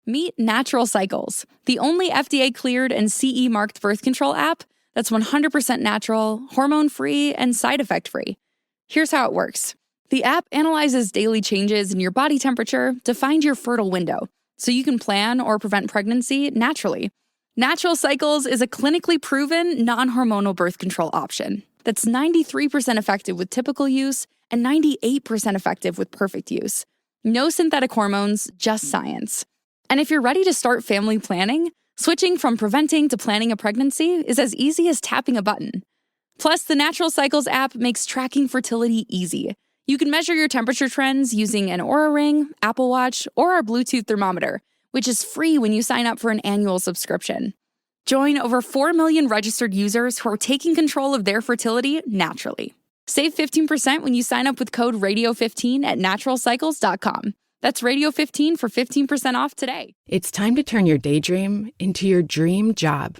Meet Natural Cycles, the only FDA-cleared and CE-marked birth control app that's 100% natural, hormone-free, and side effect-free. Here's how it works. The app analyzes daily changes in your body temperature to find your fertile window, so you can plan or prevent pregnancy naturally. Natural Cycles is a clinically proven, non-hormonal birth control option that's 93% effective with typical use and 98% effective with perfect use. No synthetic hormones, just science. And if you're ready to start family planning, switching from preventing to planning a pregnancy is as easy as tapping a button. Plus, the Natural Cycles app makes tracking fertility easy. You can measure your temperature trends using an Oura Ring, Apple Watch, or our Bluetooth thermometer, which is free when you sign up for an annual subscription. Join over 4 million registered users who are taking control of their fertility naturally. Save 15% when you sign up with code RADIO15 at naturalcycles.com. That's Radio15 for 15% off today. It's time to turn your daydream into your dream job.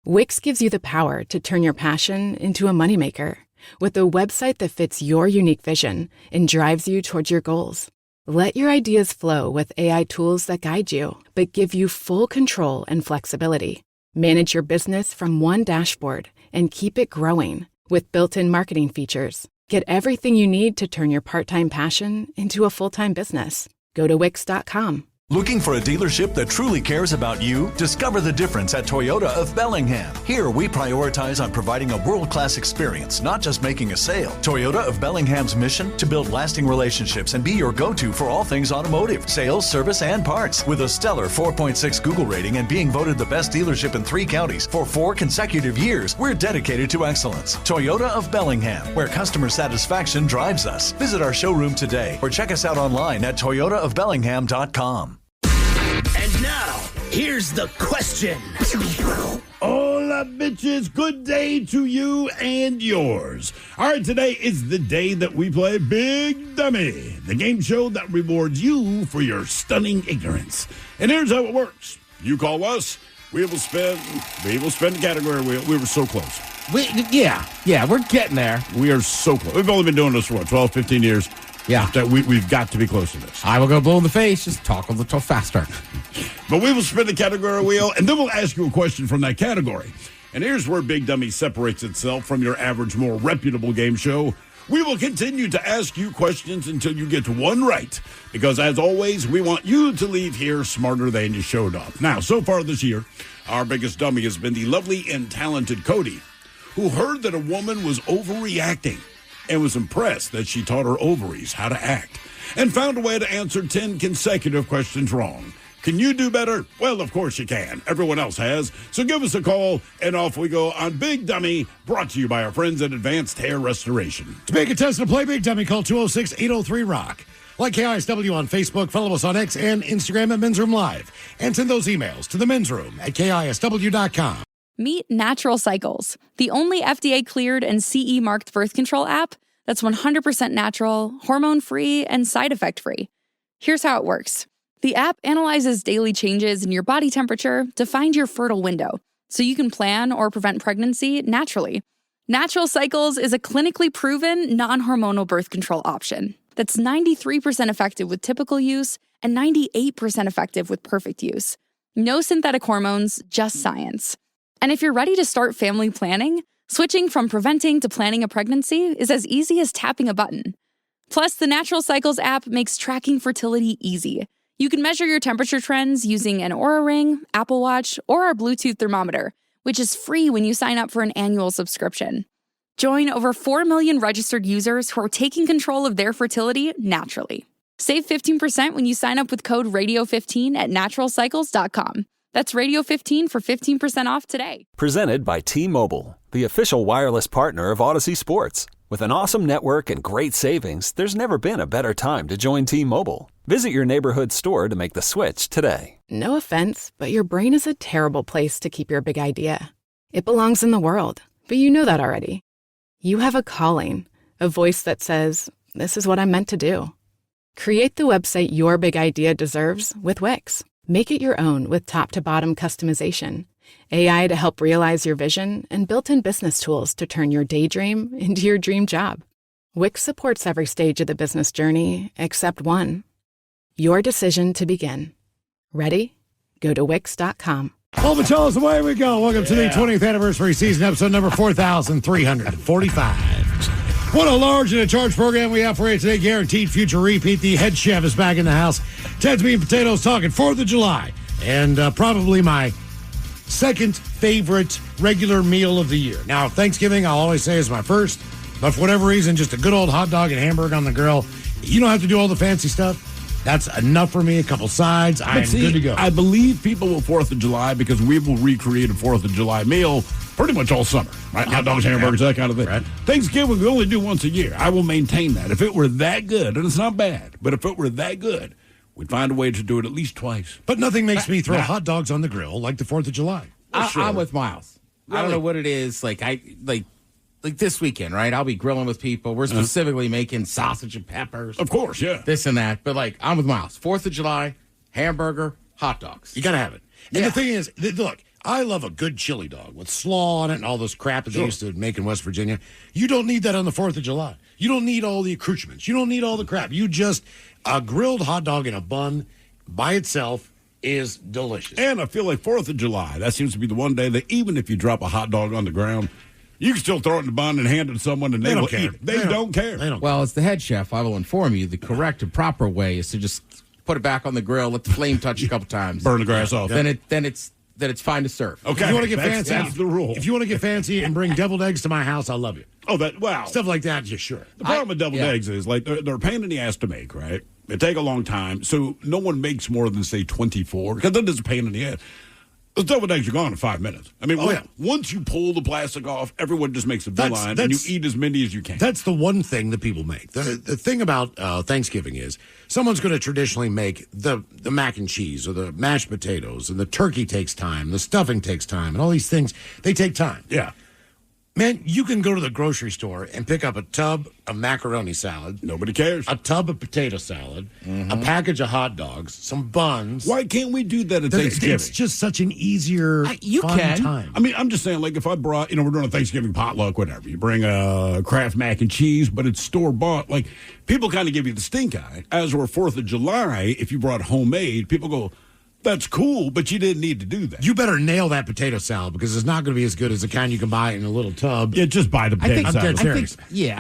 Wix gives you the power to turn your passion into a moneymaker with a website that fits your unique vision and drives you towards your goals. Let your ideas flow with AI tools that guide you, but give you full control and flexibility. Manage your business from one dashboard and keep it growing with built-in marketing features. Get everything you need to turn your part-time passion into a full-time business. Go to Wix.com. Looking for a dealership that truly cares about you? Discover the difference at Toyota of Bellingham. Here, we prioritize on providing a world-class experience, not just making a sale. Toyota of Bellingham's mission? To build lasting relationships and be your go-to for all things automotive, sales, service, and parts. With a stellar 4.6 Google rating and being voted the best dealership in 3 counties for 4 consecutive years, we're dedicated to excellence. Toyota of Bellingham, where customer satisfaction drives us. Visit our showroom today or check us out online at toyotaofbellingham.com. And now, here's the question. Hola, bitches. Good day to you and yours. All right, today is the day that we play Big Dummy, the game show that rewards you for your stunning ignorance. And here's how it works. You call us, we will spin the category wheel. We were so close. Yeah, we're getting there. We are so close. We've only been doing this for, 12, 15 years? Yeah. We've got to be close to this. I will go blow in the face. Just talk a little faster. But we will spin the category wheel, and then we'll ask you a question from that category. And here's where Big Dummy separates itself from your average, more reputable game show. We will continue to ask you questions until you get one right. Because, as always, we want you to leave here smarter than you showed up. Now, so far this year, our biggest dummy has been the lovely and talented Cody, who heard that a woman was overreacting and was impressed that she taught her ovaries how to act and found a way to answer 10 consecutive questions wrong. Can you do better? Well, of course you can. Everyone else has. So give us a call, and off we go on Big Dummy, brought to you by our friends at Advanced Hair Restoration. To make a test and play Big Dummy, call 206-803-ROCK. Like KISW on Facebook, follow us on X and Instagram at Men's Room Live. And send those emails to the Men's Room at KISW.com. Meet Natural Cycles, the only FDA-cleared and CE-marked birth control app that's 100% natural, hormone-free, and side effect-free. Here's how it works. The app analyzes daily changes in your body temperature to find your fertile window, so you can plan or prevent pregnancy naturally. Natural Cycles is a clinically proven, non-hormonal birth control option that's 93% effective with typical use and 98% effective with perfect use. No synthetic hormones, just science. And if you're ready to start family planning, switching from preventing to planning a pregnancy is as easy as tapping a button. Plus, the Natural Cycles app makes tracking fertility easy. You can measure your temperature trends using an Oura Ring, Apple Watch, or our Bluetooth thermometer, which is free when you sign up for an annual subscription. Join over 4 million registered users who are taking control of their fertility naturally. Save 15% when you sign up with code RADIO15 at naturalcycles.com. That's Radio15 for 15% off today. Presented by T-Mobile, the official wireless partner of Odyssey Sports. With an awesome network and great savings, there's never been a better time to join T-Mobile. Visit your neighborhood store to make the switch today. No offense, but your brain is a terrible place to keep your big idea. It belongs in the world, but you know that already. You have a calling, a voice that says, this is what I'm meant to do. Create the website your big idea deserves with Wix. Make it your own with top-to-bottom customization, AI to help realize your vision, and built-in business tools to turn your daydream into your dream job. Wix supports every stage of the business journey except one. Your decision to begin. Ready? Go to Wix.com. Well, but tell us, away we go. Welcome to the 20th anniversary season, episode number 4,345. What a large and a charge program we have for you today. Guaranteed future repeat. The head chef is back in the house. Ted's Meat and Potatoes talking 4th of July. And probably my second favorite regular meal of the year. Now, Thanksgiving, I'll always say is my first. But for whatever reason, just a good old hot dog and hamburger on the grill. You don't have to do all the fancy stuff. That's enough for me. A couple sides. I'm good to go. I believe people will 4th of July because we will recreate a 4th of July meal pretty much all summer. Right? Hot dogs, hamburgers, that kind of thing. Right. Thanksgiving, we only do once a year. I will maintain that. If it were that good, and it's not bad, but if it were that good, we'd find a way to do it at least twice. But nothing makes me throw hot dogs on the grill like the 4th of July. I'm with Miles. Really? I don't know what it is. Like this weekend, right? I'll be grilling with people. We're specifically making sausage and peppers. Of course, yeah. This and that. But, I'm with Miles. 4th of July, hamburger, hot dogs. You got to have it. And the thing is, look, I love a good chili dog with slaw on it and all this crap that they used to make in West Virginia. You don't need that on the 4th of July. You don't need all the accoutrements. You don't need all the crap. You just, a grilled hot dog in a bun by itself is delicious. And I feel like 4th of July, that seems to be the one day that even if you drop a hot dog on the ground, you can still throw it in the bun and hand it to someone, and they will eat it. They don't care. Well, as the head chef, I will inform you the correct and proper way is to just put it back on the grill, let the flame touch a couple times, burn the grass off. Then it's fine to serve. Okay, if you want to get fancy, that's the rule. If you want to get fancy and bring deviled eggs to my house, I'll love you. Oh, wow, stuff like that. Yeah, sure. The problem with deviled eggs is they're a pain in the ass to make, right? They take a long time, so no one makes more than say 24 because that is a pain in the ass. Those deviled eggs are gone in 5 minutes. I mean, once you pull the plastic off, everyone just makes a line, and you eat as many as you can. That's the one thing that people make. The thing about Thanksgiving is someone's going to traditionally make the mac and cheese or the mashed potatoes, and the turkey takes time, the stuffing takes time, and all these things, they take time. Yeah. Man, you can go to the grocery store and pick up a tub of macaroni salad. Nobody cares. A tub of potato salad, a package of hot dogs, some buns. Why can't we do that at Thanksgiving? It's just such an easier, fun time. I mean, I'm just saying, if I brought, we're doing a Thanksgiving potluck, whatever. You bring a Kraft mac and cheese, but it's store-bought. People kind of give you the stink eye. As we're 4th of July, if you brought homemade, people go, that's cool, but you didn't need to do that. You better nail that potato salad because it's not going to be as good as the kind you can buy in a little tub. Yeah, just buy the potato salad.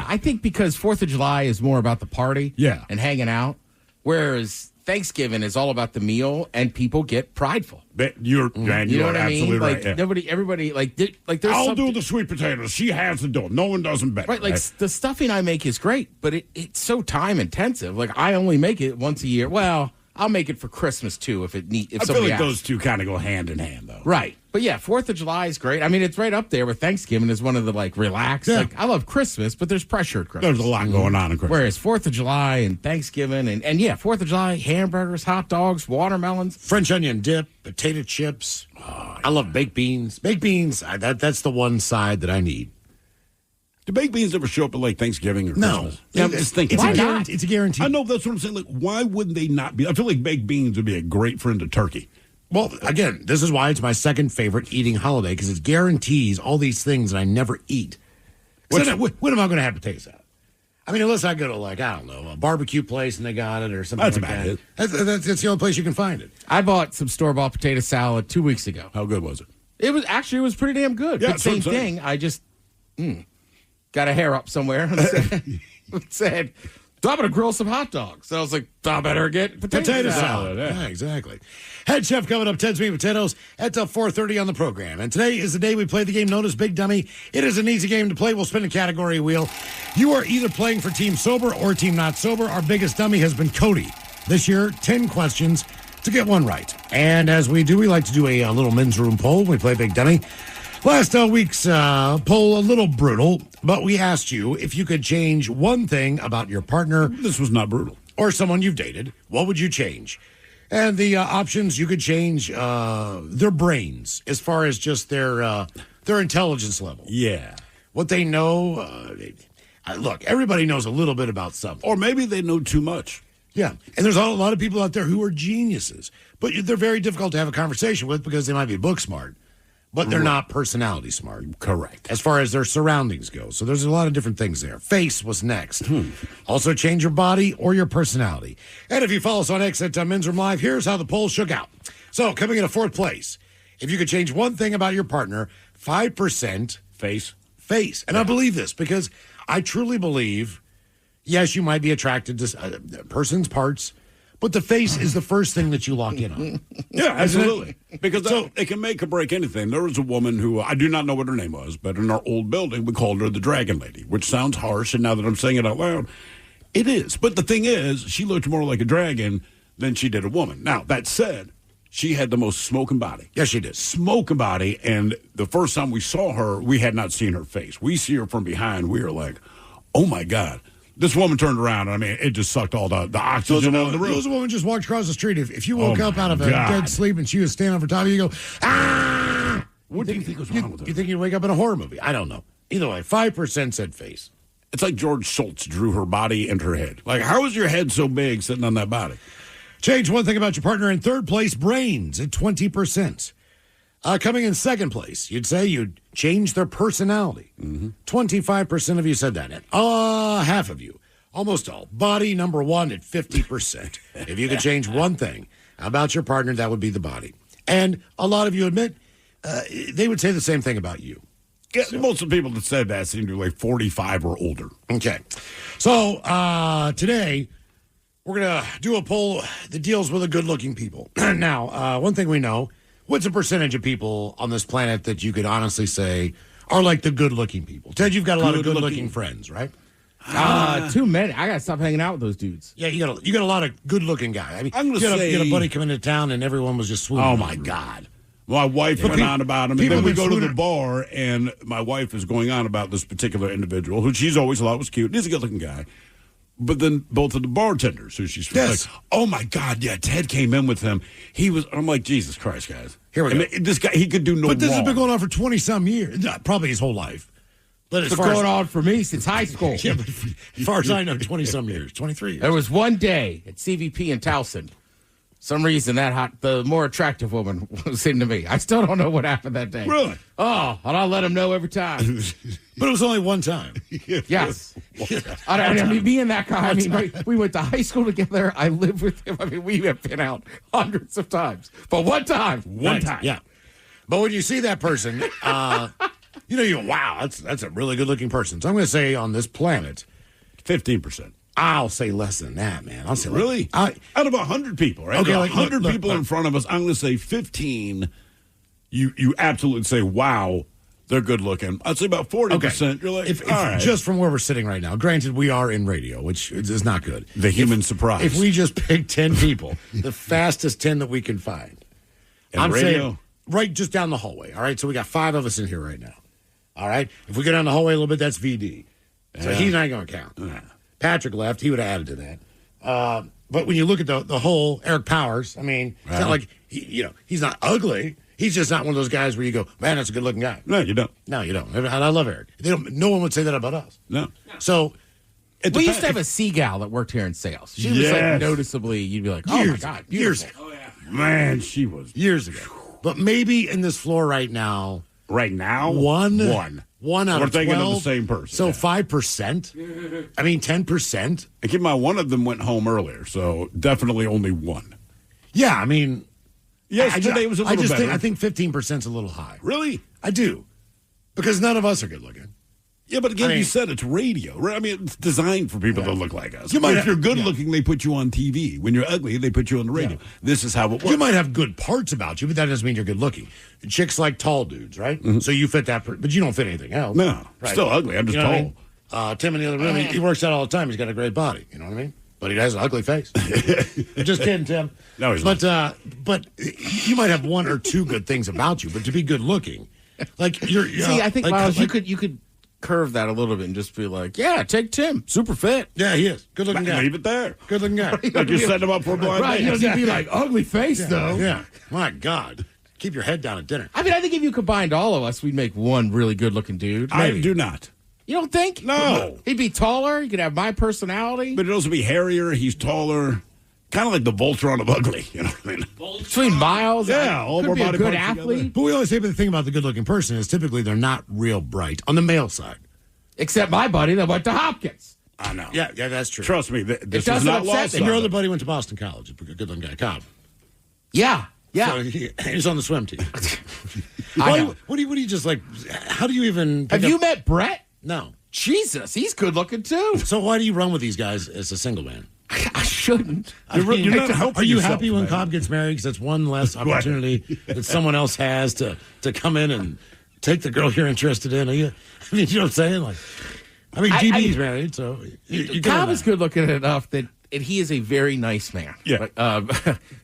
I think because 4th of July is more about the party and hanging out, whereas Thanksgiving is all about the meal and people get prideful. You're absolutely right. Everybody, there's I'll do the sweet potatoes. She has to do them. No one does them better. Right, the stuffing I make is great, but it's so time intensive. I only make it once a year. Well, I'll make it for Christmas, too, if I feel like those two kind of go hand in hand, though. Right. But, 4th of July is great. I mean, it's right up there with Thanksgiving is one of the, relaxed. Yeah. I love Christmas, but there's pressure at Christmas. There's a lot going on in Christmas. Whereas 4th of July and Thanksgiving and 4th of July, hamburgers, hot dogs, watermelons. French onion dip, potato chips. I love baked beans. Baked beans, that's the one side that I need. Do baked beans ever show up at Thanksgiving or Christmas? No. I'm just thinking. It's a guarantee. I know, that's what I'm saying. Why wouldn't they not be? I feel like baked beans would be a great friend of turkey. Well, again, this is why it's my second favorite eating holiday because it guarantees all these things that I never eat. When am I going to have potato salad? I mean, unless I go to, I don't know, a barbecue place and they got it or something that's like about that. It. That's the only place you can find it. I bought some store-bought potato salad 2 weeks ago. How good was it? It was pretty damn good. Yeah, but same thing. I just got a hair up somewhere and said, I'm going to grill some hot dogs. So I was like, I better get potato salad. Yeah, exactly. Head chef coming up, Ted's Meat and Potatoes at 4:30 on the program. And today is the day we play the game known as Big Dummy. It is an easy game to play. We'll spin a category wheel. You are either playing for Team Sober or Team Not Sober. Our biggest dummy has been Cody. This year, 10 questions to get one right. And as we do, we like to do a little men's room poll. We play Big Dummy. Last week's poll, a little brutal, but we asked you if you could change one thing about your partner. This was not brutal. Or someone you've dated. What would you change? And the options, you could change their brains as far as just their intelligence level. Yeah. What they know. Look, everybody knows a little bit about something. Or maybe they know too much. Yeah. And there's a lot of people out there who are geniuses, but they're very difficult to have a conversation with because they might be book smart. But they're not personality smart. Correct. As far as their surroundings go. So there's a lot of different things there. Face was next. Also change your body or your personality. And if you follow us on X at Men's Room Live, here's how the poll shook out. So, coming in a fourth place, if you could change one thing about your partner, 5% face. And I believe this because I truly believe, yes, you might be attracted to a person's parts, but the face is the first thing that you lock in on. Yeah, absolutely. Because it can make or break anything. There was a woman who, I do not know what her name was, but in our old building, we called her the Dragon Lady, which sounds harsh, and now that I'm saying it out loud, it is. But the thing is, she looked more like a dragon than she did a woman. Now, that said, she had the most smoking body. Yes, she did. Smoking body, and the first time we saw her, we had not seen her face. We see her from behind. We were like, oh, my God. This woman turned around, and I mean, it just sucked all the oxygen out of the room. Those woman just walked across the street. If you woke up out of a dead sleep and she was standing over top of you, you go, ah! What do you think was wrong with her? You think you'd wake up in a horror movie? I don't know. Either way, 5% said face. It's like George Schultz drew her body and her head. Like, how is your head so big sitting on that body? Change one thing about your partner. In third place, brains at 20%. Coming in second place, you'd say you'd change their personality. 25% of you said that. And half of you, almost all, body number one at 50%. If you could change one thing about your partner, that would be the body. And a lot of you admit they would say the same thing about you. Yeah, most of the people that said that seem to be like 45 or older. Okay. So today, we're going to do a poll that deals with the good-looking people. Now, one thing we know, what's the percentage of people on this planet that you could honestly say are like the good-looking people? Ted, you've got a lot of good-looking friends, right? Too many. I got to stop hanging out with those dudes. Yeah, you got a lot of good-looking guys. I mean, I'm gonna you had a buddy come into town and everyone was just swooning. Oh, my God. My wife went on about him, and then we go to the bar, and my wife is going on about this particular individual, who she's always thought was cute. He's a good-looking guy. But then both of the bartenders, who she's like, oh, my God, yeah, Ted came in with him. I'm like, Jesus Christ, guys. Here we go. This guy, he could do no wrong. But this has been going on for 20-some years, probably his whole life. But it's going on for me since high school. Yeah, but as far as I know, 20-some years, 23 years. There was one day at CVP in Towson. Some reason the more attractive woman was into me. I still don't know what happened that day. Really? Oh, and I'll let him know every time. But it was only one time. Yes. I mean, being that guy, I mean, we went to high school together. I lived with him. I mean, we have been out hundreds of times. But one time. Yeah. But when you see that person, you go, wow, that's a really good-looking person. So I'm going to say on this planet, 15%. I'll say less than that, man. I'll say really? Out of 100 people, right? Okay, 100 people in front of us, I'm going to say 15. You absolutely say, wow, they're good looking. I'd say about 40%. Okay. You're like, if all right. Just from where we're sitting right now, granted, we are in radio, which is not good. The human surprise. If we just pick 10 people, the fastest 10 that we can find, I'm saying right just down the hallway. All right, so we got 5 of us in here right now. All right, if we go down the hallway a little bit, that's VD. So he's not going to count. Yeah. Patrick left. He would have added to that. But when you look at the whole Eric Powers, I mean, it's not like, he's not ugly. He's just not one of those guys where you go, man, that's a good-looking guy. No, you don't. No, you don't. And I love Eric. No one would say that about us. No. So we used to have a Seagal that worked here in sales. She was like noticeably, you'd be like, oh, my God, beautiful. Years ago. Oh, yeah. Man, she was. Years ago. But maybe in this floor right now. Right now? One out We're of 12. thinking of the same person. So 5%? I mean, 10%? And keep in mind, one of them went home earlier, so definitely only one. Yeah, I mean. Yesterday was a little better. I think 15% is a little high. Really? I do. Because none of us are good looking. Yeah, but again, you said it's radio. I mean, it's designed for people to look like us. If you're good looking, they put you on TV. When you're ugly, they put you on the radio. Yeah. This is how it works. You might have good parts about you, but that doesn't mean you're good looking. Chicks like tall dudes, right? Mm-hmm. So you fit that, but you don't fit anything else. No, right? Still ugly. I'm just tall. I mean? Tim in the other room, he works out all the time. He's got a great body. You know what I mean? But he has an ugly face. Just kidding, Tim. No, he's not. But you might have one or two good things about you, but to be good looking, like you're. See, I think Miles, you could curve that a little bit and just be like, yeah, take Tim, super fit. Yeah, he is. Good looking guy. Leave it there. Good looking guy. Like you're setting him up for a blind date. You don't be like, ugly face, though. Yeah. My God. Keep your head down at dinner. I mean, I think if you combined all of us, we'd make one really good looking dude. Maybe. I do not. You don't think? No. He'd be taller. He could have my personality. But he'd also be hairier. He's taller. Kind of like the Voltron of ugly. You know what I mean? Between Miles. Yeah. All could be a good athlete. Together. But we always say the thing about the good-looking person is typically they're not real bright on the male side. Except my buddy that went to Hopkins. I know. Yeah, that's true. Trust me. This is not lost. And your other buddy went to Boston College. A good-looking guy, Cobb. Yeah. Yeah. So he's on the swim team. I know. What do you just like? How do you even? Have you met Brett? No. Jesus, he's good looking too. So why do you run with these guys as a single man? I shouldn't. You're not helping Are you yourself, happy when man. Cobb gets married? Because that's one less opportunity that someone else has to come in and take the girl you're interested in. Are you? I mean, you know what I'm saying? Like, I mean, DB's married, so Cobb is good looking enough that and he is a very nice man. Yeah.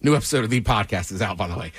New episode of the podcast is out, by the way.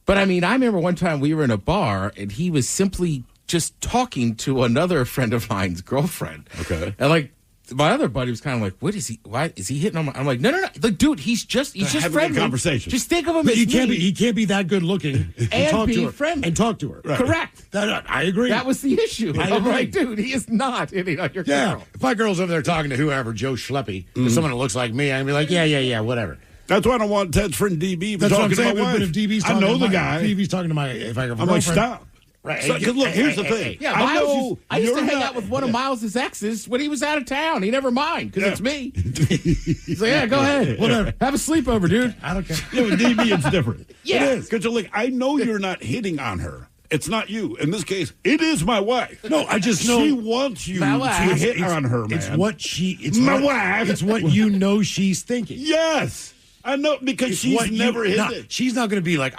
But I mean, I remember one time we were in a bar and he was simply just talking to another friend of mine's girlfriend. Okay. And like my other buddy was kind of like, "What is he? Why is he hitting on?" I'm like, "No. Like, dude, he's just having a friendly. conversation. Just think of him But as he can't be that good looking And talk be to her friendly. and talk to her. Right. Correct. I agree. That was the issue. I I'm agree. like, dude, he is not hitting on your Yeah. girl. If my girl's over there talking to whoever, Joe Schleppy, or someone that looks like me, I'd be like, yeah, whatever. That's why I don't want Ted's friend DB. That's what I'm talking to saying. my But wife. if DB's talking I know to the my, guy. if DB's talking to my, if I have a I'm like, girlfriend, stop. Right. Because look, here's the thing. Yeah, I know Miles I used to you're hang not- out with one of Miles's exes when he was out of town. He never mind because it's me. He's like, yeah, go ahead. Whatever. Have a sleepover, dude. I don't care. Yeah, with DB, it's different. Yeah. It is. Because you're like, I know you're not hitting on her. It's not you. In this case, it is my wife. No, I just know She wants you My to wife. hit on her, man. It's what she. It's My what, wife. It's what you know she's thinking. Yes. I know, because It's she's what never hit not- it. She's not going to be like,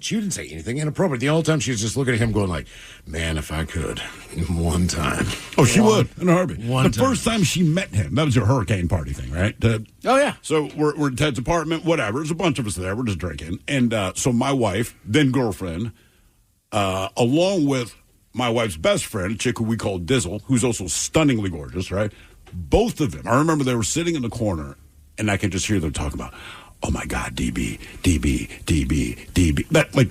she didn't say anything inappropriate. The whole time she was just looking at him going like, man, if I could, one time. Oh, she would in a heartbeat. One the first time she met him, that was your hurricane party thing, right, Ted? Oh, yeah. So we're in Ted's apartment, whatever. There's a bunch of us there. We're just drinking. And so my wife, then girlfriend, along with my wife's best friend, a chick who we call Dizzle, who's also stunningly gorgeous, right? Both of them. I remember they were sitting in the corner, and I can just hear them talking about, oh, my God, DB.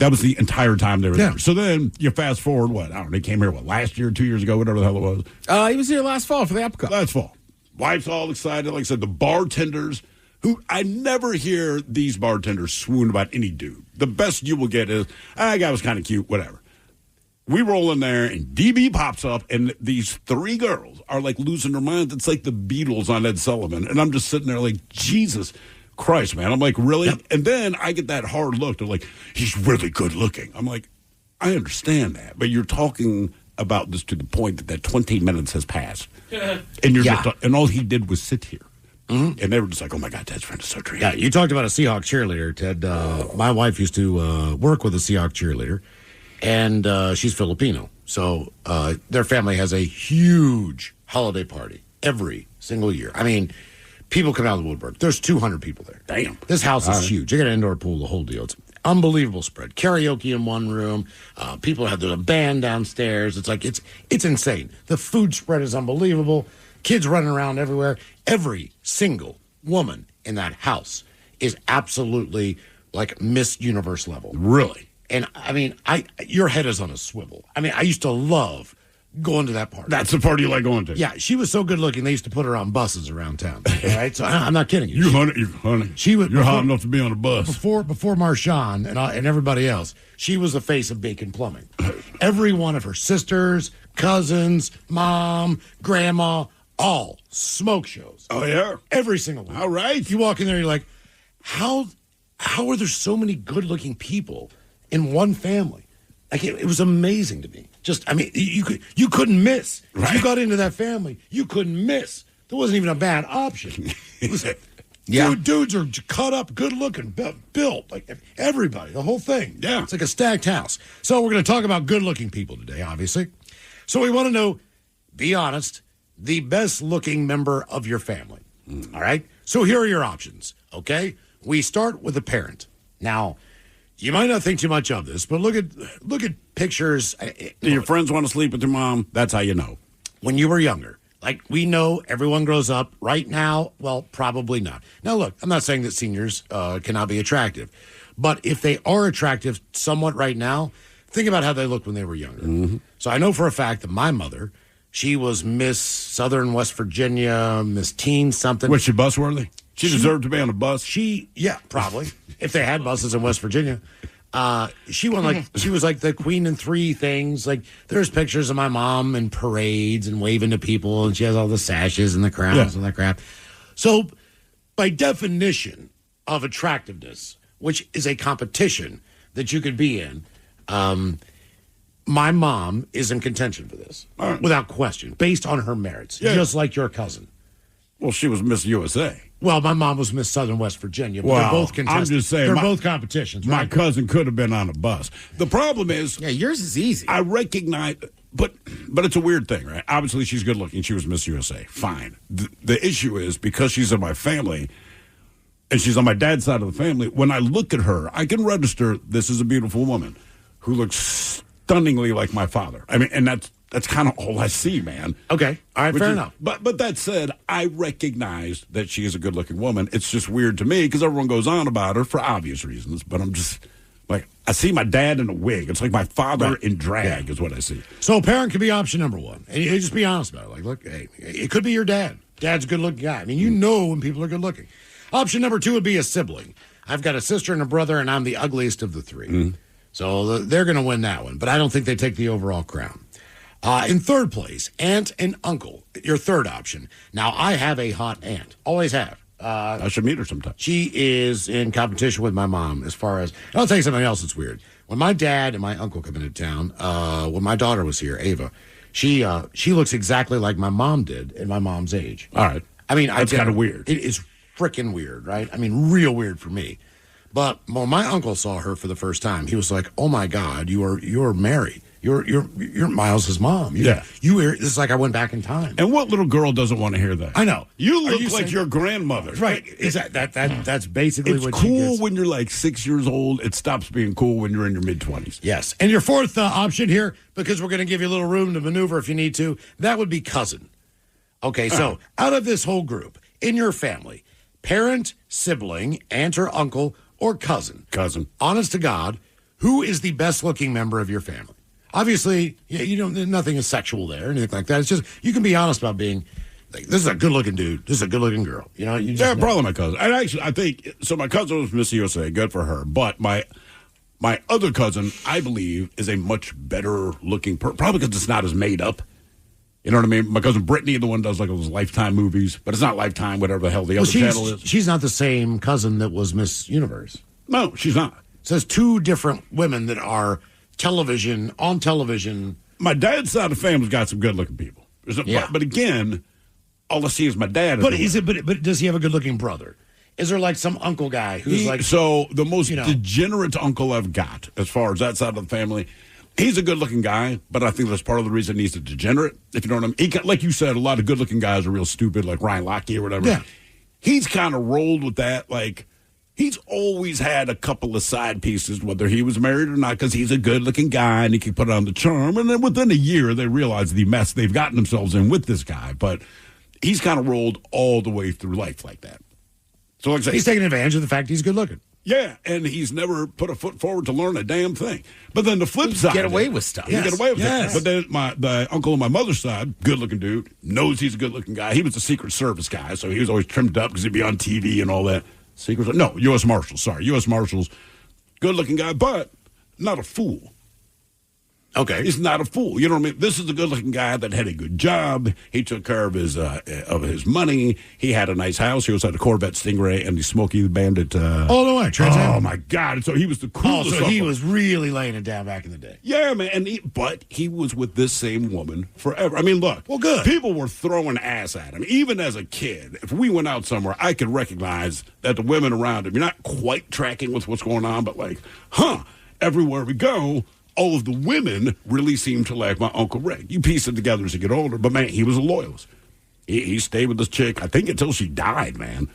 That was the entire time they were there. So then you fast forward, what? I don't know, they came here, last year, 2 years ago, whatever the hell it was. He was here last fall for the Apple Cup. Last fall. Wife's all excited. Like I said, the bartenders, who I never hear these bartenders swoon about any dude. The best you will get is, that guy was kind of cute, whatever. We roll in there, and DB pops up, and these three girls are like losing their minds. It's like the Beatles on Ed Sullivan. And I'm just sitting there like, Jesus Christ, man. I'm like, really? Yep. And then I get that hard look. They're like, he's really good looking. I'm like, I understand that, but you're talking about this to the point that 20 minutes has passed. And you're just, and all he did was sit here. Mm-hmm. And they were just like, oh, my God, Ted's friend is so treaty. Yeah, you talked about a Seahawk cheerleader, Ted. My wife used to work with a Seahawk cheerleader, and she's Filipino. So their family has a huge holiday party every single year. I mean, people come out of the woodwork. There's 200 people there. Damn. This house is huge. They got an indoor pool, the whole deal. It's unbelievable spread. Karaoke in one room. People have a band downstairs. It's like, it's insane. The food spread is unbelievable. Kids running around everywhere. Every single woman in that house is absolutely like Miss Universe level. Really? And I mean, your head is on a swivel. I mean, I used to love going to that party. That's the party you like going to? Yeah, she was so good looking, they used to put her on buses around town. All right? So I'm not kidding you. You're hot enough to be on a bus. Before Marshawn and everybody else, she was the face of Bacon Plumbing. Every one of her sisters, cousins, mom, grandma, all smoke shows. Oh, yeah? Every single one. All right. You walk in there, you're like, how are there so many good-looking people in one family? Like it was amazing to me. Just, I mean, you couldn't miss. Right. If you got into that family, you couldn't miss. There wasn't even a bad option. It was, dudes are cut up, good-looking, built, like everybody, the whole thing. Yeah. It's like a stacked house. So we're going to talk about good-looking people today, obviously. So we want to know, be honest, the best-looking member of your family. All right? So here are your options, okay? We start with a parent. Now, you might not think too much of this, but look at pictures. Do your friends want to sleep with your mom? That's how you know. When you were younger. Like, we know everyone grows up. Right now, well, probably not. Now, look, I'm not saying that seniors cannot be attractive. But if they are attractive somewhat right now, think about how they looked when they were younger. Mm-hmm. So I know for a fact that my mother, she was Miss Southern West Virginia, Miss Teen something. Was she bus worthy? She deserved to be on a bus? Yeah, probably. If they had buses in West Virginia. She was like the queen in three things. Like, there's pictures of my mom in parades and waving to people, and she has all the sashes and the crowns and that crap. So, by definition of attractiveness, which is a competition that you could be in. My mom is in contention for this, without question, based on her merits, just like your cousin. Well, she was Miss USA. Well, my mom was Miss Southern West Virginia, but they're both contestants. I'm just saying. They're both competitions, right? My cousin could have been on a bus. The problem is... Yeah, yours is easy. I recognize... But it's a weird thing, right? Obviously, she's good looking. She was Miss USA. Fine. The issue is, because she's in my family, and she's on my dad's side of the family, when I look at her, I can register this is a beautiful woman who looks stunningly like my father. I mean, and that's kind of all I see, man. Okay. All right, fair enough. But that said, I recognize that she is a good-looking woman. It's just weird to me because everyone goes on about her for obvious reasons, but I'm just... Like, I see my dad in a wig. It's like my father in drag is what I see. So a parent could be option number one. And you just be honest about it. Like, look, hey, it could be your dad. Dad's a good-looking guy. I mean, you know when people are good-looking. Option number two would be a sibling. I've got a sister and a brother, and I'm the ugliest of the three. So they're going to win that one. But I don't think they take the overall crown. In third place, aunt and uncle, your third option. Now, I have a hot aunt. Always have. I should meet her sometime. She is in competition with my mom as far as... I'll tell you something else that's weird. When my dad and my uncle come into town, when my daughter was here, Ava, she looks exactly like my mom did at my mom's age. All right. I mean, that's kind of weird. It is freaking weird, right? I mean, real weird for me. But when my uncle saw her for the first time, he was like, "Oh my God, you're Mary. You're Miles' mom. This is like I went back in time." And what little girl doesn't want to hear that? I know. You look like your grandmother. Right. Is that's basically it's what cool when you're like 6 years old. It stops being cool when you're in your mid-20s. Yes. And your fourth option here, because we're going to give you a little room to maneuver if you need to, that would be cousin. Okay, so out of this whole group, in your family, parent, sibling, aunt or uncle, or cousin. Cousin. Honest to God, who is the best-looking member of your family? Obviously, you don't. Nothing is sexual there, anything like that. It's just you can be honest about being like, this is a good-looking dude. This is a good-looking girl. You know, probably my cousin. And actually, I think so. My cousin was Miss USA. Good for her. But my other cousin, I believe, is a much better-looking person. Probably because it's not as made up. You know what I mean? My cousin Brittany, the one does like those Lifetime movies, but it's not Lifetime. Whatever the hell the other channel is. She's not the same cousin that was Miss Universe. No, she's not. So there's two different women that are on television. My dad's side of the family's got some good-looking people. But again, all I see is my dad. But but does he have a good-looking brother? Is there like some uncle guy who's so the most degenerate uncle I've got as far as that side of the family? He's a good-looking guy, but I think that's part of the reason he's a degenerate. If you know what I mean. Like you said, a lot of good-looking guys are real stupid, like Ryan Lochte or whatever. Yeah. He's kind of rolled with that, like. He's always had a couple of side pieces, whether he was married or not, because he's a good-looking guy and he can put on the charm. And then within a year, they realize the mess they've gotten themselves in with this guy. But he's kind of rolled all the way through life like that. So like I say, he's taking advantage of the fact he's good-looking. Yeah, and he's never put a foot forward to learn a damn thing. But then the flip side, get away with stuff. Yes. Get away with it. But then the uncle on my mother's side, good-looking dude, knows he's a good-looking guy. He was a Secret Service guy, so he was always trimmed up because he'd be on TV and all that. U.S. Marshals. Sorry, U.S. Marshals. Good-looking guy, but not a fool. Okay. He's not a fool. You know what I mean? This is a good-looking guy that had a good job. He took care of his money. He had a nice house. He also had a Corvette Stingray and the Smokey the Bandit. All the way. Oh, my God. So he was the coolest. So he was really laying it down back in the day. Yeah, man. But he was with this same woman forever. I mean, look. Well, good. People were throwing ass at him. Even as a kid, if we went out somewhere, I could recognize that the women around him, you're not quite tracking with what's going on, but like, everywhere we go, all of the women really seem to like my Uncle Rick. You piece it together as you get older, but, man, he was a loyalist. He stayed with this chick, I think, until she died, man.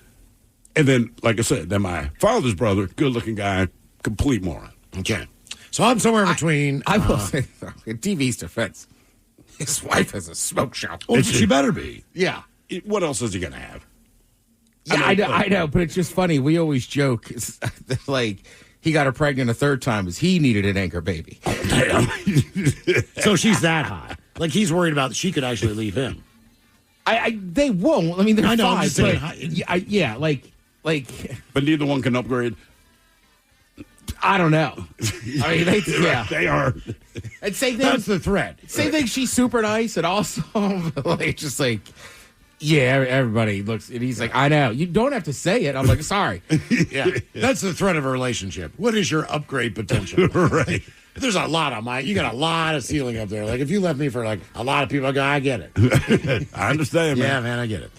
And then, like I said, then my father's brother, good-looking guy, complete moron. Okay. So I'm somewhere between... I will say, in TV's defense, his wife has a smoke shop. Well, she better be. Yeah. What else is he going to have? Yeah, I know, but it's just funny. We always joke, like... He got her pregnant a third time because he needed an anchor baby. So she's that hot. Like he's worried about she could actually leave him. They won't. I mean, they're fine. But But neither one can upgrade. I don't know. I mean, they are. And same thing. That's the threat. Same thing. She's super nice, and also like just like Yeah, everybody looks, and he's like, I know. You don't have to say it. I'm like, sorry. Yeah, that's the threat of a relationship. What is your upgrade potential? Right. There's a lot on you got a lot of ceiling up there. Like if you left me for like a lot of people, I go, I get it. I understand, man. Yeah, man, I get it.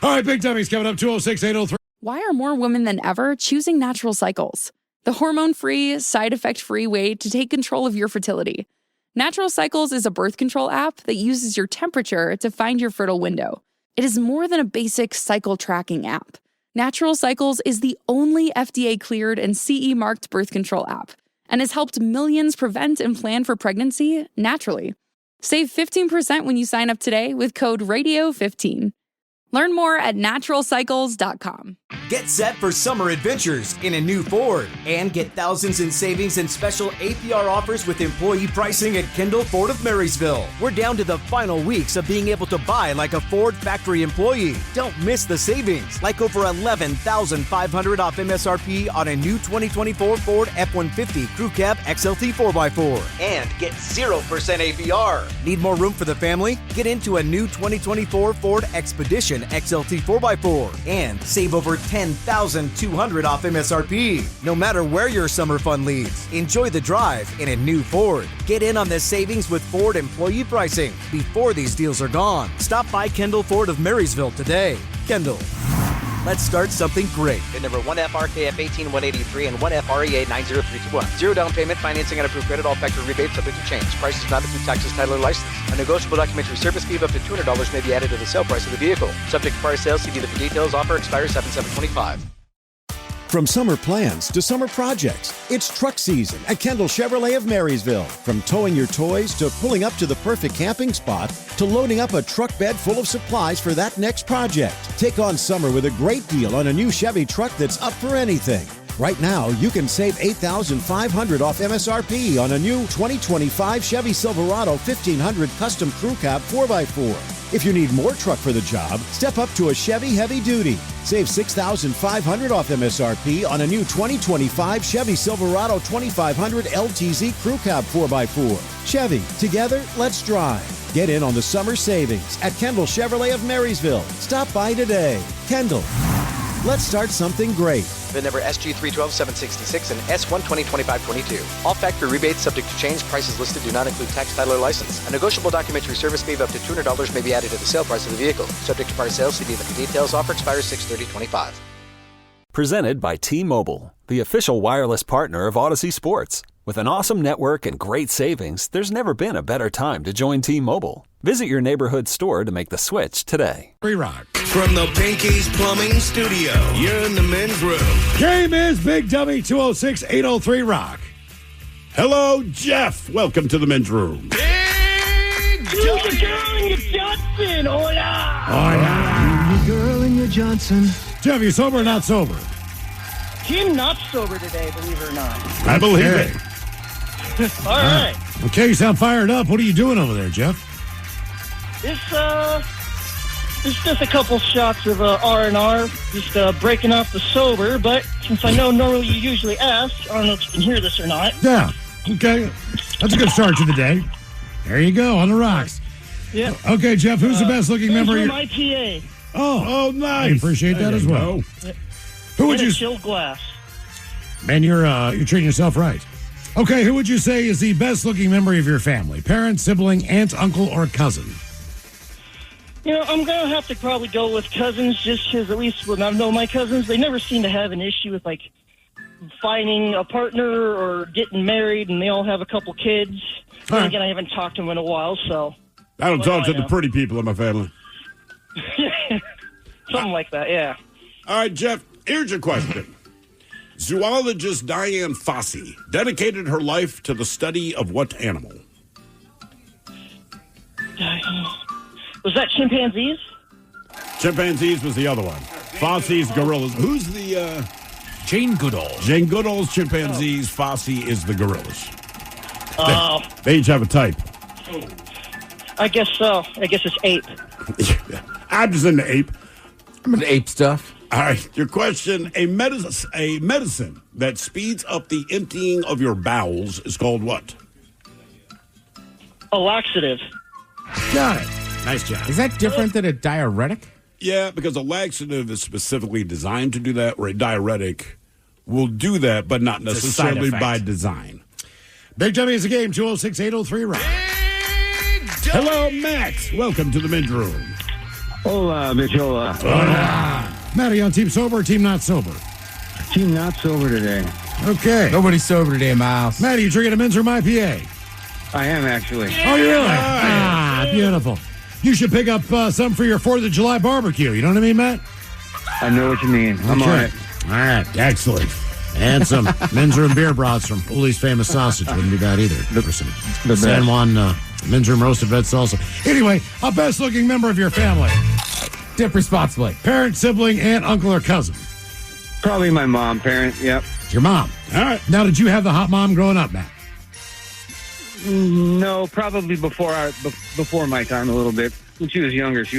All right, Big Dummies coming up 206-803. Why are more women than ever choosing natural cycles? The hormone-free, side-effect-free way to take control of your fertility. Natural Cycles is a birth control app that uses your temperature to find your fertile window. It is more than a basic cycle tracking app. Natural Cycles is the only FDA-cleared and CE-marked birth control app and has helped millions prevent and plan for pregnancy naturally. Save 15% when you sign up today with code RADIO15. Learn more at naturalcycles.com. Get set for summer adventures in a new Ford and get thousands in savings and special APR offers with employee pricing at Kendall Ford of Marysville. We're down to the final weeks of being able to buy like a Ford factory employee. Don't miss the savings, like over $11,500 off MSRP on a new 2024 Ford F-150 Crew Cab XLT 4x4 and get 0% APR. Need more room for the family? Get into a new 2024 Ford Expedition XLT 4x4 and save over $10,200 off MSRP. No matter where your summer fun leads, enjoy the drive in a new Ford. Get in on the savings with Ford employee pricing before these deals are gone. Stop by Kendall Ford of Marysville today. Kendall. Let's start something great. Bid number 1FRKF 18183 and 1FREA 90321. Zero down payment, financing on approved credit, all factory rebates subject to change. Price does not include taxes, title, or license. A negotiable documentary service fee of up to $200 may be added to the sale price of the vehicle. Subject to prior sales, see dealer for details. Offer expires 7/7/25. From summer plans to summer projects, it's truck season at Kendall Chevrolet of Marysville. From towing your toys to pulling up to the perfect camping spot to loading up a truck bed full of supplies for that next project. Take on summer with a great deal on a new Chevy truck that's up for anything. Right now, you can save $8,500 off MSRP on a new 2025 Chevy Silverado 1500 Custom Crew Cab 4x4. If you need more truck for the job, step up to a Chevy Heavy Duty. Save $6,500 off MSRP on a new 2025 Chevy Silverado 2500 LTZ Crew Cab 4x4. Chevy, together, let's drive. Get in on the summer savings at Kendall Chevrolet of Marysville. Stop by today. Kendall, let's start something great. Bid number SG312766 and S1202522. All factory rebates subject to change. Prices listed do not include tax, title, or license. A negotiable documentary service fee of up to $200 may be added to the sale price of the vehicle. Subject to prior sales, see dealer for details. Offer expires 6/30/25. Presented by T-Mobile, the official wireless partner of Odyssey Sports. With an awesome network and great savings, there's never been a better time to join T-Mobile. Visit your neighborhood store to make the switch today. Free rock. From the Pinky's Plumbing Studio, you're in the men's room. Game is Big Dummy 206-803 Rock. Hello, Jeff. Welcome to the men's room. Big Dummy! Girl in your Johnson, hola! Oh, You girl in your Johnson. Jeff, you sober or not sober? Jim not sober today, believe it or not. I believe it. All right. Okay, you sound fired up. What are you doing over there, Jeff? It's just a couple shots of R&R, just breaking off the sober, but since I know normally you usually ask, I don't know if you can hear this or not. Yeah, okay. That's a good start to the day. There you go, on the rocks. Yeah. Okay, Jeff, who's the best-looking member of your... my PA. Oh, nice. I appreciate that as well. Yep. Who would And you... a chilled glass. Man, you're treating yourself right. Okay, who would you say is the best-looking member of your family? Parent, sibling, aunt, uncle, or cousin? You know, I'm going to have to probably go with cousins, just because at least when I know my cousins, they never seem to have an issue with, like, finding a partner or getting married, and they all have a couple kids. Then again, I haven't talked to them in a while, so... I don't talk to the pretty people in my family. Something like that, yeah. All right, Jeff, here's your question. Zoologist Diane Fossey dedicated her life to the study of what animal? Was that chimpanzees? Chimpanzees was the other one. Fossey's gorillas. Who's the... Jane Goodall. Jane Goodall's chimpanzees. Fossey is the gorillas. Oh. They each have a type. I guess so. I guess it's ape. I'm just into ape. I'm into ape stuff. All right, your question. A medicine that speeds up the emptying of your bowels is called what? A laxative. Got it. Nice job. Is that different than a diuretic? Yeah, because a laxative is specifically designed to do that, where a diuretic will do that, but not necessarily by design. Big Dummy is a game, 206-803-ROCK. Hello, Max. Welcome to the men's room. Hola, bichola. Matty, on Team Sober or Team Not Sober? Team Not Sober today. Okay. Nobody's sober today, Miles. Matty, you drinking a men's room IPA? I am, actually. Oh, you really? Beautiful. You should pick up some for your 4th of July barbecue. You know what I mean, Matt? I know what you mean. I'm on it. All right. Excellent. And some men's room beer brats from Uli's Famous Sausage. Wouldn't be bad either. The San Juan men's room roasted vet salsa. Anyway, a best-looking member of your family. Dip responsibly. Parent, sibling, aunt, uncle, or cousin? Probably my mom, parent. Yep. It's your mom. All right. Now, did you have the hot mom growing up, Matt? No, probably before my time a little bit. When she was younger, she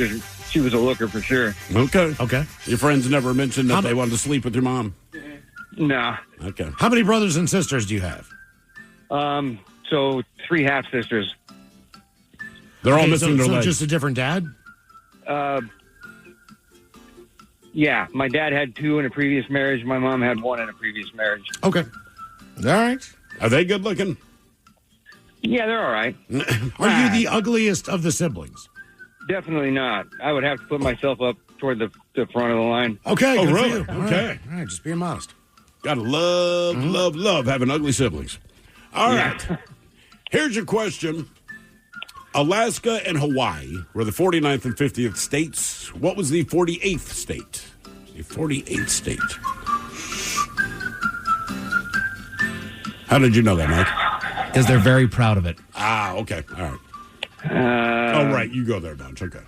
was a looker for sure. Okay. Okay. Your friends never mentioned that they wanted to sleep with your mom? Nah. Okay. How many brothers and sisters do you have? So 3 half sisters. They're all missing their legs. Just a different dad? Yeah, my dad had 2 in a previous marriage. My mom had 1 in a previous marriage. Okay. All right. Are they good looking? Yeah, they're all right. Are you the ugliest of the siblings? Definitely not. I would have to put myself up toward the front of the line. Okay. Oh, good for really? you. Okay. All right. Just being modest. Gotta love having ugly siblings. All right. Here's your question. Alaska and Hawaii were the 49th and 50th states. What was the 48th state? The 48th state. How did you know that, Mike? Because they're very proud of it. Ah, okay. All right. Oh, right. You go there, Bunch. Okay.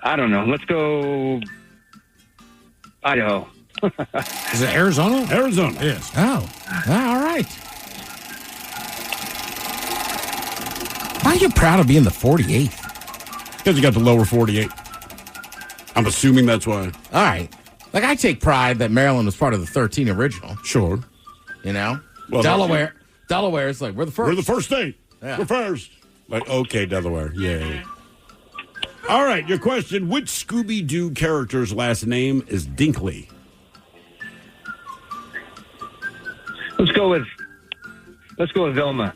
I don't know. Let's go Idaho. Is it Arizona? Arizona. Yes. Oh. All right. Why are you proud of being the 48th? Because you got the lower 48. I'm assuming that's why. All right. Like, I take pride that Maryland was part of the 13 original. Sure. You know? Well, Delaware is like, we're the first. We're the first state. Yeah. We're first. Like, okay, Delaware. Yeah. All right, your question. Which Scooby-Doo character's last name is Dinkley? Let's go with Velma.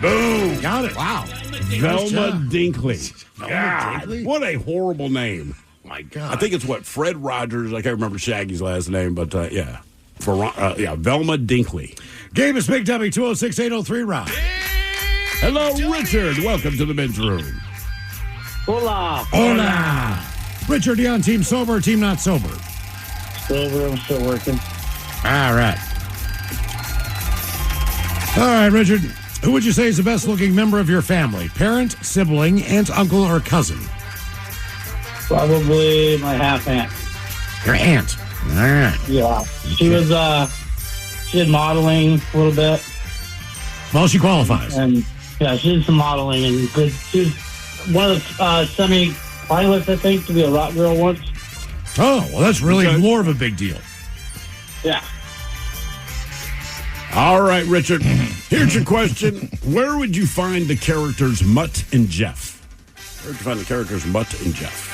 Boom. Got it. Wow. Velma Dinkley. God, Dinkley? what a horrible name. My God. I think it's Fred Rogers. I can't remember Shaggy's last name, but yeah. Velma Dinkley. Game is Big Dummy, 206-803-ROCK. Hello, Richard. Welcome to the men's room. Hola. Hola. Richard, you on Team Sober or Team Not Sober? Sober, I'm still working. All right. All right, Richard. Who would you say is the best-looking member of your family? Parent, sibling, aunt, uncle, or cousin? Probably my half aunt. Your aunt. All right. Yeah. She was she did modeling a little bit. Well, she qualifies. And yeah, she did some modeling and good. She was one of the semi-finalists, I think, to be a rock girl once. Oh, well, that's really more of a big deal. Yeah. All right, Richard. Here's your question. Where would you find the characters Mutt and Jeff? Where would you find the characters Mutt and Jeff?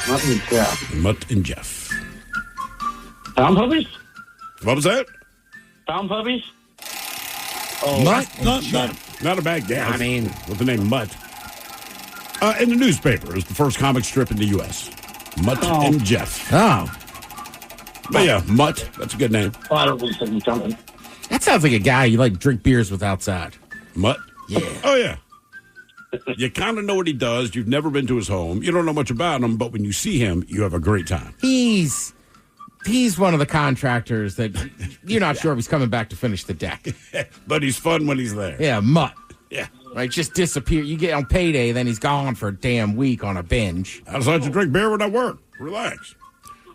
Mutt and Jeff. Mutt and Jeff. Found puppies? What was that? Found puppies? Oh, not a bad guess. I mean, with the name Mutt. In the newspaper, it was the first comic strip in the U.S. Mutt and Jeff. Oh. But yeah, Mutt. That's a good name. Oh, I don't think something. That sounds like a guy you like drink beers with outside. Mutt? Yeah. Oh, yeah. You kind of know what he does. You've never been to his home. You don't know much about him, but when you see him, you have a great time. He's one of the contractors that you're not sure if he's coming back to finish the deck. But he's fun when he's there. Yeah, Mutt. Yeah. Right, just disappear. You get on payday, then he's gone for a damn week on a binge. I decided to drink beer when I work. Relax.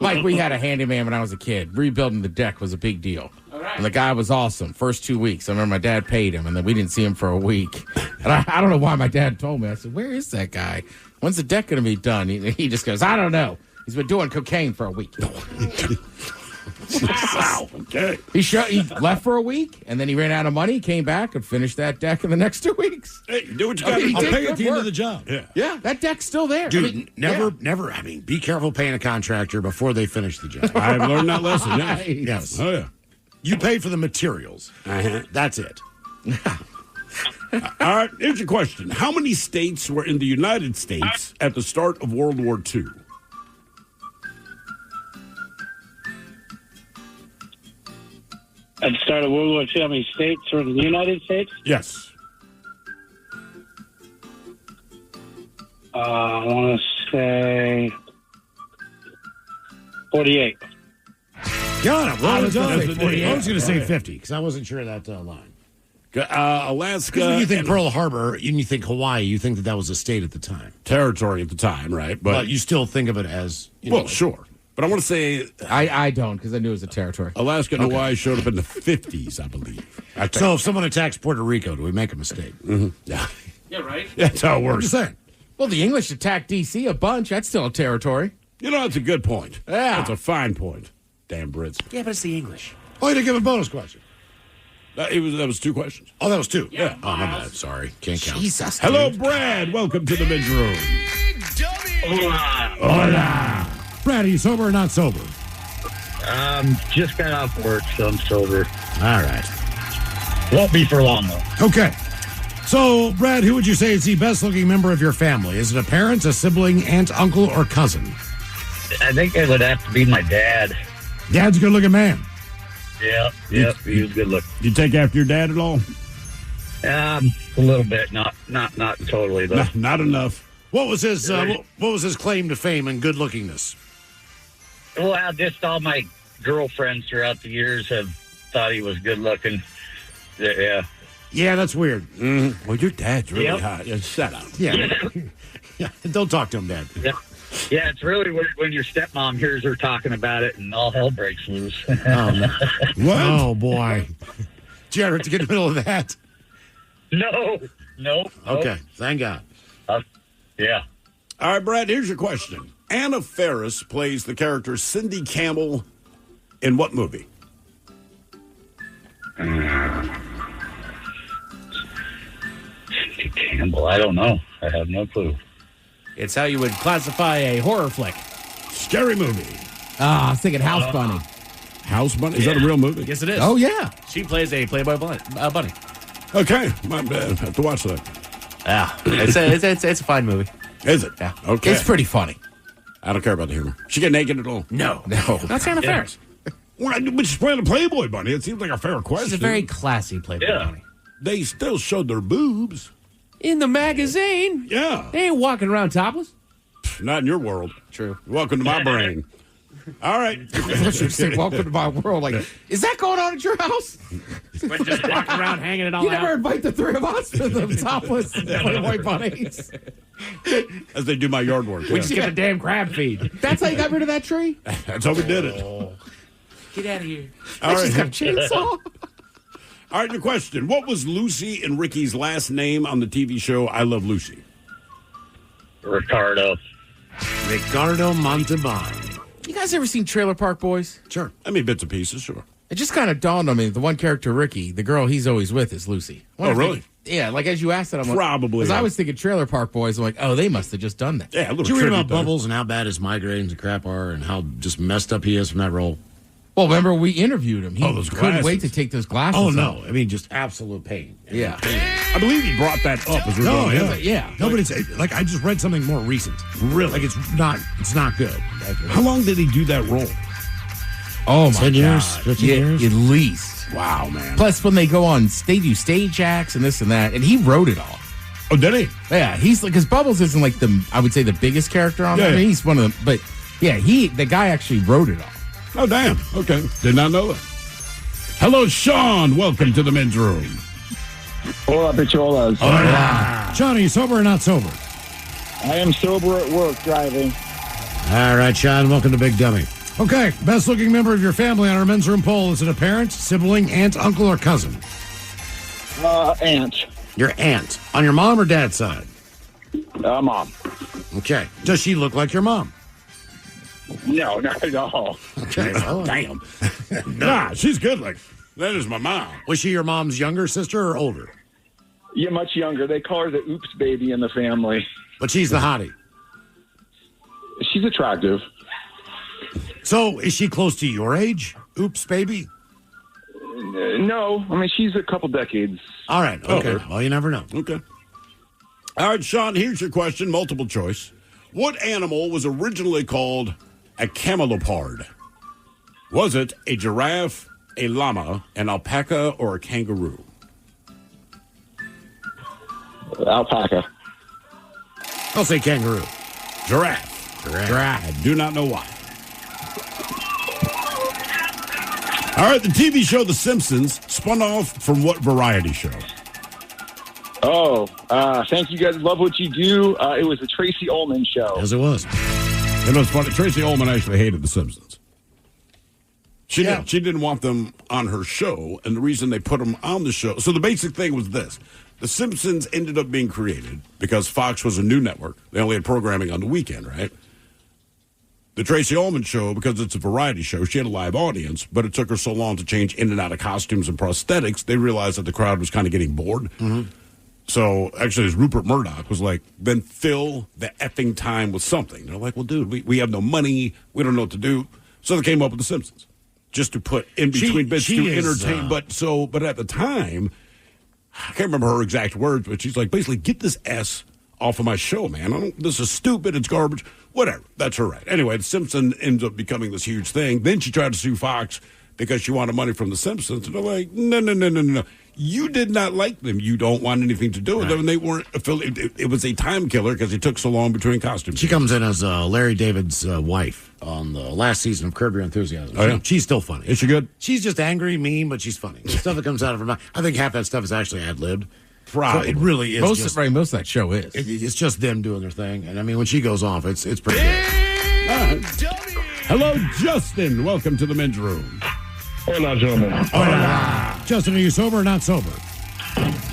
Like, we had a handyman when I was a kid. Rebuilding the deck was a big deal. And the guy was awesome. First 2 weeks, I remember my dad paid him, and then we didn't see him for a week. And I don't know why my dad told me. I said, where is that guy? When's the deck going to be done? He just goes, I don't know. He's been doing cocaine for a week. Wow. Okay. He left for a week, and then he ran out of money, came back, and finished that deck in the next 2 weeks. Hey, do what you got to do. I'll pay good at the end work. of the job. Yeah, that deck's still there. Dude, never. I mean, be careful paying a contractor before they finish the job. I've learned that lesson. Yes. Yes. Oh, yeah. You pay for the materials. That's it. All right, here's your question. How many states were in the United States at the start of World War II? At the start of World War II, how many states were in the United States? Yes. I want to say 48. Got it. I was gonna say 48. I was going to say 50 because I wasn't sure of that line. Alaska. Because when you think Pearl Harbor and you think Hawaii, you think that was a state at the time. Territory at the time, right? But you still think of it as... well, sure. But I want to say... I don't, because I knew it was a territory. Alaska and Hawaii showed up in the 50s, I believe. So if someone attacks Puerto Rico, do we make a mistake? Yeah. Yeah, right? That's how it I'm works. just saying. Well, the English attacked D.C. a bunch. That's still a territory. You know, that's a good point. Yeah. That's a fine point. Damn Brits. Yeah, but it's the English. Oh, you didn't give a bonus question. That was 2 questions. Oh, that was 2. Yeah. Oh, my bad. Sorry. Can't count. Jesus. Hello, Brad. Welcome to the men's room. Hola. Brad, are you sober or not sober? Just got off work, so I'm sober. All right. Won't be for long, though. Okay. So, Brad, who would you say is the best-looking member of your family? Is it a parent, a sibling, aunt, uncle, or cousin? I think it would have to be my dad. Dad's a good-looking man. Yep, he was good looking. You take after your dad at all? A little bit, not totally though. Not enough. What was his claim to fame and good-lookingness? Well, just all my girlfriends throughout the years have thought he was good looking. Yeah. Yeah, that's weird. Mm-hmm. Well, your dad's really hot. Yeah, shut up. Yeah. Yeah. Don't talk to him, Dad. Yeah, it's really weird when your stepmom hears her talking about it and all hell breaks loose. Oh, no. What? Oh, boy. Did you ever have to get in the middle of that? No. Okay, thank God. Yeah. All right, Brad, here's your question. Anna Faris plays the character Cindy Campbell in what movie? Cindy Campbell, I don't know. I have no clue. It's how you would classify a horror flick. Scary movie. I was thinking House Bunny. House Bunny? Is that a real movie? Yes, it is. Oh, yeah. She plays a Playboy bunny. Okay, my bad. I have to watch that. Yeah, it's a fine movie. Is it? Yeah. Okay. It's pretty funny. I don't care about the humor. She get naked at all? No. That's Anna Faris. Well, but she's playing a Playboy bunny. It seems like a fair question. She's a very classy Playboy bunny. They still showed their boobs. In the magazine. Yeah. They ain't walking around topless. Not in your world. True. Welcome to my brain. All right. You say, welcome to my world. Like, is that going on at your house? We're just walking around hanging it all You out. never invite the 3 of us to the topless Playboy bunnies. As they do my yard work. We just get a damn crab feed. That's how you got rid of that tree? That's how we did it. Get out of here. All right. She's got a chainsaw. All right, your question. What was Lucy and Ricky's last name on the TV show I Love Lucy? Ricardo Montalban. You guys ever seen Trailer Park Boys? Sure. I mean, bits and pieces, sure. It just kind of dawned on me. The one character, Ricky, the girl he's always with is Lucy. Oh, really? Yeah, like as you asked it, I'm like... Probably. Because I was thinking Trailer Park Boys. I'm like, oh, they must have just done that. Yeah, a little Did you read tribute about there. Bubbles and how bad his migraines and crap are and how just messed up he is from that role? Well, remember we interviewed him. He those couldn't glasses. wait to take those glasses Oh, off. no. I mean, just absolute pain. Yeah. I believe he brought that up as we're No, going. yeah. Yeah. No, but it's like I just read something more recent. Really? Like it's not good. How long did he do that role? Oh, my 10 years? God. 15 Yeah, years? At least. Wow, man. Plus, when they go on, they do stage acts and this and that, and he wrote it all. Oh, did he? Yeah, he's like, because Bubbles isn't like I would say the biggest character on there. I mean, he's one of them, but yeah, the guy actually wrote it all. Oh, damn. Okay. Did not know that. Hello, Sean. Welcome to the men's room. Hola, Picholas. John, are you sober or not sober? I am sober at work driving. All right, Sean, welcome to Big Dummy. Okay, best looking member of your family on our men's room poll. Is it a parent, sibling, aunt, uncle, or cousin? Aunt. Your aunt. On your mom or dad's side? Mom. Okay. Does she look like your mom? No, not at all. Okay, well, Damn. Nah, she's good looking. That is my mom. was she your mom's younger sister or older? Yeah, much younger. They call her the oops baby in the family. But she's the hottie. She's attractive. So is she close to your age? Oops, baby. No, I mean, she's a couple decades. All right. Okay. Okay. Well, you never know. Okay. All right, Sean, here's your question, multiple choice. What animal was originally called a camelopard? Was it a giraffe, a llama, an alpaca, or a kangaroo? Alpaca. I'll say kangaroo. Giraffe. Giraffe. I do not know why. All right, the TV show The Simpsons spun off from what variety show? Oh, thank you guys. Love what you do. It was the Tracy Ullman show. Yes, it was. You know, it's funny. Tracy Ullman actually hated The Simpsons. She didn't want them on her show, and the reason they put them on the show. So the basic thing was this. The Simpsons ended up being created because Fox was a new network. They only had programming on the weekend, right? The Tracy Ullman show, because it's a variety show, she had a live audience, but it took her so long to change in and out of costumes and prosthetics, they realized that the crowd was kind of getting bored. Mm-hmm. So actually, as Rupert Murdoch was like, then fill the effing time with something. They're like, well, dude, we have no money. We don't know what to do. So they came up with The Simpsons just to put in between bits to entertain. But at the time, I can't remember her exact words, but she's like, basically, get this S off of my show, man. This is stupid. It's garbage. Whatever. That's her right. Anyway, The Simpsons ends up becoming this huge thing. Then she tried to sue Fox because she wanted money from The Simpsons. And they're like, no. You did not like them. You don't want anything to do with them. And they weren't affiliated. It was a time killer because it took so long between costumes. She comes in as Larry David's wife on the last season of Curb Your Enthusiasm. Oh, yeah? She's still funny. Is she good? She's just angry, mean, but she's funny. The stuff that comes out of her mouth. I think half that stuff is actually ad-libbed. Probably. So it really is. Most of that show is. It's just them doing their thing. And I mean, when she goes off, it's pretty good. Hello, Justin. Welcome to the men's room. Hola, gentlemen. Hola. Justin, are you sober or not sober?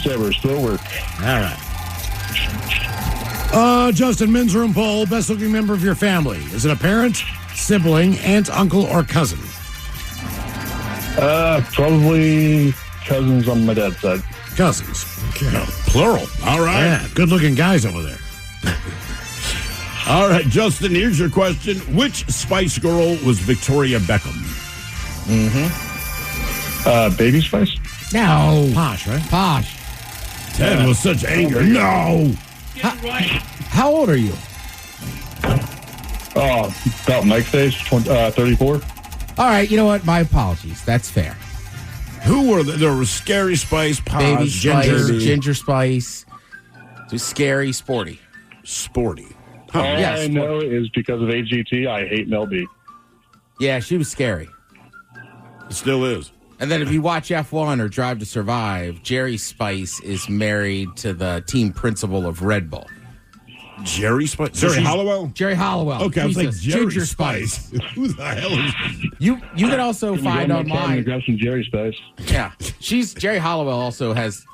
Sober, still work. All right. Justin, men's room poll, best looking member of your family. Is it a parent, sibling, aunt, uncle, or cousin? Probably cousins on my dad's side. Cousins. Okay. No, plural. All right. Yeah, good looking guys over there. All right, Justin, here's your question. Which Spice Girl was Victoria Beckham? Baby Spice? No. Posh, right? Posh. Ted was such anger. No. How old are you? Oh, about Mike's age, 34. All right, you know what? My apologies. That's fair. Who were there? There was Scary Spice, Posh, Baby Spice, Ginger Spice. Just scary, sporty. Sporty. All Yeah, I know is because of AGT, I hate Mel B. Yeah, she was scary. It still is. And then if you watch F1 or Drive to Survive, Jerry Spice is married to the team principal of Red Bull. Jerry Spice? Jerry Hollowell? Jerry Hollowell. Okay, I was like, Jerry Ginger Spice. Who the hell is... You can also find online... Grab some Jerry Spice. Yeah. Jerry Hollowell also has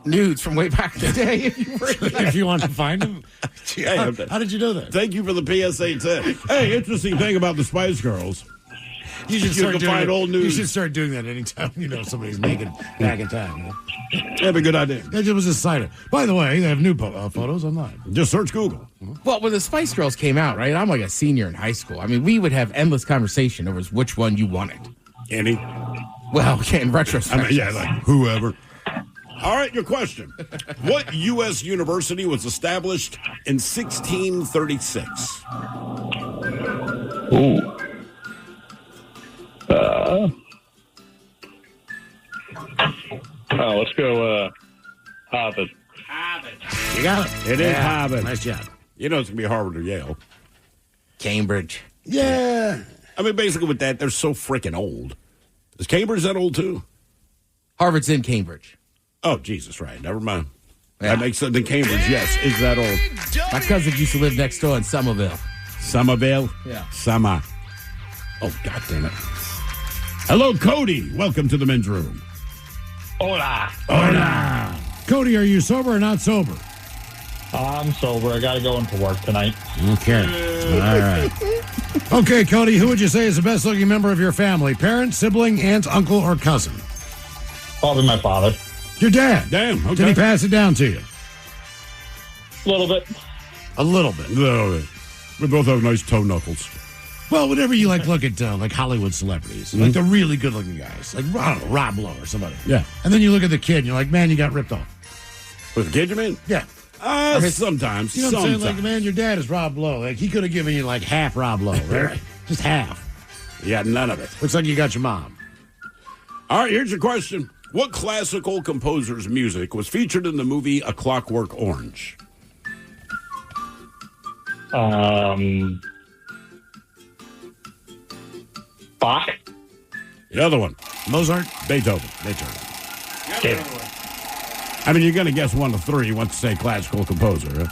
nudes from way back in the day. If you want to find them. How did you know that? Thank you for the PSA tip. Hey, interesting thing about the Spice Girls. You should start doing find that. old news. You should start doing that anytime somebody's naked back in time. You know? That'd be a good idea. That was just cited. By the way, they have new photos online. Just search Google. Well, when the Spice Girls came out, right? I'm like a senior in high school. I mean, we would have endless conversation over which one you wanted. Any? Well, in retrospect. I mean, yeah, like whoever. All right, your question. What U.S. university was established in 1636? Ooh. Let's go Harvard. You got it. It is Harvard. Nice job. You know it's going to be Harvard or Yale. Cambridge. Yeah. I mean, basically with that, they're so freaking old. Is Cambridge that old too? Harvard's in Cambridge. Oh, Jesus, right. Never mind. Yeah. That makes sense. Then Cambridge, yes, is that old. My cousin used to live next door in Somerville. Somerville? Yeah. Summer. Oh, God damn it. Hello, Cody. Welcome to the men's room. Hola. Hola. Cody, are you sober or not sober? I'm sober. I got to go into work tonight. Okay. All right. Okay, Cody, who would you say is the best looking member of your family? Parent, sibling, aunt, uncle, or cousin? Probably my father. Your dad. Damn, okay. Did he pass it down to you? A little bit. A little bit. A little bit. We both have nice toe knuckles. Well, whenever you look at like Hollywood celebrities, like the really good looking guys, like I don't know, Rob Lowe or somebody. Yeah. And then you look at the kid and you're like, man, you got ripped off. With the kid, you mean? Yeah. Sometimes. You know what I'm saying? Like, man, your dad is Rob Lowe. Like, he could have given you like half Rob Lowe, right? Just half. Yeah, none of it. Looks like you got your mom. All right, here's your question. What classical composer's music was featured in the movie A Clockwork Orange? Bach. The other one. Mozart. Beethoven. I mean, you're going to guess one of three once you say classical composer. Huh?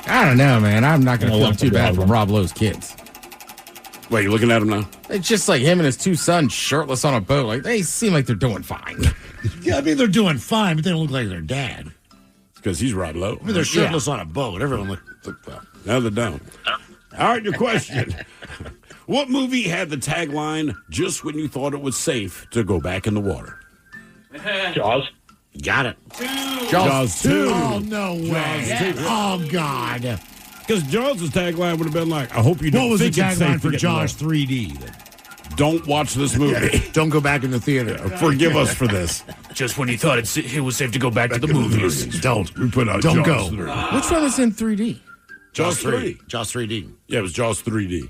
I don't know, man. I'm not going to feel too bad for Rob Lowe's kids. Wait, you looking at him now? It's just like him and his two sons shirtless on a boat. Like, they seem like they're doing fine. Yeah, I mean, they're doing fine, but they don't look like their dad. Because he's Rob Lowe. I mean, they're shirtless on a boat. Everyone look well. Now they don't. All right, your question. What movie had the tagline, just when you thought it was safe to go back in the water? Jaws. Got it. Jaws 2. Oh, no way. Oh, God. Because Jaws' tagline would have been like, I hope you don't What was the think it's safe tagline to for get in the water. Jaws 3D? Then? Don't watch this movie. Don't go back in the theater. Forgive us for this. Just when you thought it was safe to go back to the movies. Don't. We put out Don't Jaws go. 3. Which one is in 3D? Jaws 3. Jaws 3D. Yeah, it was Jaws 3D.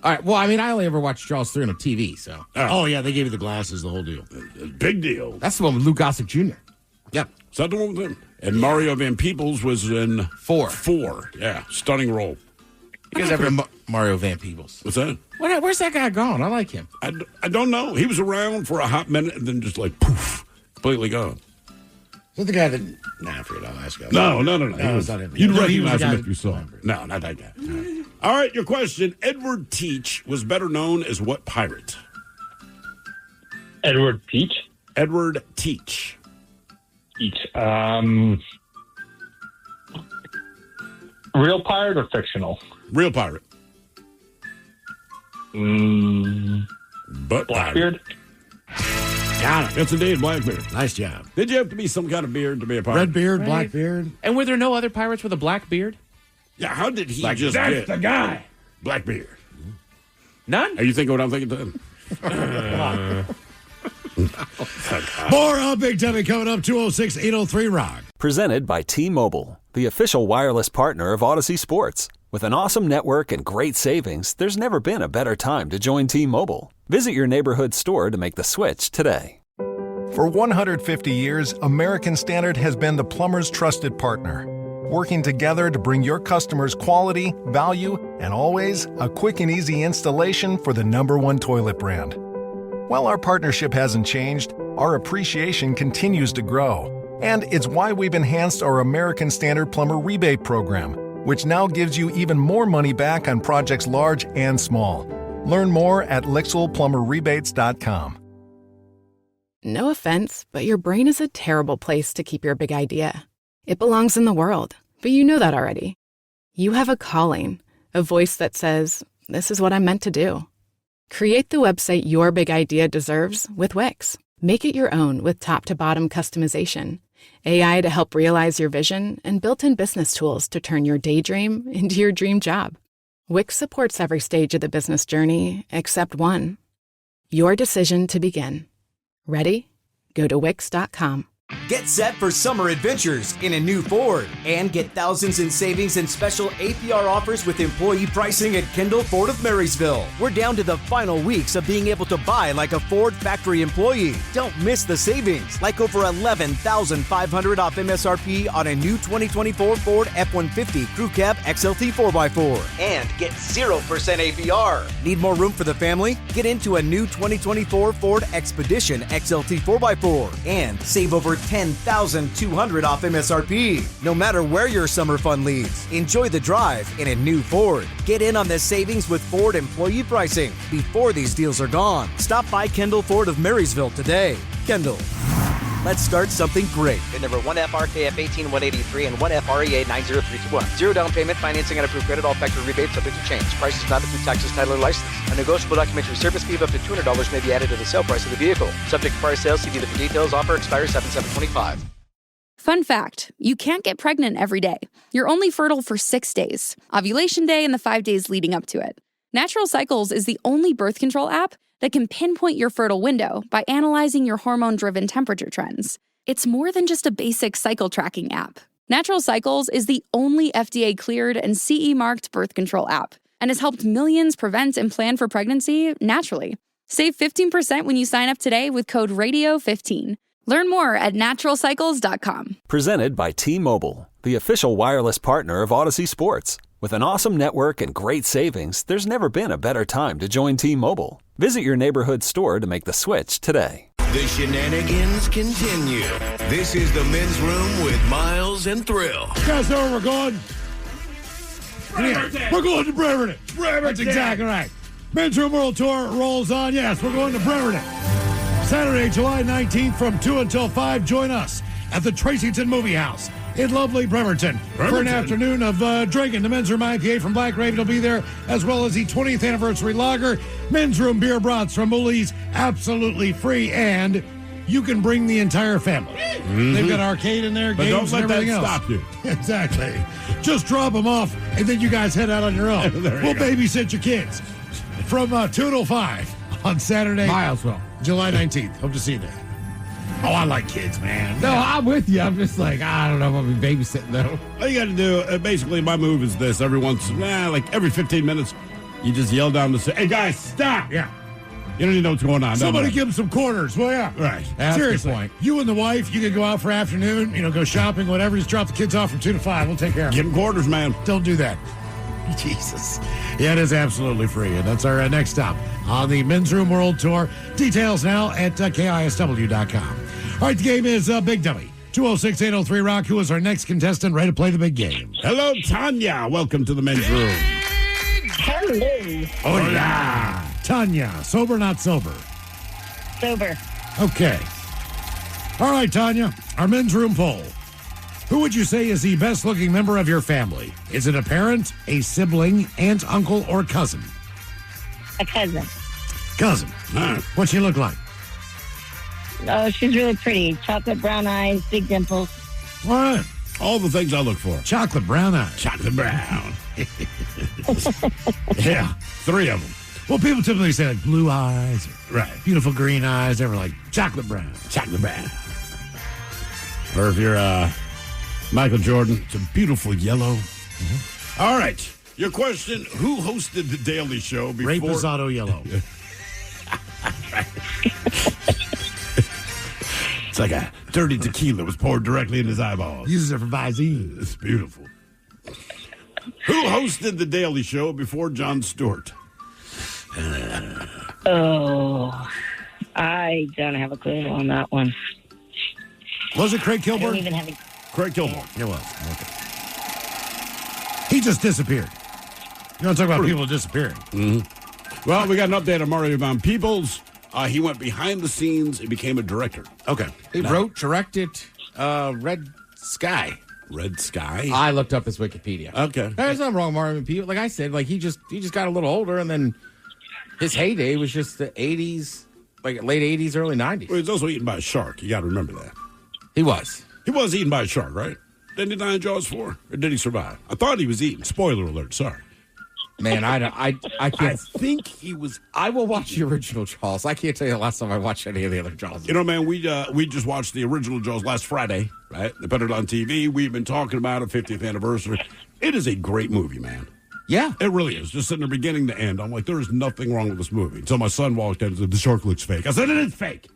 All right. Well, I mean, I only ever watched Jaws 3 on a TV, so. Oh, yeah, they gave you the glasses, the whole deal. Big deal. That's the one with Lou Gossett Jr. Yep. Is that the one with him? And Mario Van Peebles was in 4. 4. Yeah, stunning role. You guys ever Mario Van Peebles? What's that? Where's that guy gone? I like him. I don't know. He was around for a hot minute and then just like poof, completely gone. Is that the guy that... Nah, I forget. I'll ask you. No. No, it's not him. You'd No, he was recognize the guy him if you saw him. No, not that guy. All right, your question. Edward Teach was better known as what pirate? Edward Peach. Edward Teach. Real pirate or fictional? Real pirate. But Blackbeard. Got it. It's indeed Blackbeard. Nice job. Did you have to be some kind of beard to be a pirate? Red beard, black beard. And were there no other pirates with a black beard? Yeah, how did he Like, just that's get the guy. Blackbeard? None? Are you thinking what I'm thinking then? More Big Dummy coming up, 206-803-ROCK. Presented by T-Mobile, the official wireless partner of Odyssey Sports. With an awesome network and great savings, there's never been a better time to join T-Mobile. Visit your neighborhood store to make the switch today. For 150 years, American Standard has been the plumber's trusted partner, working together to bring your customers quality, value, and always a quick and easy installation for the #1 toilet brand. While our partnership hasn't changed, our appreciation continues to grow. And it's why we've enhanced our American Standard Plumber Rebate Program, which now gives you even more money back on projects large and small. Learn more at LixwellPlumberRebates.com. No offense, but your brain is a terrible place to keep your big idea. It belongs in the world, but you know that already. You have a calling, a voice that says, this is what I'm meant to do. Create the website your big idea deserves with Wix. Make it your own with top-to-bottom customization, AI to help realize your vision, and built-in business tools to turn your daydream into your dream job. Wix supports every stage of the business journey except one. Your decision to begin. Ready? Go to Wix.com. Get set for summer adventures in a new Ford and get thousands in savings and special APR offers with employee pricing at Kendall Ford of Marysville. We're down to the final weeks of being able to buy like a Ford factory employee. Don't miss the savings, like over $11,500 off MSRP on a new 2024 Ford F-150 Crew Cab XLT 4x4. And get 0% APR. Need more room for the family? Get into a new 2024 Ford Expedition XLT 4x4 and save over $10,200 off MSRP. No matter where your summer fun leads, enjoy the drive in a new Ford. Get in on the savings with Ford employee pricing before these deals are gone. Stop by Kendall Ford of Marysville today. Kendall. Let's start something great. VIN number 1FRKF18183 and 1FREA90321. Zero down payment, financing and approved credit, all factory rebates subject to change. Price does not include taxes, title, or license. A negotiable documentary service fee of up to $200 may be added to the sale price of the vehicle. Subject to prior sales, see dealer for details. Offer expires 7/7/25. Fun fact, you can't get pregnant every day. You're only fertile for 6 days, ovulation day and the 5 days leading up to it. Natural Cycles is the only birth control app that can pinpoint your fertile window by analyzing your hormone-driven temperature trends. It's more than just a basic cycle tracking app. Natural Cycles is the only FDA-cleared and CE-marked birth control app and has helped millions prevent and plan for pregnancy naturally. Save 15% when you sign up today with code RADIO15. Learn more at naturalcycles.com. Presented by T-Mobile, the official wireless partner of Odyssey Sports. With an awesome network and great savings, there's never been a better time to join T-Mobile. Visit your neighborhood store to make the switch today. The shenanigans continue. This is the men's room with Miles and Thrill. You guys know where we're going? We're going to Bremerton. That's exactly right. Men's Room World Tour rolls on. Yes, we're going to Bremerton. Saturday, July 19th from 2 until 5. Join us at the Tracyton Movie House in lovely Bremerton for an afternoon of drinking. The Men's Room IPA from Black Raven will be there, as well as the 20th anniversary lager. Men's Room beer brats from Mooley's, absolutely free, and you can bring the entire family. Mm-hmm. They've got arcade in there, games, and everything else. Stop you. Exactly. Just drop them off, and then you guys head out on your own. We'll babysit your kids from 2 till 5 on Saturday. Milesville. July 19th. Hope to see you there. Oh, I like kids, man. No, I'm with you. I'm just like, I don't know if I'll be babysitting, though. All you got to do, basically, my move is this. Every 15 minutes, you just yell down the hey, guys, stop. Yeah. You don't even know what's going on. Somebody give them some quarters. Well, yeah. Right. That's seriously. the point. You and the wife, you can go out for afternoon, go shopping, whatever. Just drop the kids off from 2 to 5. We'll take care of them. Give them quarters, man. Don't do that. Jesus. Yeah, it is absolutely free. And that's our next stop on the Men's Room World Tour. Details now at KISW.com. All right, the game is Big Dummy. 206-803-ROCK. Who is our next contestant ready to play the big game? Hello, Tanya. Welcome to the Men's Room. Hello. Oh, yeah. Tanya, sober, not sober? Sober. Okay. All right, Tanya, our Men's Room poll. Who would you say is the best-looking member of your family? Is it a parent, a sibling, aunt, uncle, or cousin? A cousin. Cousin. What's she look like? Oh, she's really pretty. Chocolate brown eyes, big dimples. All right. All the things I look for. Chocolate brown eyes. Chocolate brown. Yeah, 3 of them. Well, people typically say like blue eyes. Right. Beautiful green eyes. They were like chocolate brown. Chocolate brown. Or if you're Michael Jordan, it's a beautiful yellow. Mm-hmm. All right. Your question, who hosted The Daily Show before... Ray Posado yellow. It's like a dirty tequila was poured directly in his eyeballs. Uses it for Visine. It's beautiful. Who hosted The Daily Show before Jon Stewart? I don't have a clue on that one. Was it Craig Kilborn? I don't even have a... Craig Kilborn. It was. Okay. He just disappeared. You want to talk about people disappearing? Mm-hmm. Well, we got an update on Mario Van Peebles. He went behind the scenes and became a director. Okay. He wrote, directed Red Sky. Red Sky? I looked up his Wikipedia. Okay. There's nothing wrong with Mario Van Peebles. Like I said, like he just got a little older, and then his heyday was just the 80s, like late 80s, early 90s. Well, he was also eaten by a shark. You got to remember that. He was. He was eaten by a shark, right? Didn't he die in Jaws 4? Or did he survive? I thought he was eaten. Spoiler alert, sorry. Man, I can't. I think he was. I will watch the original Jaws. I can't tell you the last time I watched any of the other Jaws. You know, man, we just watched the original Jaws last Friday, right? They put it on TV. We've been talking about it, 50th anniversary. It is a great movie, man. Yeah. It really is. Just in the beginning to end, I'm like, there is nothing wrong with this movie. Until my son walked in and said, the shark looks fake. I said, it is fake.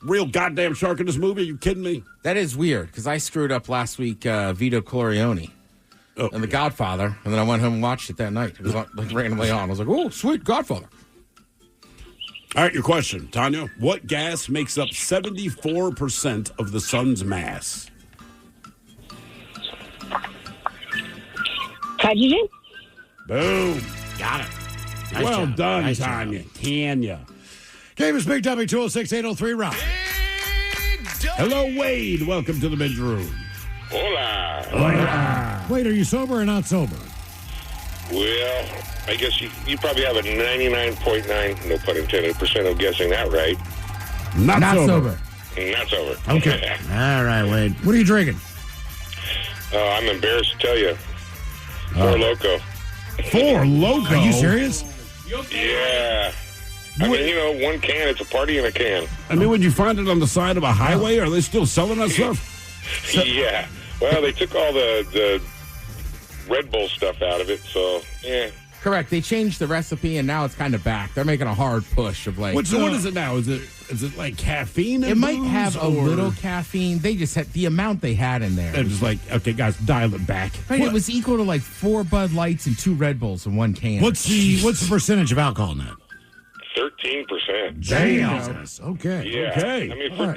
Real goddamn shark in this movie? Are you kidding me? That is weird, because I screwed up last week Vito Corleone and The Godfather, and then I went home and watched it that night. It was like randomly on. I was like, oh, sweet, Godfather. All right, your question, Tanya. What gas makes up 74% of the sun's mass? Hydrogen? Boom. Got it. Nice well job. done, Nice Tanya. job. Tanya. Game is Big W 206-803-ROCK. Hello, Wade. Welcome to the men's room. Hola. Wait, are you sober or not sober? Well, I guess you probably have a 99.9, no pun intended, percent of guessing that right. Not sober. Not sober. Okay. All right, Wade. What are you drinking? I'm embarrassed to tell you. Four Loko. Four Loko? Are you serious? Yeah. I mean, one can, it's a party in a can. I mean, would you find it on the side of a highway? Are they still selling that stuff? Yeah. Well, they took all the Red Bull stuff out of it, so, yeah. Correct. They changed the recipe, and now it's kind of back. They're making a hard push of like. What is it now? Is it like caffeine? It might have a little caffeine. They just had the amount they had in there. They're just like, okay, guys, dial it back. Right, it was equal to like 4 Bud Lights and 2 Red Bulls in one can. What's the percentage of alcohol in that? 13%. Jesus. Okay. Yeah. Okay. I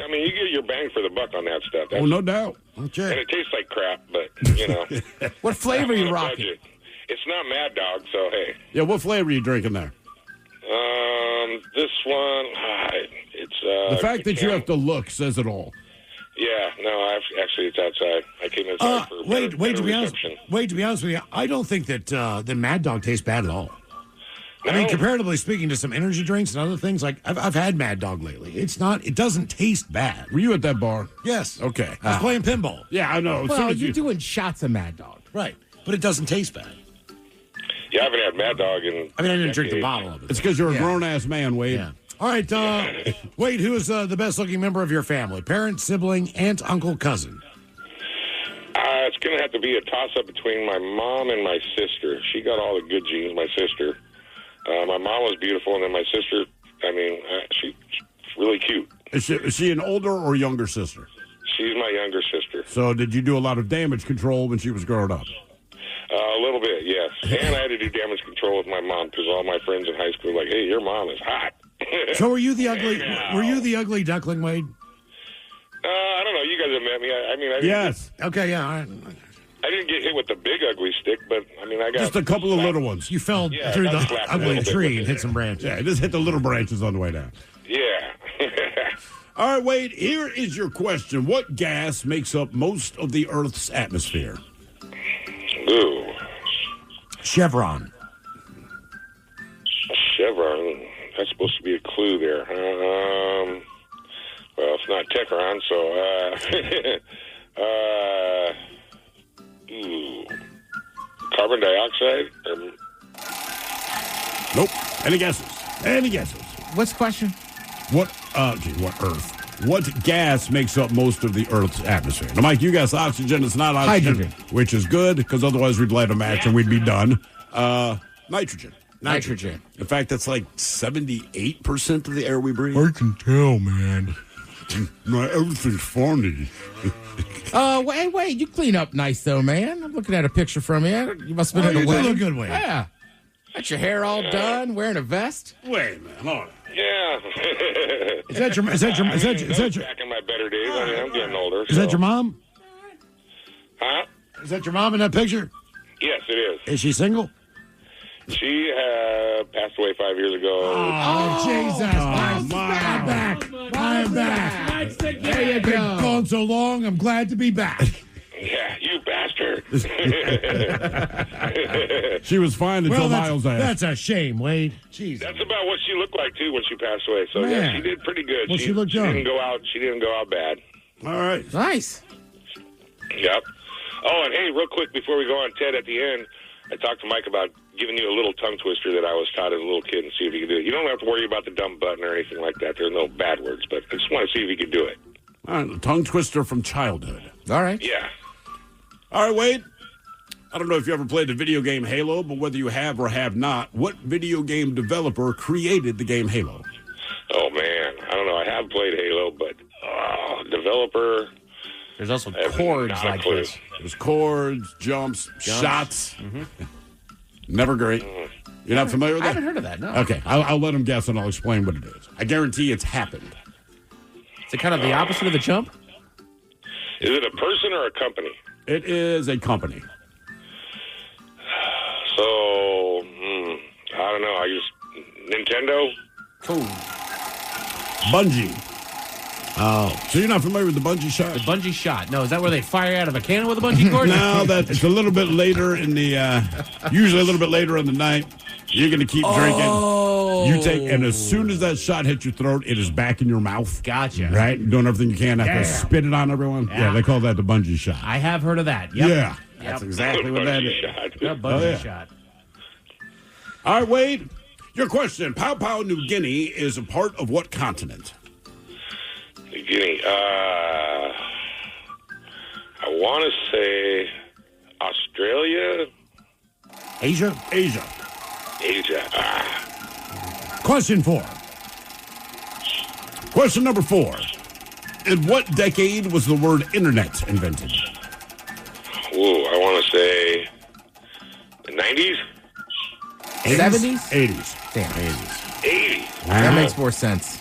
mean, you get your bang for the buck on that stuff. Oh, no doubt. Okay. And it tastes like crap, but, What flavor are you rocking? It's not Mad Dog, so hey. Yeah, what flavor are you drinking there? This one, it's... The fact that you have to look says it all. Yeah, no, actually, it's outside. I came inside for Wait, to be honest, reception. to be honest with you, I don't think that the Mad Dog tastes bad at all. I mean, comparatively speaking to some energy drinks and other things, like I've had Mad Dog lately. It doesn't taste bad. Were you at that bar? Yes. Okay. I was playing pinball. Yeah, I know. Well, you're doing shots of Mad Dog. Right. But it doesn't taste bad. Yeah, I haven't had Mad Dog in... I didn't drink the bottle of it. It's because you're a grown-ass man, Wade. Yeah. All right, Wade, who is the best-looking member of your family? Parent, sibling, aunt, uncle, cousin? It's going to have to be a toss-up between my mom and my sister. She got all the good genes, my sister. My mom was beautiful, and then my sister, she's really cute. Is she an older or younger sister? She's my younger sister. So did you do a lot of damage control when she was growing up? A little bit, yes. And I had to do damage control with my mom because all my friends in high school were like, hey, your mom is hot. So were you the ugly? Were you the ugly duckling, Wade? I don't know. You guys have met me. I didn't Yes. Okay, yeah. All right. I didn't get hit with the big ugly stick, but I got just a couple of little ones. You fell through the ugly tree and hit some branches. Yeah, just hit the little branches on the way down. Yeah. All right, Wade, here is your question. What gas makes up most of the Earth's atmosphere? Ooh. Chevron. Chevron. That's supposed to be a clue there. Well, it's not Techron, so... Carbon dioxide? Nope. Any guesses? What's the question? What Earth? What gas makes up most of the Earth's atmosphere? Now, Mike, you guess oxygen. It's not oxygen. Hydrogen. Which is good, because otherwise we'd light a match and we'd be done. Nitrogen. In fact, that's like 78% of the air we breathe. I can tell, man. Everything's funny. Wait, you clean up nice, though, man. I'm looking at a picture from you. You must have been in a you wedding. look good, Wade. Yeah. Got your hair all done, wearing a vest. Wait a minute, hold on. Yeah. Is that your Back in my better days. I'm getting older. Is that your mom? Huh? Is that your mom in that picture? Yes, it is. Is she single? She passed away 5 years ago. Oh, Jesus. I'm back. I'm back. There you go. Been gone so long, I'm glad to be back. Yeah, you bastard. She was fine until Miles asked. That's a shame, Wade. Jeez. That's about what she looked like, too, when she passed away. So, Man. yeah, she did pretty good. Well, she looked young. She didn't go out bad. All right. Nice. Yep. Oh, and hey, real quick, before we go on, Ted, at the end, I talked to Mike about giving you a little tongue twister that I was taught as a little kid and see if you could do it. You don't have to worry about the dumb button or anything like that. There's no bad words, but I just want to see if you could do it. All right, a tongue twister from childhood. All right. Yeah. All right, Wade. I don't know if you ever played the video game Halo, but whether you have or have not, what video game developer created the game Halo? Oh, man. I don't know. I have played Halo, but developer... There's also chords like this. There's chords, jumps, shots. Mm-hmm. Never great. You're not familiar with that? I haven't heard of that, no. Okay, I'll let him guess and I'll explain what it is. I guarantee it's happened. Is it kind of the opposite of the jump? Is it a person or a company? It is a company. So, I don't know. Nintendo? Cool. Bungie. Oh. So you're not familiar with the bungee shot? The bungee shot. No, is that where they fire out of a cannon with a bungee cord? No, it's a little bit later in the, usually a little bit later in the night. You're going to keep drinking. You take, and as soon as that shot hits your throat, it is back in your mouth. Gotcha. Right? You're doing everything you can after spit it on everyone. Yeah, they call that the bungee shot. I have heard of that. Yep. Yeah. That's exactly what that is. A bungee shot. All right, Wade, your question. Papua New Guinea is a part of what continent? New Guinea. I want to say Australia. Asia? Asia. Question 4. Question number 4. In what decade was the word internet invented? Ooh, I want to say the 90s? 70s? 80s. Damn, 80s. 80s. That makes more sense.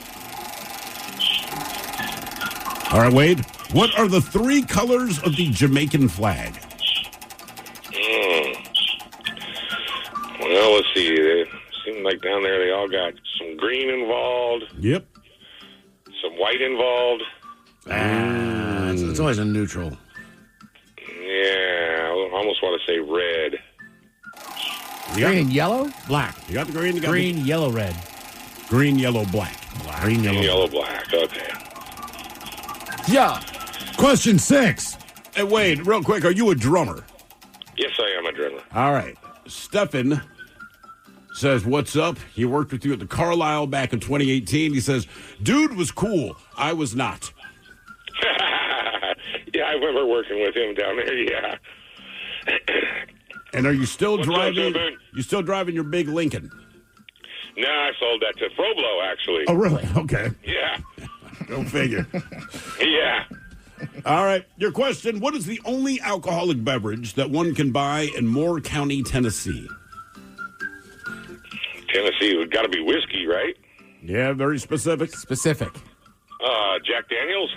All right, Wade. What are the 3 colors of the Jamaican flag? Well, let's see. It seems like down there they all got some green involved. Yep. Some white involved. It's always a neutral. Yeah, I almost want to say red. Green and yellow? Black. You got the green? You got Green, yellow, red. Green, yellow, black. Green, yellow, black. Okay. Yeah. Question 6. Hey, Wade, real quick, are you a drummer? Yes, I am a drummer. All right. Stefan says, what's up? He worked with you at the Carlisle back in 2018. He says, dude was cool. I was not. Yeah, I remember working with him down there, yeah. And are you still What's up, driving? Stefan? You still driving your big Lincoln? No, I sold that to Froblo, actually. Oh, really? Okay. Yeah. Go figure. Yeah. All right. Your question, what is the only alcoholic beverage that one can buy in Moore County, Tennessee? Tennessee, it's got to be whiskey, right? Yeah, very specific. Specific. Jack Daniels?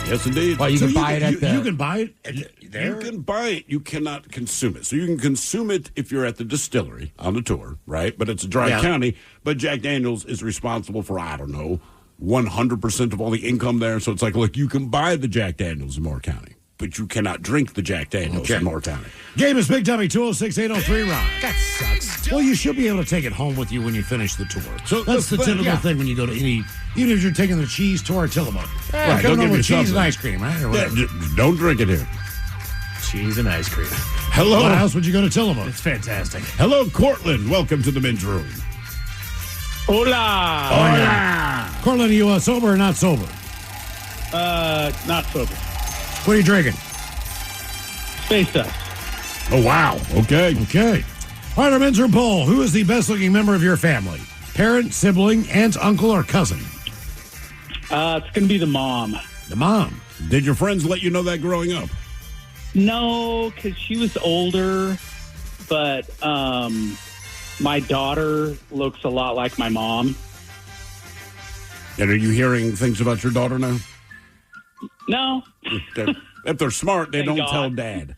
Yes, indeed. Well, you can buy it at the... You can buy it there? You can buy it. You cannot consume it. So you can consume it if you're at the distillery on the tour, right? But it's a dry county. But Jack Daniels is responsible for, 100% of all the income there. So it's like, look, you can buy the Jack Daniels in Moore County, but you cannot drink the Jack Daniels in Moore County. Game is Big Dummy 206-803 Ron. That sucks. Well, you should be able to take it home with you when you finish the tour. So that's the typical thing when you go to any, even if you're taking the cheese tour at Tillamook. Right, Coming don't home give with you cheese and something. ice cream, right? Or whatever. Don't drink it here. Cheese and ice cream. Hello. What else would you go to Tillamook? It's fantastic. Hello, Cortland. Welcome to the men's room. Hola. Hola. Cortland, are you sober or not sober? Not sober. What are you drinking? Space dust. Oh, wow. Okay. Okay. All right, our men's room poll. Who is the best-looking member of your family? Parent, sibling, aunt, uncle, or cousin? It's going to be the mom. The mom. Did your friends let you know that growing up? No, because she was older, but my daughter looks a lot like my mom. And are you hearing things about your daughter now? No. If they're smart, they Thank don't God. tell dad.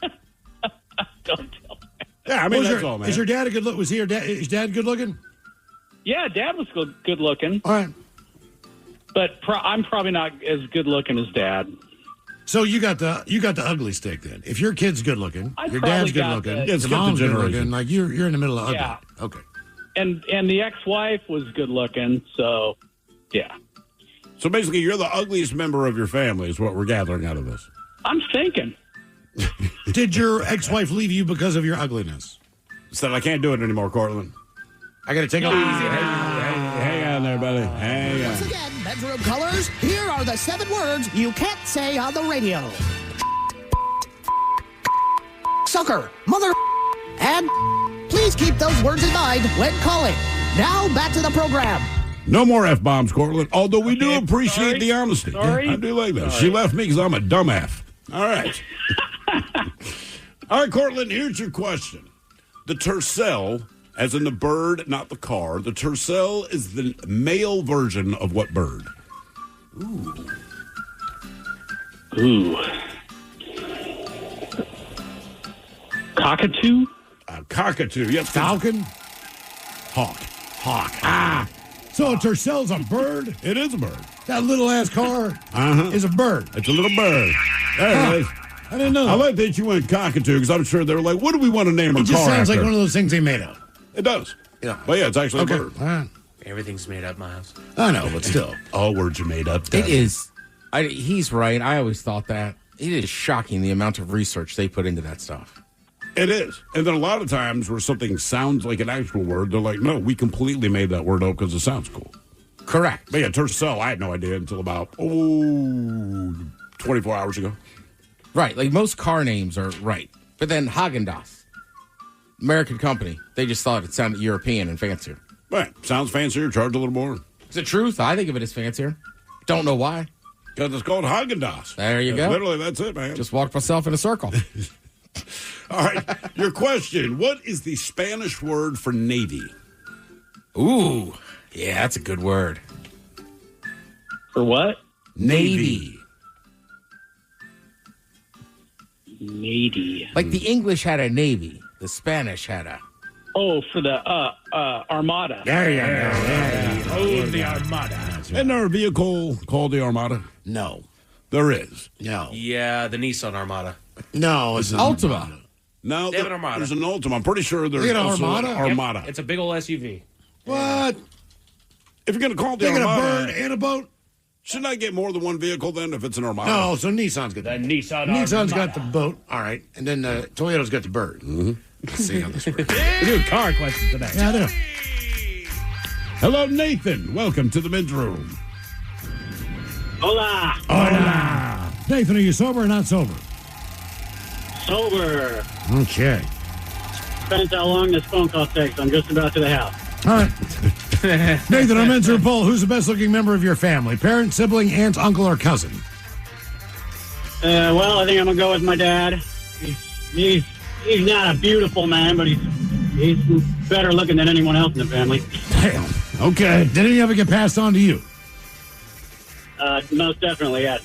Don't tell me. Yeah, I mean, that's all, man. Is your dad a good look? Was he your dad? Is dad good looking? Yeah, Dad was good looking. All right. But I'm probably not as good looking as Dad. So you got the ugly stick then. If your kid's good looking, I your probably dad's good got looking, the- your Skip the mom's good generation. looking, like you're in the middle of ugly. Yeah. Okay. And the ex-wife was good looking, so yeah. So basically, you're the ugliest member of your family is what we're gathering out of this. I'm thinking. Did your ex-wife leave you because of your ugliness? Said I can't do it anymore, Cortland. I got to take it easy. Hang on there, buddy. Hang Once on. again, bedroom colors, here are the 7 words you can't say on the radio. Sucker, mother, and please keep those words in mind when calling. Now, back to the program. No more F-bombs, Cortland, although we do appreciate sorry. the honesty. Sorry. Yeah, I do like that. Sorry. She left me because I'm a dumb F. All right. All right, Cortland, here's your question. The tercel, as in the bird, not the car, the tercel is the male version of what bird? Ooh. Cockatoo? Cockatoo. Yep. Falcon? Hawk. Ah. So a Tercell's a bird? It is a bird. That little ass car is a bird. It's a little bird. There it is. I didn't know. I like that you went cockatoo because I'm sure they were like, what do we want to name our It just car sounds after? like one of those things they made up. It does. Yeah. But yeah, it's actually Okay. a bird. All right. Everything's made up, Miles. I know, but still. All words are made up. It is. He's right. I always thought that. It is shocking the amount of research they put into that stuff. It is. And then a lot of times where something sounds like an actual word, they're like, no, we completely made that word up because it sounds cool. Correct. But yeah, Tercel, I had no idea until about, 24 hours ago. Right. Like most car names are right. But then Haagen-Dazs, American company, they just thought it sounded European and fancier. Right. Sounds fancier, charge a little more. It's the truth. I think of it as fancier. Don't know why. Because it's called Haagen-Dazs. There you go. Literally, that's it, man. Just walked myself in a circle. All right. Your question. What is the Spanish word for Navy? Ooh. Yeah, that's a good word. For what? Navy. Navy. Like the English had a navy. The Spanish had a... Oh, for the Armada. There you go. Oh, the Armada. Isn't there a vehicle called the Armada? No. There is. No. Yeah, the Nissan Armada. No, it's Ultima. No, They have an Armada. there's an Ultima. I'm pretty sure there's You got an also Armada? an Armada. Yep, it's a big old SUV. What? If you're going to call it the They got a Armada, bird and a boat? shouldn't I get more than one vehicle then if it's an Armada? No, so Nissan's got The Nissan Nissan's Armada. got the boat. All right. And then Toyota's got the bird. Mm-hmm. Let's see how this works. We're doing car questions today. Yeah, I know. Hello, Nathan. Welcome to the men's room. Hola. Hola. Nathan, are you sober or not sober? Sober. Okay. Depends how long this phone call takes. I'm just about to the house. All right. Nathan, our men's room poll. Who's the best looking member of your family? Parent, sibling, aunt, uncle, or cousin? Well, I think I'm going to go with my dad. He's not a beautiful man, but he's better looking than anyone else in the family. Damn. Okay. Did any of it get passed on to you? Most definitely, yes.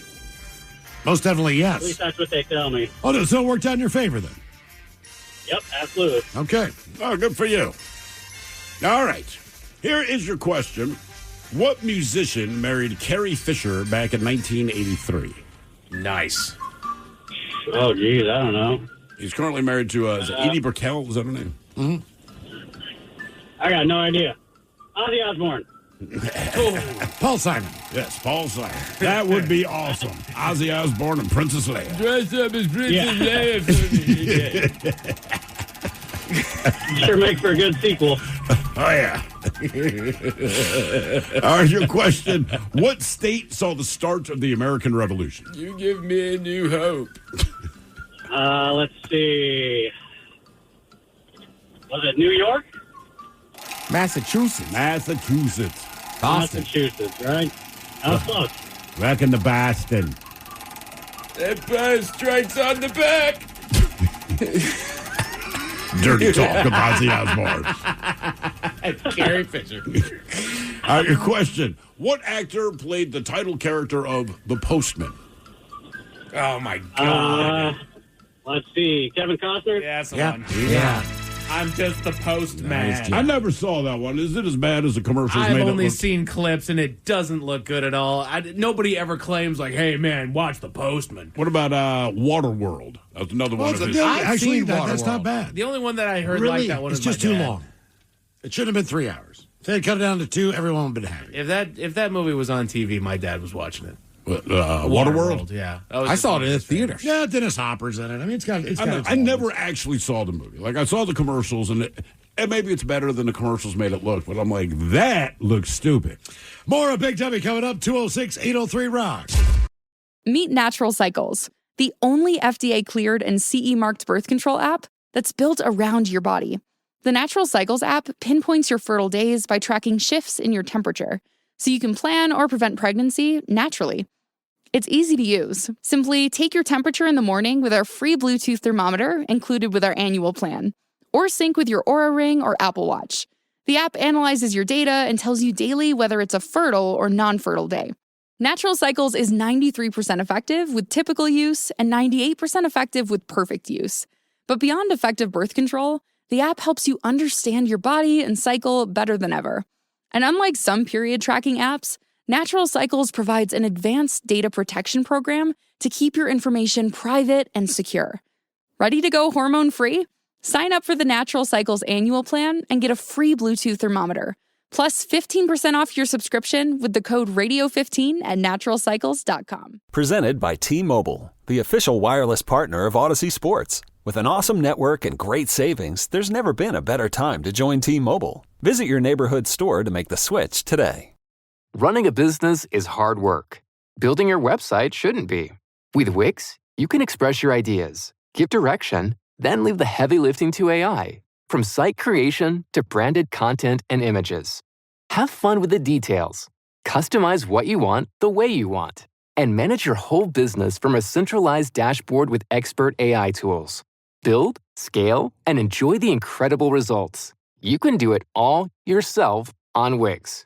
Most definitely, At least yes. that's what they tell me. Oh, no, so it worked out in your favor then? Yep, absolutely. Okay. Oh, good for you. All right. Here is your question. What musician married Carrie Fisher back in 1983? Nice. Oh, geez, I don't know. He's currently married to is it Edie Brickell. Is that her name? Mm-hmm. I got no idea. Ozzy Osbourne. Paul Simon. Yes, Paul Simon. That would be awesome. Ozzy Osbourne and Princess Leia. Dress up as Princess Leia. Sure make for a good sequel. Oh, yeah. All right, your question. What state saw the start of the American Revolution? You give me a new hope. Let's see. Was it New York? Massachusetts. Massachusetts. Boston. Massachusetts, right? That was close. Back in the Boston. Empire Strikes on the back. Dirty talk of Ozzy Osbourne. Carrie Fisher. All right, your question. What actor played the title character of The Postman? Oh, my God. Let's see. Kevin Costner? Yeah, that's the Yeah. one. Yeah. I'm just the postman. I never saw that one. Is it as bad as the commercials I've made it only look? seen clips, and it doesn't look good at all. Nobody ever claims, like, hey, man, watch The Postman. What about Waterworld? That's another one of his. Actually, seen that's Waterworld. not bad. The only one that I heard Really? like that one It's is just my too dad. long. It should have been 3 hours. If they had cut it down to 2, everyone would have been happy. If that movie was on TV, my dad was watching it. Waterworld? Yeah. I saw it in the theater. Yeah, Dennis Hopper's in it. I mean, it's got its I moments. never actually saw the movie. Like, I saw the commercials, and maybe it's better than the commercials made it look, but I'm like, that looks stupid. More of Big Dummy coming up, 206-803-ROCK. Meet Natural Cycles, the only FDA-cleared and CE-marked birth control app that's built around your body. The Natural Cycles app pinpoints your fertile days by tracking shifts in your temperature, so you can plan or prevent pregnancy naturally. It's easy to use. Simply take your temperature in the morning with our free Bluetooth thermometer included with our annual plan, or sync with your Oura Ring or Apple Watch. The app analyzes your data and tells you daily whether it's a fertile or non-fertile day. Natural Cycles is 93% effective with typical use and 98% effective with perfect use. But beyond effective birth control, the app helps you understand your body and cycle better than ever. And unlike some period tracking apps, Natural Cycles provides an advanced data protection program to keep your information private and secure. Ready to go hormone-free? Sign up for the Natural Cycles annual plan and get a free Bluetooth thermometer, plus 15% off your subscription with the code radio15 at naturalcycles.com. Presented by T-Mobile, the official wireless partner of Odyssey Sports. With an awesome network and great savings, there's never been a better time to join T-Mobile. Visit your neighborhood store to make the switch today. Running a business is hard work. Building your website shouldn't be. With Wix, you can express your ideas, give direction, then leave the heavy lifting to AI. From site creation to branded content and images. Have fun with the details. Customize what you want the way you want. And manage your whole business from a centralized dashboard with expert AI tools. Build, scale, and enjoy the incredible results. You can do it all yourself on Wix.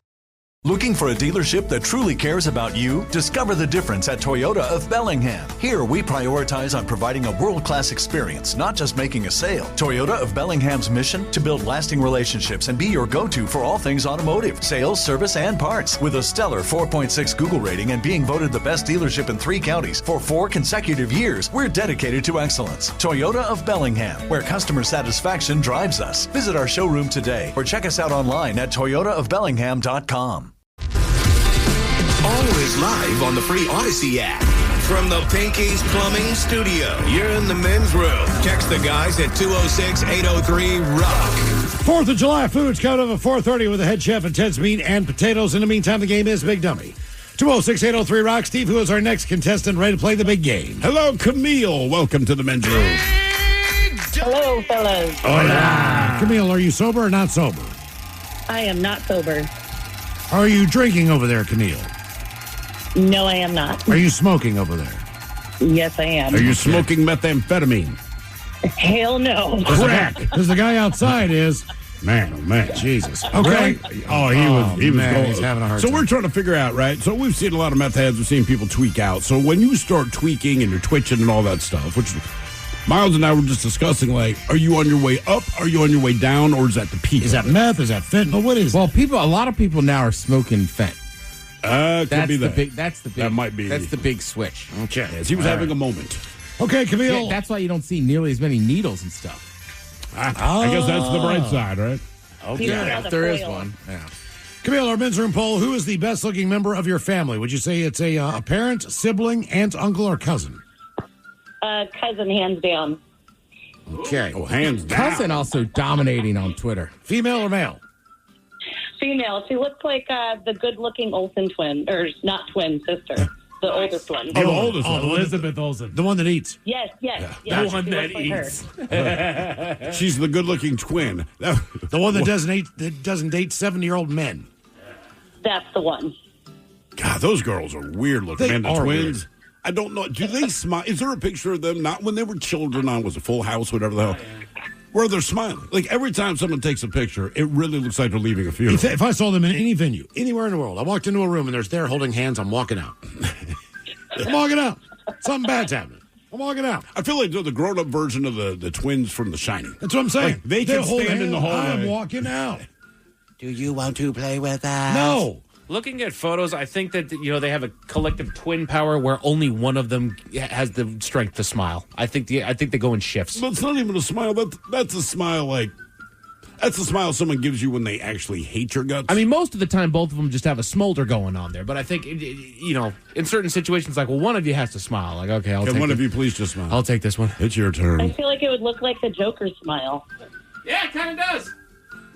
Looking for a dealership that truly cares about you? Discover the difference at Toyota of Bellingham. Here, we prioritize on providing a world-class experience, not just making a sale. Toyota of Bellingham's mission? To build lasting relationships and be your go-to for all things automotive, sales, service, and parts. With a stellar 4.6 Google rating and being voted the best dealership in 3 counties for 4 consecutive years, we're dedicated to excellence. Toyota of Bellingham, where customer satisfaction drives us. Visit our showroom today or check us out online at toyotaofbellingham.com. Always live on the free Odyssey app. From the Pinky's Plumbing Studio, you're in the men's room. Text the guys at 206-803-ROCK. 4th of July foods coming up at 4:30 with the head chef and Ted's Meat and Potatoes. In the meantime, the game is Big Dummy. 206-803-ROCK. Steve, who is our next contestant, ready to play the big game? Hello, Camille. Welcome to the men's room. Hello, fellas. Hola. Camille, are you sober or not sober? I am not sober. Are you drinking over there, Camille? No, I am not. Are you smoking over there? Yes, I am. Are you smoking methamphetamine? Hell no. Crack. Because the guy outside is. Man, oh man, Jesus. Okay. Oh, he was man, going. he's having a hard So time. we're trying to figure out, right? So we've seen a lot of meth heads. We've seen people tweak out. So when you start tweaking and you're twitching and all that stuff, which Miles and I were just discussing, like, are you on your way up? Are you on your way down? Or is that the peak? Is that meth? Is that fentanyl? What is a lot of people now are smoking fent. Could be that. That might be. That's the big switch. Okay. Yes, he was having a moment. Okay, Camille. Yeah, that's why you don't see nearly as many needles and stuff. I guess that's the bright side, right? Okay. Yeah, if there is one. Yeah. Camille, our men's room poll, who is the best-looking member of your family? Would you say it's a parent, sibling, aunt, uncle, or cousin? Cousin, hands down. Okay. Oh, hands down. Cousin also dominating on Twitter. Female or male? Female. She looks like the good-looking Olsen twin, or not twin, sister. The oldest one. Oh, the oldest one. Elizabeth Olsen. The one that eats. Yes. The one she that looks like her. eats. She's the good-looking twin. The one that doesn't date 70-year-old men. That's the one. God, those girls are weird looking. They Man, the are twins. weird. I don't know. Do they smile? Is there a picture of them? Not when they were children on was a Full House, whatever the hell. Where they're smiling. Like every time someone takes a picture, it really looks like they're leaving a funeral. If I saw them in any venue, anywhere in the world, I walked into a room and they're holding hands, I'm walking out. I'm walking out. Something bad's happening. I'm walking out. I feel like they're the grown-up version of the twins from The Shining. That's what I'm saying. Like, they can stand in the hallway. I'm walking out. Do you want to play with us? No. Looking at photos, I think that they have a collective twin power where only one of them has the strength to smile. I think they go in shifts. But it's not even a smile. That's a smile that's a smile someone gives you when they actually hate your guts. I mean, most of the time, both of them just have a smolder going on there. But I think, in certain situations, like, well, one of you has to smile. Like, okay, I'll take one of you please just smile. I'll take this one. It's your turn. I feel like it would look like the Joker's smile. Yeah, it kind of does.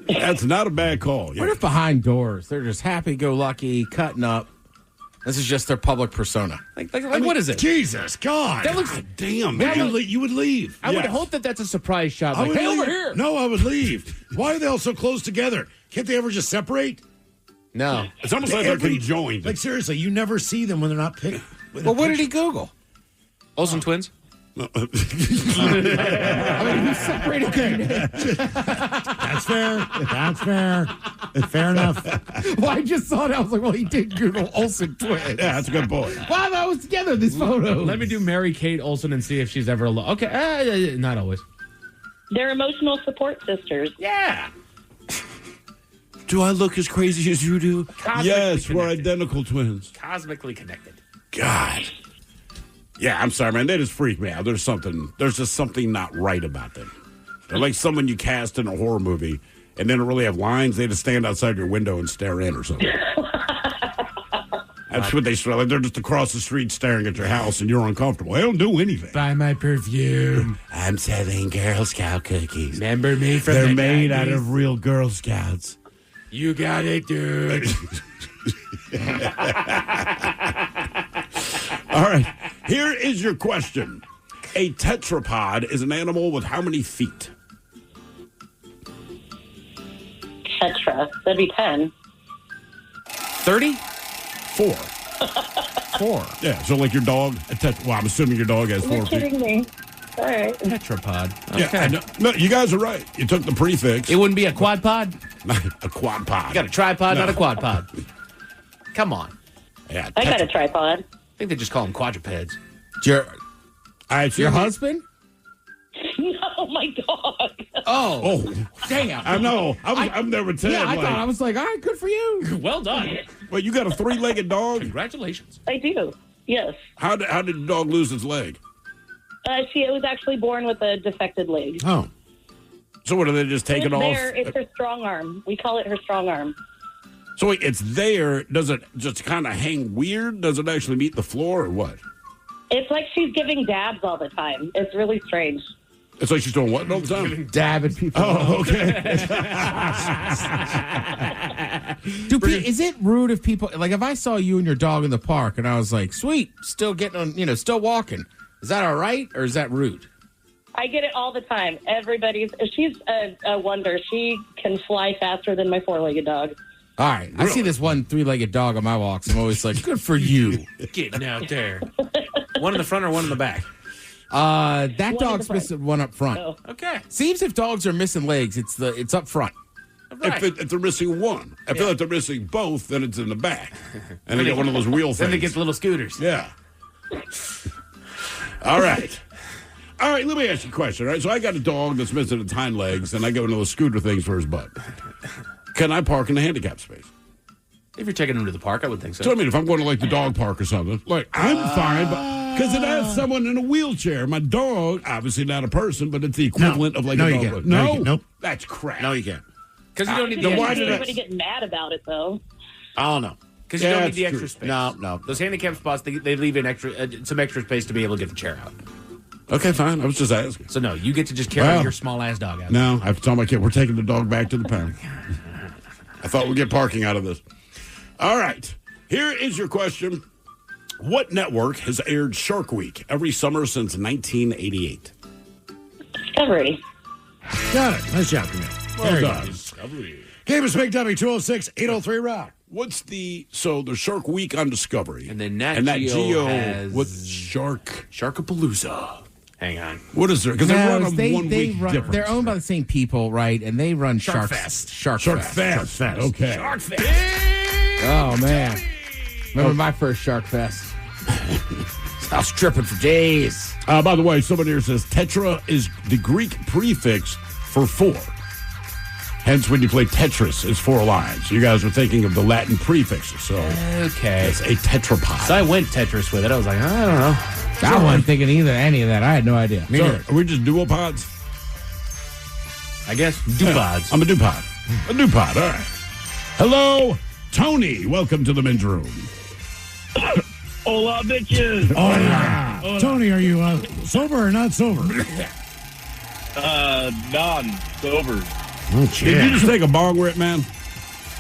That's not a bad call. What if behind doors they're just happy-go-lucky, cutting up? This is just their public persona. Like what is it? Jesus, God. That looks damn. You would leave. I would hope that that's a surprise shot. Like, hey, over here. No, I would leave. Why are they all so close together? Can't they ever just separate? No. It's almost like they're conjoined. Like, seriously, you never see them when they're not picked. Well, what did he Google? Olsen twins? Who's separated? Okay. That's fair. That's fair. Fair enough. Well, I just saw it. I was like, well, he did Google Olsen twins. Yeah, that's a good point. Wow, that was together, this photo. Let me do Mary-Kate Olsen and see if she's ever alone. Okay, not always. They're emotional support sisters. Yeah. Do I look as crazy as you do? Yes, we're connected. identical twins. Cosmically connected. God. Yeah, I'm sorry, man. They just freak me out. There's just something not right about them. They're like someone you cast in a horror movie and they don't really have lines. They just stand outside your window and stare in or something. That's what they smell like. They're just across the street staring at your house and you're uncomfortable. They don't do anything. Buy my perfume. I'm selling Girl Scout cookies. Remember me from They're the made 90s? out of real Girl Scouts. You got it, dude. All right. Here is your question. A tetrapod is an animal with how many feet? Tetra. That'd be 10. 30? 4. 4. Yeah, so like your dog. Well, I'm assuming your dog has 4 You're feet. kidding me. All right. Tetrapod. Yeah, I know. No, you guys are right. You took the prefix. It wouldn't be a quad pod? A quad pod. You got a tripod, not a quad pod. Come on. Yeah, I got a tripod. I think they just call them quadrupeds. Your your husband? No, my dog. Oh, damn. I know. I'm never telling. Yeah, I thought I was like, all right, good for you. Well done. Well, you got a 3-legged dog? Congratulations. I do. Yes. How did the dog lose its leg? She was actually born with a defected leg. Oh. So what, do they just take it It's off? there. It's her strong arm. We call it her strong arm. So wait, it's there. Does it just kind of hang weird? Does it actually meet the floor or what? It's like she's giving dabs all the time. It's really strange. It's like she's doing what all the time? Dab at people. Oh, okay. Is it rude if people, like if I saw you and your dog in the park and I was like, sweet, still getting on, still walking. Is that all right or is that rude? I get it all the time. She's a wonder. She can fly faster than my 4-legged dog. All right. I see this one 3-legged dog on my walks. I'm always like, good for you. Getting out there. One in the front or one in the back? That dog's missing one up front. Oh. Okay. Seems if dogs are missing legs, it's up front. Right. If they're missing one. I feel like they're missing both, then it's in the back. And they get one of those wheel things. Then they get the little scooters. Yeah. All right. All right, let me ask you a question. All right, so I got a dog that's missing its hind legs, and I got one of those scooter things for his butt. Can I park in the handicap space? If you're taking him to the park, I would think so. So, I mean, if I'm going to, like, the dog park or something, like, I'm fine, but because it has someone in a wheelchair. My dog, obviously not a person, but it's the equivalent of, like, a dog. You can't. No? Nope. That's crap. No, you can't. Because you don't need I the didn't extra see space. anybody get mad about it, though. Oh, no. Because you don't need the that's extra true. space. No. Those handicap spots, they leave some extra space to be able to get the chair out. Okay, fine. I was just asking. So, no, you get to just carry your small-ass dog out. No, I have to tell my kid, we're taking the dog back to the pound. I thought we'd get parking out of this. All right. Here is your question. What network has aired Shark Week every summer since 1988? Discovery. Got it. Nice job, Camille. Well There you done. go. Discovery. Game is Big W 206-803-ROCK. What's the Shark Week on Discovery? And then Nat Geo has what's Sharkapalooza. Hang on. What is there? Because they run them 1 week difference. They're owned by the same people, right? And they run Shark Shark Fest. Shark Fest. Okay. Shark Fest. Oh, man. Remember my first Shark Fest? I was tripping for days. By the way, someone here says tetra is the Greek prefix for 4. Hence, when you play Tetris, it's 4 lines. You guys are thinking of the Latin prefixes. So Okay. it's a tetrapod. So I went Tetris with it. I was like, I don't know. I wasn't thinking any of that. I had no idea. Me So, neither. are we just duopods? I guess dupods. I'm a dupod. A dupod, all right. Hello, Tony. Welcome to the men's room. Hola, bitches. Oh, yeah. Tony, are you sober or not sober? Non-sober. Oh, Did you just take a bong rip, man?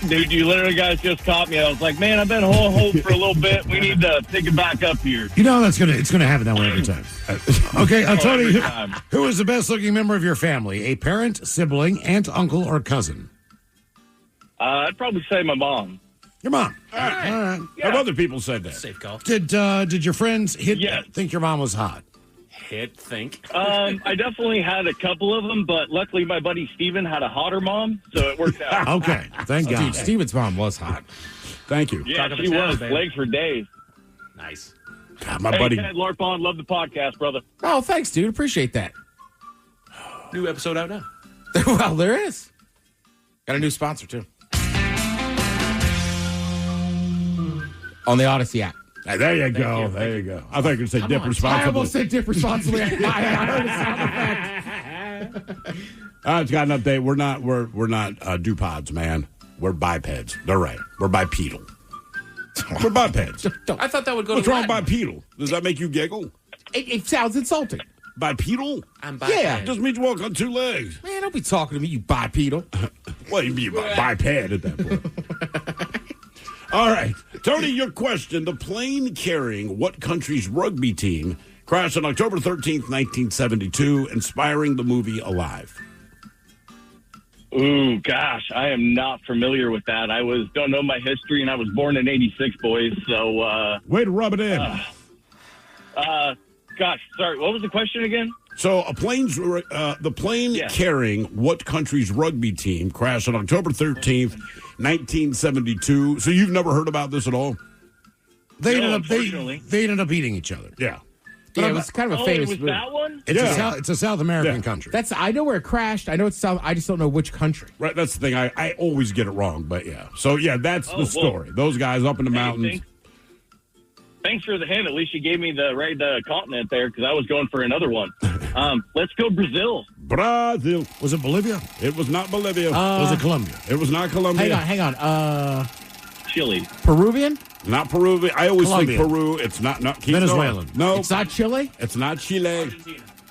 Dude, you literally guys just caught me. I was like, man, I've been hole for a little bit. We need to pick it back up here. You know it's gonna happen that way every time. Okay, Tony, every time. who is the best looking member of your family? A parent, sibling, aunt, uncle, or cousin? I'd probably say my mom. Your mom. All right. Have other people said that? Safe call. Did your friends think your mom was hot? Think. I definitely had a couple of them, but luckily my buddy Steven had a hotter mom, so it worked out. Okay, thank God. Dude, Steven's mom was hot. Thank you. Yeah, Talk she about was. town, baby. Legs for days. Nice. God, my Hey, buddy. Ted Larpon, love the podcast, brother. Oh, thanks, dude. Appreciate that. New episode out now. Well, there is. Got a new sponsor, too. On the Odyssey app. Hey, there you go. There you go. I thought you were going to say dip responsibly. I almost said dip responsibly. I heard a sound effect. It's got an update. We're not dupods, man. We're bipeds. They're right. We're bipedal. We're bipeds. I thought that would go What's to wrong with Latin. bipedal? Does that make you giggle? It sounds insulting. Bipedal? I'm biped. Yeah. It just means you walk on two legs. Man, don't be talking to me, you bipedal. Well, you mean biped at that point. All right. Tony, your question. The plane carrying what country's rugby team crashed on October 13th, 1972, inspiring the movie Alive? Ooh, gosh, I am not familiar with that. Don't know my history, and I was born in '86, boys. So, way to rub it in. Gosh, sorry. What was the question again? So, the plane carrying what country's rugby team crashed on October 13th, 1972. So, you've never heard about this at all? They ended up eating each other. Yeah. Yeah, it was kind of a famous it was movie. that one? It's a South American country. I know where it crashed. I know it's South. I just don't know which country. Right, that's the thing. I always get it wrong, but yeah. So, yeah, that's the story. Those guys up in the mountains. Thanks for the hint. At least you gave me the right continent there because I was going for another one. Let's go Brazil. Brazil. Was it Bolivia? It was not Bolivia. Was it Colombia? It was not Colombia. Hang on. Chile. Peruvian? Not Peruvian. I always Colombia. think Peru. It's not keep Venezuelan. going. No. It's not Chile? It's not Chile.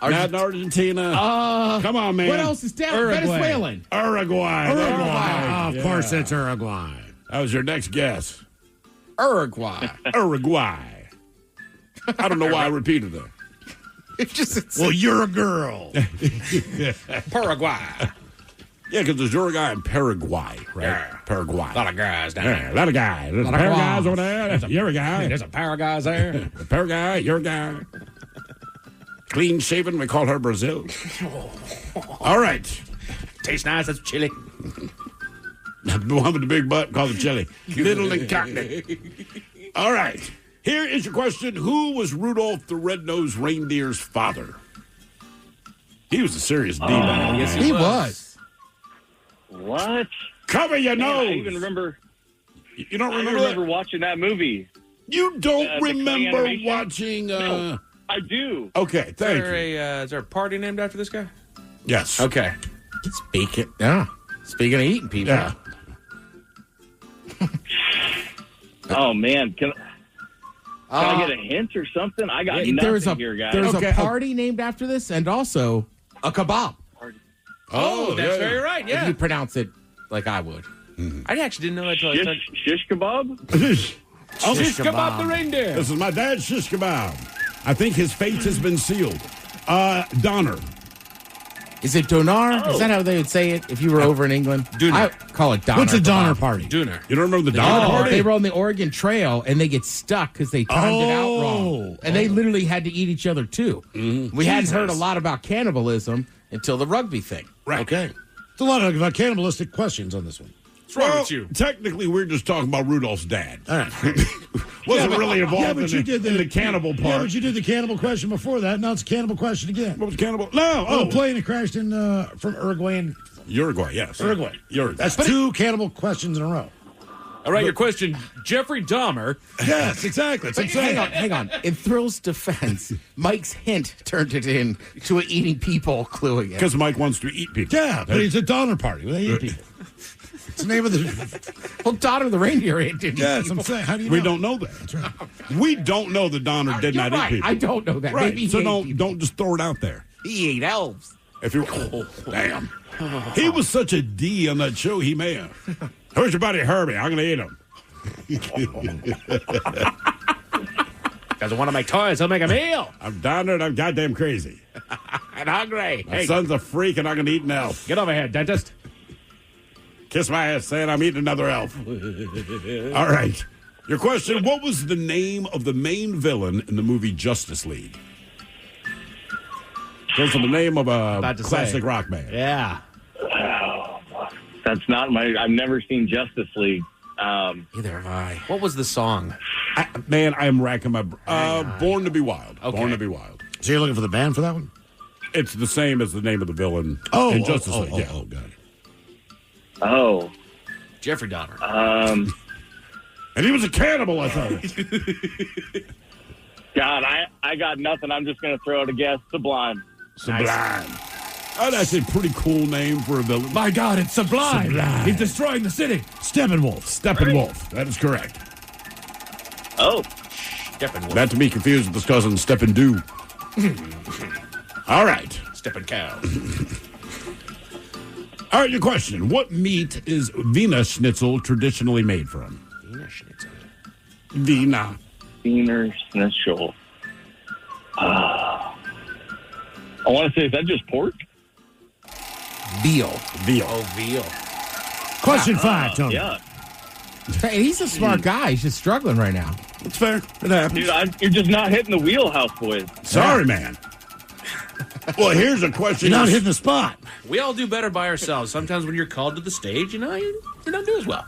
Not Argentina. Come on, man. What else is down? Uruguay. Venezuelan. Uruguay. Of course, it's Uruguay. That was your next guess. Uruguay. Uruguay. I don't know why I repeated that. Well, you're a girl. Paraguay. Yeah, because there's Uruguay and Paraguay, right? Yeah. Paraguay. A lot of guys down Yeah, there. a lot of guys. There's Lot of Paraguays guys. over there. There's a Uruguay. There's a Paraguays there. Paraguay, Uruguay. Clean shaven, we call her Brazil. All right. Tastes nice. That's chili. The one with the big butt, called the chili. Little and cockney. All right. Here is your question. Who was Rudolph the Red-Nosed Reindeer's father? He was a serious D-man. Yes, he was. What? Cover your nose. I even remember. You don't I remember remember that? watching that movie. You don't the clay remember animation? watching... No, I do. Okay, thank you. Is there a party named after this guy? Yes. Okay. Speaking of eating people. Yeah. Oh, man. Can I get a hint or something? I got nothing here, guys. There's a party named after this and also a kebab. Oh, that's very right. If Yeah. you pronounce it like I would. I actually didn't know that until I started. Shish kebab? Shish kebab the reindeer. This is my dad's shish kebab. I think his fate has been sealed. Donner. Is it donar? Oh. Is that how they would say it if you were over in England? Doner. I call it Donner. What's a Donner kebab. party? Dooner. You don't remember the Donner Oh, party? they were on the Oregon Trail and they get stuck because they timed it out wrong. And they literally had to eat each other too. Mm-hmm. We hadn't heard a lot about cannibalism until the rugby thing. Right. Okay. There's a lot of cannibalistic questions on this one. What's wrong with you? Technically, we're just talking about Rudolph's dad. All right. Wasn't really involved but in the cannibal Yeah, part. but you did the cannibal question before that. Now it's a cannibal question again. What was cannibal? No. Oh, a plane that crashed in from Uruguay and Uruguay, yes. Uruguay. Uruguay. That's two cannibal questions in a row. All right, your question. Jeffrey Dahmer. Yes, exactly. That's what I'm saying. Hang on. In Thrill's defense, Mike's hint turned it in to an eating people clue again. Because Mike wants to eat people. Yeah, but it's a Donner party. They eat people. It's the name of the... Well, Donner the reindeer didn't eat Yes, people. I'm saying. How do you know? We don't know that. That's right. We don't know that Donner did You're not right. eat people. I don't know that. Right. Maybe So he ate people. don't just throw it out there. He ate elves. If you damn. He was such a D on that show, he may have. Where's your buddy Herbie? I'm gonna eat him. Doesn't want to make toys. He'll make a meal. I'm Donner and I'm goddamn crazy. And hungry. My son's a freak and I'm gonna eat an elf. Get over here, dentist. Kiss my ass saying I'm eating another elf. All right. Your question, what was the name of the main villain in the movie Justice League? Goes from the name of a classic rock band. Yeah. That's not my... I've never seen Justice League. Either have I. What was the song? I am racking my... Born to be Wild. Okay. Born to be Wild. So you're looking for the band for that one? It's the same as the name of the villain in Justice League. Got it. Oh. Jeffrey Dahmer. And he was a cannibal, I thought. God, I got nothing. I'm just going to throw out a guess. Sublime. Sublime. That's actually a pretty cool name for a villain. My God, it's Sublime. He's destroying the city. Steppenwolf. Steppenwolf. That is correct. Oh. Steppenwolf. Not to be confused with his cousin Steppendew. All right. Steppen cow. All right, your question. What meat is Wiener Schnitzel traditionally made from? Wiener Schnitzel. Wiener. Wiener Schnitzel. I want to say, is that just pork? Veal. Oh, veal. Question 5, Tony. Yeah. Hey, he's a smart guy. He's just struggling right now. It's fair. It happens. Dude, you're just not hitting the wheelhouse, boys. Sorry, man. Well, here's a question. You're not hitting the spot. We all do better by ourselves. Sometimes when you're called to the stage, you don't do as well.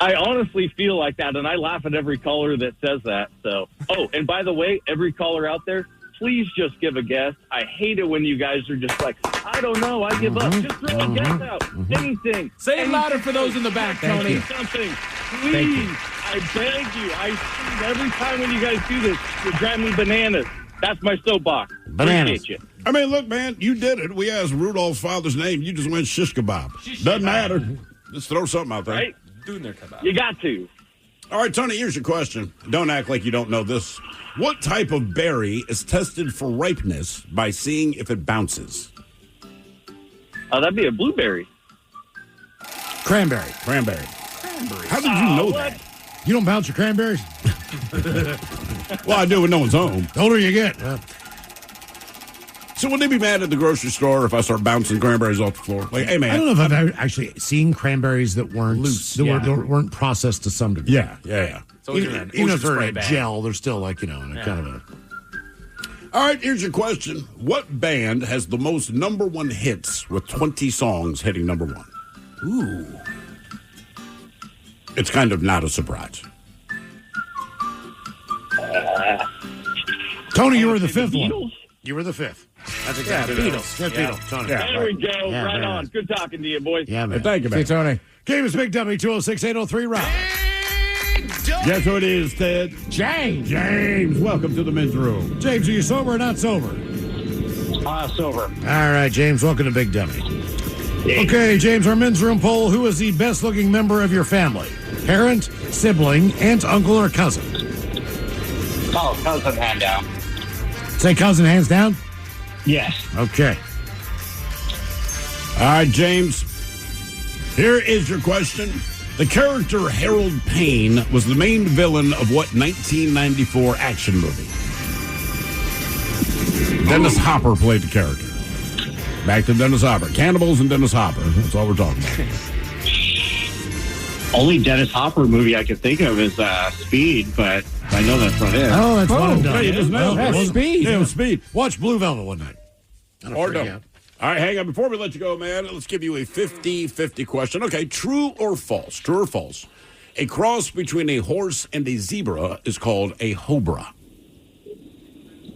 I honestly feel like that, and I laugh at every caller that says that. So, and by the way, every caller out there, please just give a guess. I hate it when you guys are just like, I don't know, I give up. Just throw a guess out. Anything. Say it louder for those in the back, Tony. Something. Please. I beg you. Every time when you guys do this, you drive me bananas. That's my soapbox. Bananas. Appreciate you. I mean, look, man, you did it. We asked Rudolph's father's name. You just went shish kebab. Doesn't matter. Just throw something out there. Right? Doing kebab. You got to. All right, Tony, here's your question. Don't act like you don't know this. What type of berry is tested for ripeness by seeing if it bounces? That'd be a blueberry. Cranberry. Cranberry. How did you know that? You don't bounce your cranberries? Well, I do when no one's home. The older you get. So would they be mad at the grocery store if I start bouncing cranberries off the floor? Like, hey, man. I don't know if I've ever actually seen cranberries that weren't Loose, that yeah. weren't processed to some degree. Yeah. So Even if they're in a gel, they're still like, in a kind of a... All right, here's your question. What band has the most number one hits with 20 songs hitting number one? Ooh. It's kind of not a surprise. Tony, you were the fifth one. You were the fifth. That's exactly Beatles. That's Beatles, Tony. Yeah, There we go. Yeah, right very on. nice. Good talking to you, boys. Yeah, man. Thank you, man. See, Tony. Game is Big Dummy, 206-803, Rob. Guess who it is, Ted? James. James, welcome to the men's room. James, are you sober or not sober? Sober. All right, James, welcome to Big Dummy. Okay, James, our men's room poll. Who is the best-looking member of your family? Parent, sibling, aunt, uncle, or cousin? Oh, cousin hand down. Say cousin, hands down? Yes. Okay. All right, James. Here is your question. The character Harold Payne was the main villain of what 1994 action movie? Dennis Hopper played the character. Back to Dennis Hopper. Cannibals and Dennis Hopper. That's all we're talking about. Only Dennis Hopper movie I can think of is Speed, but I know that's not it. Oh, that's one and done. Hey, you just nailed it. Speed. Yeah, it was Speed. Watch Blue Velvet one night. Or don't. All right, hang on. Before we let you go, man, let's give you a 50-50 question. Okay, true or false? True or false? A cross between a horse and a zebra is called a hobra.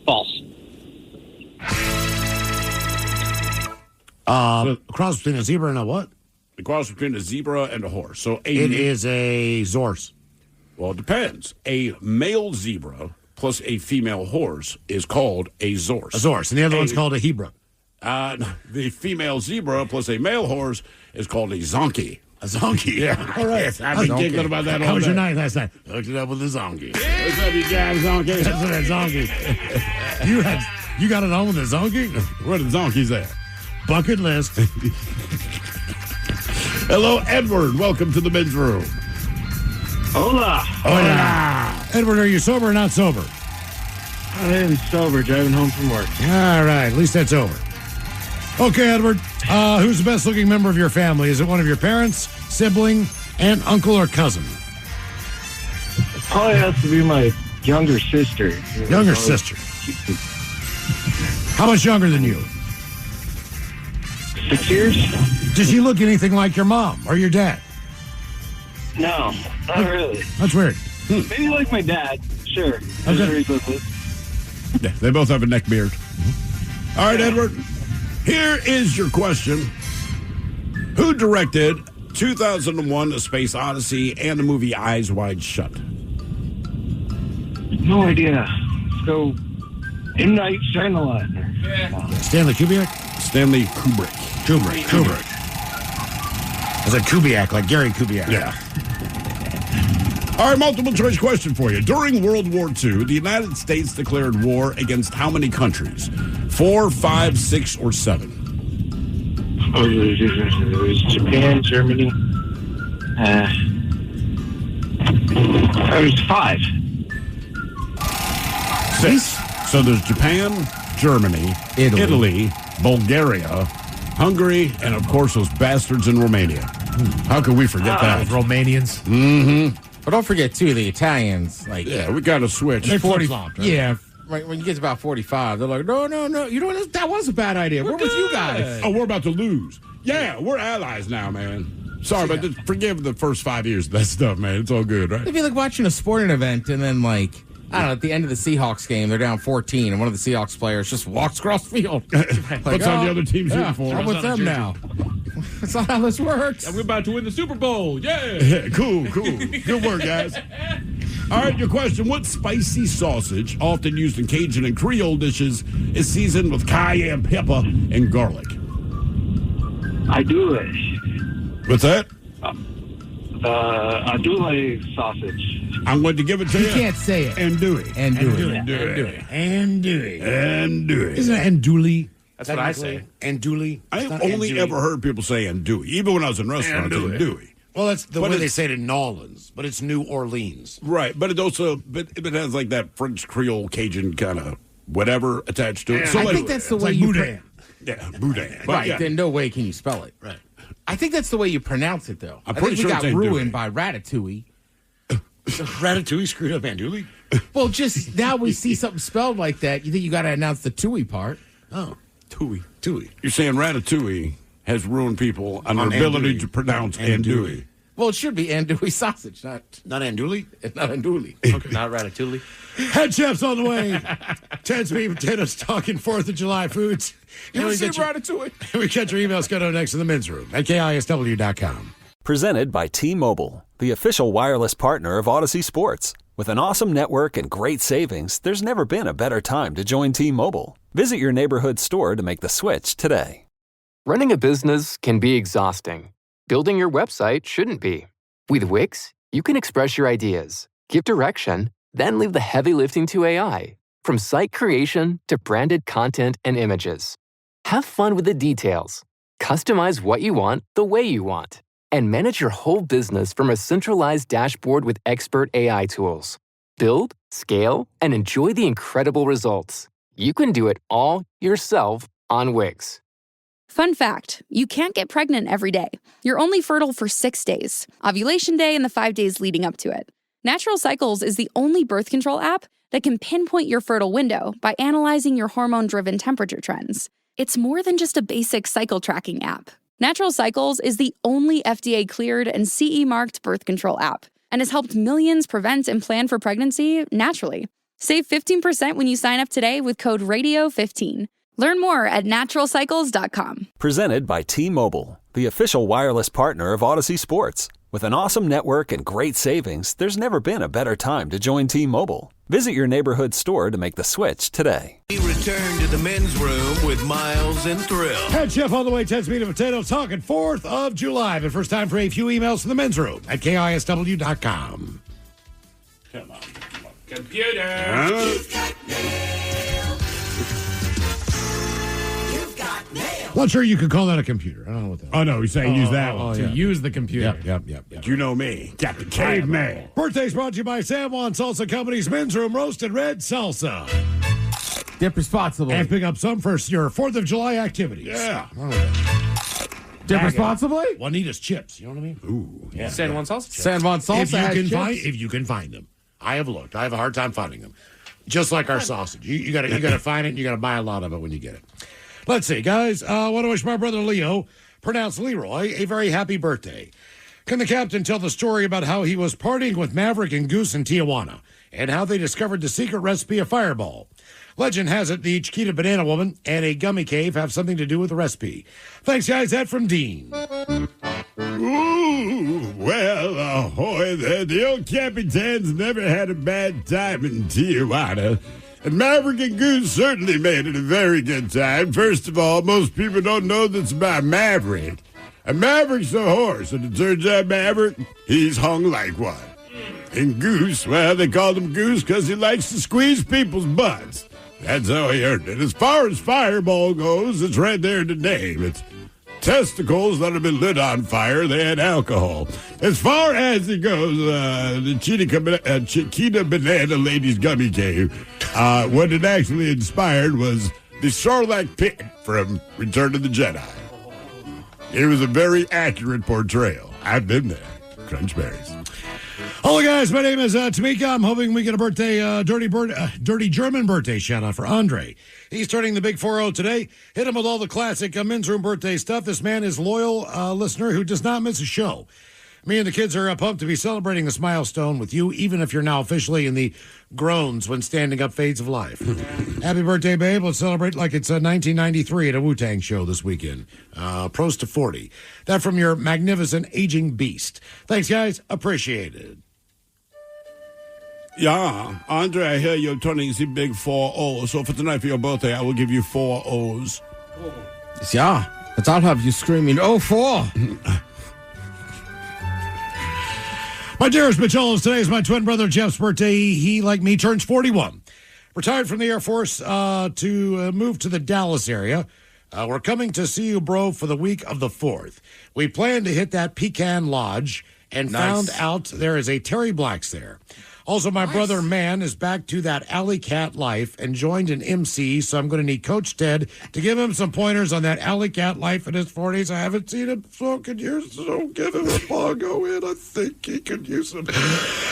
False. A cross between a zebra and a what? A cross between a zebra and a horse. So It is a Zorse. Well, it depends. A male zebra plus a female horse is called a zorse. A Zorse. And the other one's called a Hebra. The female zebra plus a male horse is called a zonkey. A zonkey? Yeah. All right. Yes, I've been giggling about that all How was your day. night last night? Hooked it up with a zonkey. What's up, you jam zonkey? That's that zonkey. You got it on with a zonkey? Where the zonkeys at? Bucket list. Hello, Edward. Welcome to the men's room. Hola. Hola. Edward, are you sober or not sober? I am sober, driving home from work. All right. At least that's over. Okay, Edward. Who's the best looking member of your family? Is it one of your parents, sibling, aunt, uncle, or cousin? Probably has to be my younger sister. Younger sister. How much younger than you? 6 years? Does she look anything like your mom or your dad? No, not really. That's weird. Maybe like my dad. Sure. Okay. Yeah, they both have a neck beard. All right, Edward. Here is your question. Who directed 2001: A Space Odyssey, and the movie Eyes Wide Shut. No idea. Let's go M. Night Shyamalan. Stanley Kubrick? Stanley Kubrick. Kubrick. Is it Kubiak, like Gary Kubiak? Yeah. All right, multiple choice question for you. During World War II, the United States declared war against how many countries? 4, 5, 6, or 7? Oh, it was Japan, Germany. It was 5. 6. So there's Japan, Germany, Italy, Bulgaria, Hungary, and of course those bastards in Romania. How could we forget that? Romanians. Mm-hmm. But don't forget, too, the Italians. Like, yeah, we got to switch. They 40 flopped, right? Yeah. Right, when you get to about 45, they're like, no. You know what? That was a bad idea. Where was you guys? Oh, we're about to lose. Yeah, we're allies now, man. Sorry, but just forgive the first 5 years of that stuff, man. It's all good, right? It'd be like watching a sporting event and then, like, I don't know, at the end of the Seahawks game, they're down 14, and one of the Seahawks players just walks across the field. Like, what's on the other team's uniform? I'm with them now. That's not how this works. And we're about to win the Super Bowl. Yeah. Cool. Good work, guys. All right, your question. What spicy sausage, often used in Cajun and Creole dishes, is seasoned with cayenne pepper and garlic? I do it. What's that? I do like sausage. I'm going to give it to you. You can't say it. Andouille. Andouille. Isn't it andouille? That's what I say. Andouille. I've only ever heard people say andouille. Even when I was in restaurants, andouille. Well, that's the way they say it in New Orleans, but it's New Orleans. Right, but it also it has like that French Creole Cajun kind of whatever attached to it. So I think that's the way you boudin. Boudin. Right, yeah. then no way can you spell it. Right. I think that's the way you pronounce it, though. I'm I pretty think sure we got it's ruined andouille. by Ratatouille. Ratatouille screwed up andouille? Well, just now we see something spelled like that. You think you got to announce the Tui part. Oh. Tui. You're saying Ratatouille has ruined people on their ability to pronounce andouille. Well, it should be andouille sausage, not andouille? Not andouille. Okay. Not Ratatouille. Head chef's on the way. Ted's meat and potatoes talking 4th of July foods. You ever seen Ratatouille? We catch your emails coming up next in the men's room at KISW.com. Presented by T-Mobile, the official wireless partner of Odyssey Sports. With an awesome network and great savings, there's never been a better time to join T-Mobile. Visit your neighborhood store to make the switch today. Running a business can be exhausting. Building your website shouldn't be. With Wix, you can express your ideas, give direction, then leave the heavy lifting to AI. From site creation to branded content and images. Have fun with the details. Customize what you want the way you want. And manage your whole business from a centralized dashboard with expert AI tools. Build, scale, and enjoy the incredible results. You can do it all yourself on Wix. Fun fact, you can't get pregnant every day. You're only fertile for 6 days, ovulation day and the 5 days leading up to it. Natural Cycles is the only birth control app that can pinpoint your fertile window by analyzing your hormone-driven temperature trends. It's more than just a basic cycle tracking app. Natural Cycles is the only FDA-cleared and CE-marked birth control app and has helped millions prevent and plan for pregnancy naturally. Save 15% when you sign up today with code RADIO15. Learn more at naturalcycles.com. Presented by T-Mobile, the official wireless partner of Odyssey Sports. With an awesome network and great savings, there's never been a better time to join T-Mobile. Visit your neighborhood store to make the switch today. We return to the men's room with Miles and Thrill. Head chef on the way, Ted's meat and potatoes talking 4th of July. But first time for a few emails from the men's room at KISW.com. Come on. Computer. Well, sure, you could call that a computer. I don't know what that is. Oh, no, he's saying use that one. To use the computer. Yep. You know me. Got the caveman. Birthday's brought to you by San Juan Salsa Company's Men's Room Roasted Red Salsa. Dip responsibly. And pick up some for your 4th of July activities. Yeah. Dip responsibly? Juanita's chips. You know what I mean? Ooh. Yeah. San Juan salsa chips. San Juan salsa If you can find them. I have looked. I have a hard time finding them. Just like our sausage. You gotta find it and you gotta buy a lot of it when you get it. Let's see, guys. I want to wish my brother Leo, pronounced Leroy, a very happy birthday. Can the captain tell the story about how he was partying with Maverick and Goose in Tijuana and how they discovered the secret recipe of Fireball? Legend has it the Chiquita Banana Woman and a gummy cave have something to do with the recipe. Thanks, guys. That from Dean. Ooh, well, ahoy there. The old Capitan's never had a bad time in Tijuana. And Maverick and Goose certainly made it a very good time. First of all, most people don't know that's about Maverick. A Maverick's a horse, and it turns out Maverick, he's hung like one. And Goose, well, they called him Goose because he likes to squeeze people's butts. That's how he earned it. As far as Fireball goes, it's right there in the name. It's testicles that have been lit on fire. They had alcohol. As far as it goes, the Chiquita Banana Ladies Gummy Cave, what it actually inspired was the Sarlacc pit from Return of the Jedi. It was a very accurate portrayal. I've been there. Crunch berries. Hello, guys. My name is Tamika. I'm hoping we get a birthday, dirty German birthday shout out for Andre. He's turning the big 4-0 today. Hit him with all the classic men's room birthday stuff. This man is loyal listener who does not miss a show. Me and the kids are pumped to be celebrating this milestone with you, even if you're now officially in the groans when standing up fades of life. Happy birthday, babe. Let's celebrate like it's 1993 at a Wu-Tang show this weekend. Prost to 40. That from your magnificent aging beast. Thanks, guys. Appreciate it. Yeah, Andre, I hear you're turning the big 4-0. So for tonight, for your birthday, I will give you 4 O's. Yeah, but I'll have you screaming, "Oh, 4!" My dearest Macholos, today is my twin brother Jeff's birthday. He, like me, turns 41. Retired from the Air Force to move to the Dallas area. We're coming to see you, bro, for the week of the 4th. We plan to hit that Pecan Lodge and found out there is a Terry Black's there. Also, my brother, Man, is back to that alley cat life and joined an MC, so I'm going to need Coach Ted to give him some pointers on that alley cat life in his 40s. I haven't seen him smoking years, so give him a bongo in. I think he could use some.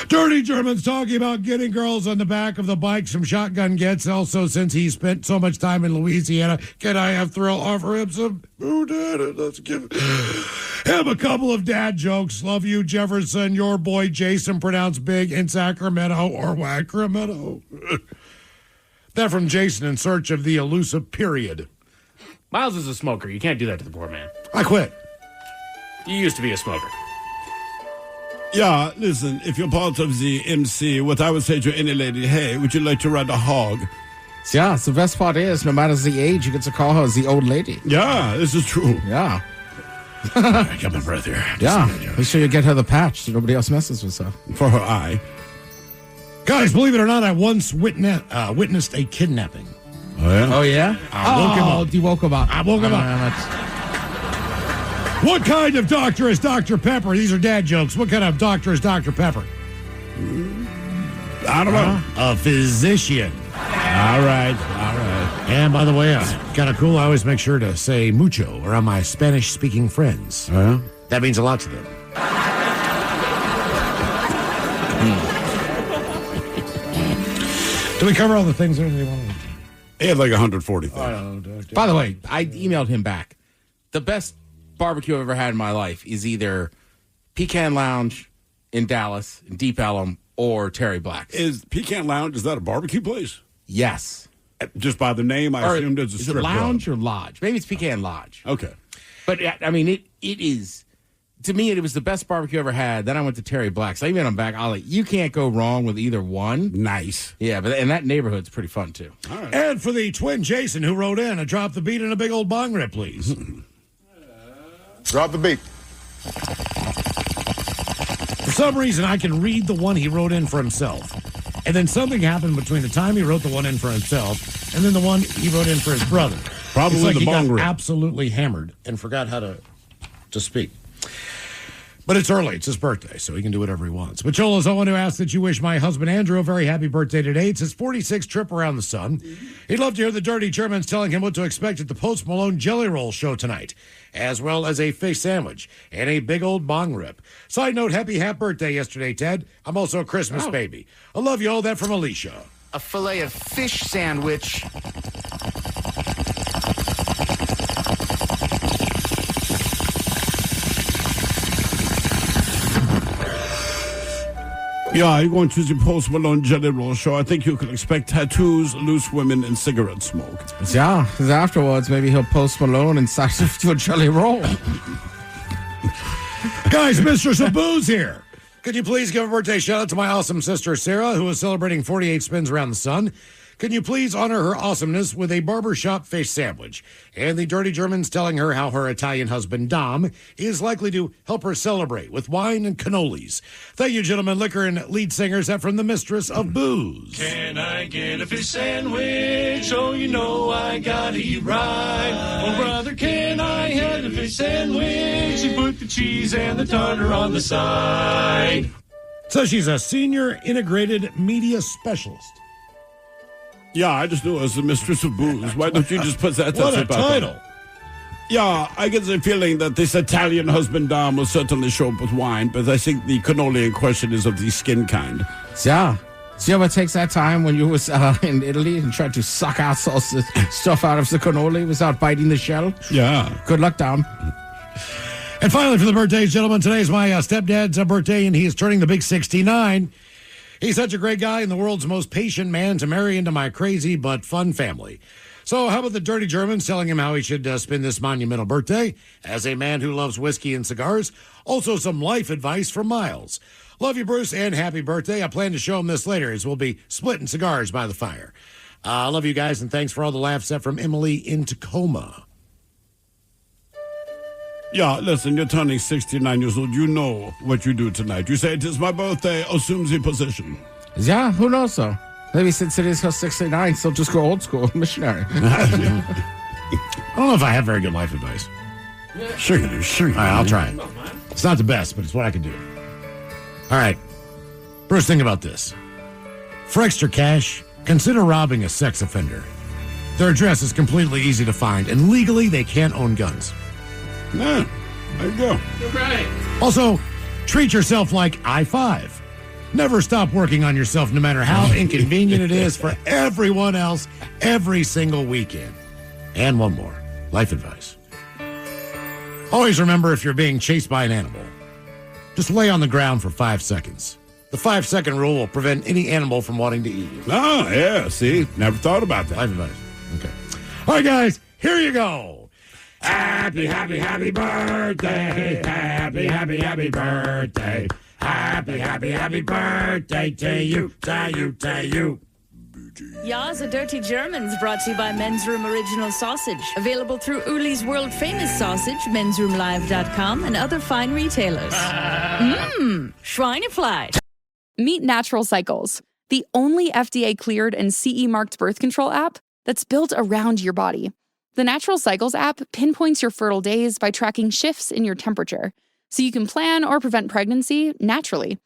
Dirty Germans talking about getting girls on the back of the bike, some shotgun gets. Also, since he spent so much time in Louisiana, can I have Thrill offer him some? Who did it? Let's give him a couple of dad jokes. Love you, Jefferson. Your boy, Jason, pronounced big in Sacramento or Wacramento. That from Jason in search of the elusive period. Miles is a smoker. You can't do that to the poor man. I quit. You used to be a smoker. Yeah, listen, if you're part of the MC, what I would say to any lady, hey, would you like to ride a hog? Yeah, the best part is, no matter the age, you get to call her the old lady. Yeah, this is true. Yeah. I got my breath here. Yeah. Make sure you get her the patch so nobody else messes with her. For her eye. Guys, believe it or not, I once witnessed a kidnapping. Oh, yeah? Oh, yeah? I woke him up. You woke him up. I woke him up. What kind of doctor is Dr. Pepper? These are dad jokes. What kind of doctor is Dr. Pepper? I don't know. A physician. All right. And by the way, kind of cool, I always make sure to say mucho around my Spanish-speaking friends. That means a lot to them. Did we cover all the things that we wanted? He had like 140 things. By the way, I emailed him back. The best barbecue I've ever had in my life is either Pecan Lounge in Dallas, in Deep Ellum, or Terry Black's. Is Pecan Lounge, is that a barbecue place? Yes. Just by the name, I assumed it's a strip club. Is it lounge club. or lodge? Maybe it's Pecan Lodge. Okay. But, I mean, it is, to me, it was the best barbecue I ever had. Then I went to Terry Black's. I emailed him back. You can't go wrong with either one. Nice. Yeah, and that neighborhood's pretty fun, too. All right. And for the twin Jason who wrote in, drop the beat in a big old bong rip, please. Drop the beat. For some reason, I can read the one he wrote in for himself. And then something happened between the time he wrote the one in for himself and then the one he wrote in for his brother. Probably it's like the he bong got rip. absolutely hammered and forgot how to speak. But it's early. It's his birthday, so he can do whatever he wants. But Cholos, I want to ask that you wish my husband Andrew a very happy birthday today. It's his 46th trip around the sun. He'd love to hear the Dirty Germans telling him what to expect at the Post Malone Jelly Roll show tonight, as well as a fish sandwich and a big old bong rip. Side note, happy birthday yesterday, Ted. I'm also a Christmas baby. I love you all. That from Alicia. A filet of fish sandwich. Yeah, you're going to the Post Malone Jelly Roll show. I think you can expect tattoos, loose women, and cigarette smoke. Yeah, because afterwards, maybe he'll Post Malone inside of your Jelly Roll. Guys, Mistress of Booze here. Could you please give a birthday shout out to my awesome sister, Sarah, who is celebrating 48 spins around the sun? Can you please honor her awesomeness with a barbershop fish sandwich? And the Dirty Germans telling her how her Italian husband, Dom, is likely to help her celebrate with wine and cannolis. Thank you, gentlemen. Liquor and lead singers, that from the Mistress of Booze. Can I get a fish sandwich? Oh, you know I gotta eat right. Oh, brother, can I have a fish sandwich? You put the cheese and the tartar on the side. So she's a senior integrated media specialist. Yeah, I just knew it was the Mistress of Booze. Why don't you just put that? What a title. Yeah, I get the feeling that this Italian husband, Dom, will certainly show up with wine, but I think the cannoli in question is of the skin kind. Yeah. See how it takes that time when you was in Italy and tried to suck out stuff out of the cannoli without biting the shell? Yeah. Good luck, Dom. And finally, for the birthdays, gentlemen, today is my stepdad's birthday, and he is turning the big 69. He's such a great guy and the world's most patient man to marry into my crazy but fun family. So how about the Dirty Germans telling him how he should spend this monumental birthday as a man who loves whiskey and cigars? Also some life advice from Miles. Love you, Bruce, and happy birthday. I plan to show him this later as we'll be splitting cigars by the fire. I love you guys, and thanks for all the laughs. That from Emily in Tacoma. Yeah, listen, you're turning 69 years old. You know what you do tonight. You say, it is my birthday, assume the position. Yeah, who knows, though? Maybe since it is her 69, so just go old school, missionary. I don't know if I have very good life advice. Sure you do, sure you do. All right, I'll try it. It's not the best, but it's what I can do. All right. First thing about this. For extra cash, consider robbing a sex offender. Their address is completely easy to find, and legally they can't own guns. Yeah, there you go. You're right. Also, treat yourself like I-5. Never stop working on yourself, no matter how inconvenient it is for everyone else every single weekend. And one more, life advice. Always remember, if you're being chased by an animal, just lay on the ground for 5 seconds. The 5-second rule will prevent any animal from wanting to eat you. Oh, yeah, see? Never thought about that. Life advice. Okay. All right, guys, here you go. Happy, happy, happy birthday. Happy, happy, happy birthday. Happy, happy, happy birthday to you, to you, to you. Ya's a Dirty Germans brought to you by Men's Room Original Sausage. Available through Uli's World Famous Sausage, mensroomlive.com, and other fine retailers. Schweinefleisch. Meet Natural Cycles, the only FDA-cleared and CE-marked birth control app that's built around your body. The Natural Cycles app pinpoints your fertile days by tracking shifts in your temperature, so you can plan or prevent pregnancy naturally.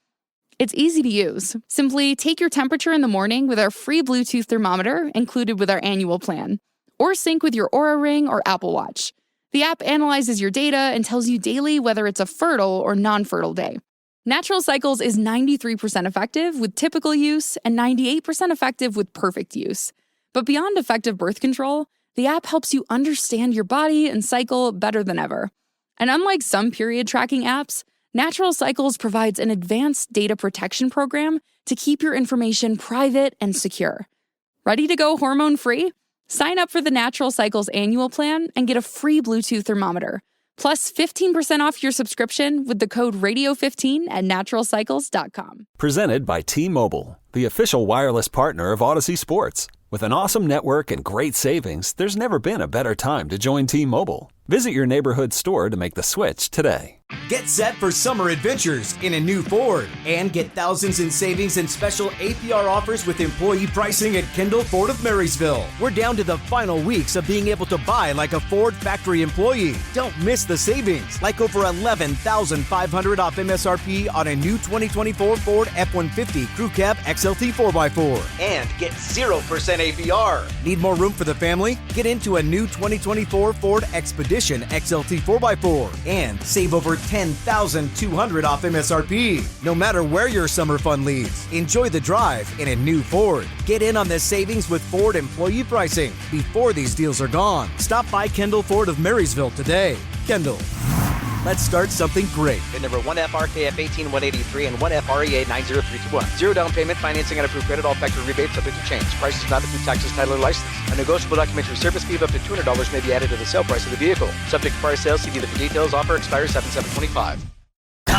It's easy to use. Simply take your temperature in the morning with our free Bluetooth thermometer included with our annual plan, or sync with your Oura Ring or Apple Watch. The app analyzes your data and tells you daily whether it's a fertile or non-fertile day. Natural Cycles is 93% effective with typical use and 98% effective with perfect use. But beyond effective birth control, the app helps you understand your body and cycle better than ever. And unlike some period tracking apps, Natural Cycles provides an advanced data protection program to keep your information private and secure. Ready to go hormone-free? Sign up for the Natural Cycles annual plan and get a free Bluetooth thermometer, plus 15% off your subscription with the code RADIO15 at naturalcycles.com. Presented by T-Mobile, the official wireless partner of Odyssey Sports. With an awesome network and great savings, there's never been a better time to join T-Mobile. Visit your neighborhood store to make the switch today. Get set for summer adventures in a new Ford and get thousands in savings and special APR offers with employee pricing at Kendall Ford of Marysville. We're down to the final weeks of being able to buy like a Ford factory employee. Don't miss the savings, like over $11,500 off MSRP on a new 2024 Ford F-150 Crew Cab XLT 4x4. And get 0% APR. Need more room for the family? Get into a new 2024 Ford Expedition XLT 4x4 and save over $10,200 off MSRP. No matter where your summer fun leads, enjoy the drive in a new Ford. Get in on the savings with Ford employee pricing before these deals are gone. Stop by Kendall Ford of Marysville today. Kendall. Let's start something great. VIN number 1FRKF18183 and 1FREA90321. Zero down payment, financing on approved credit, all factor rebates subject to change. Price does not include taxes, title, or license. A negotiable documentary service fee of up to $200 may be added to the sale price of the vehicle. Subject to prior sales, see dealer for details. Offer expires 7/7/25.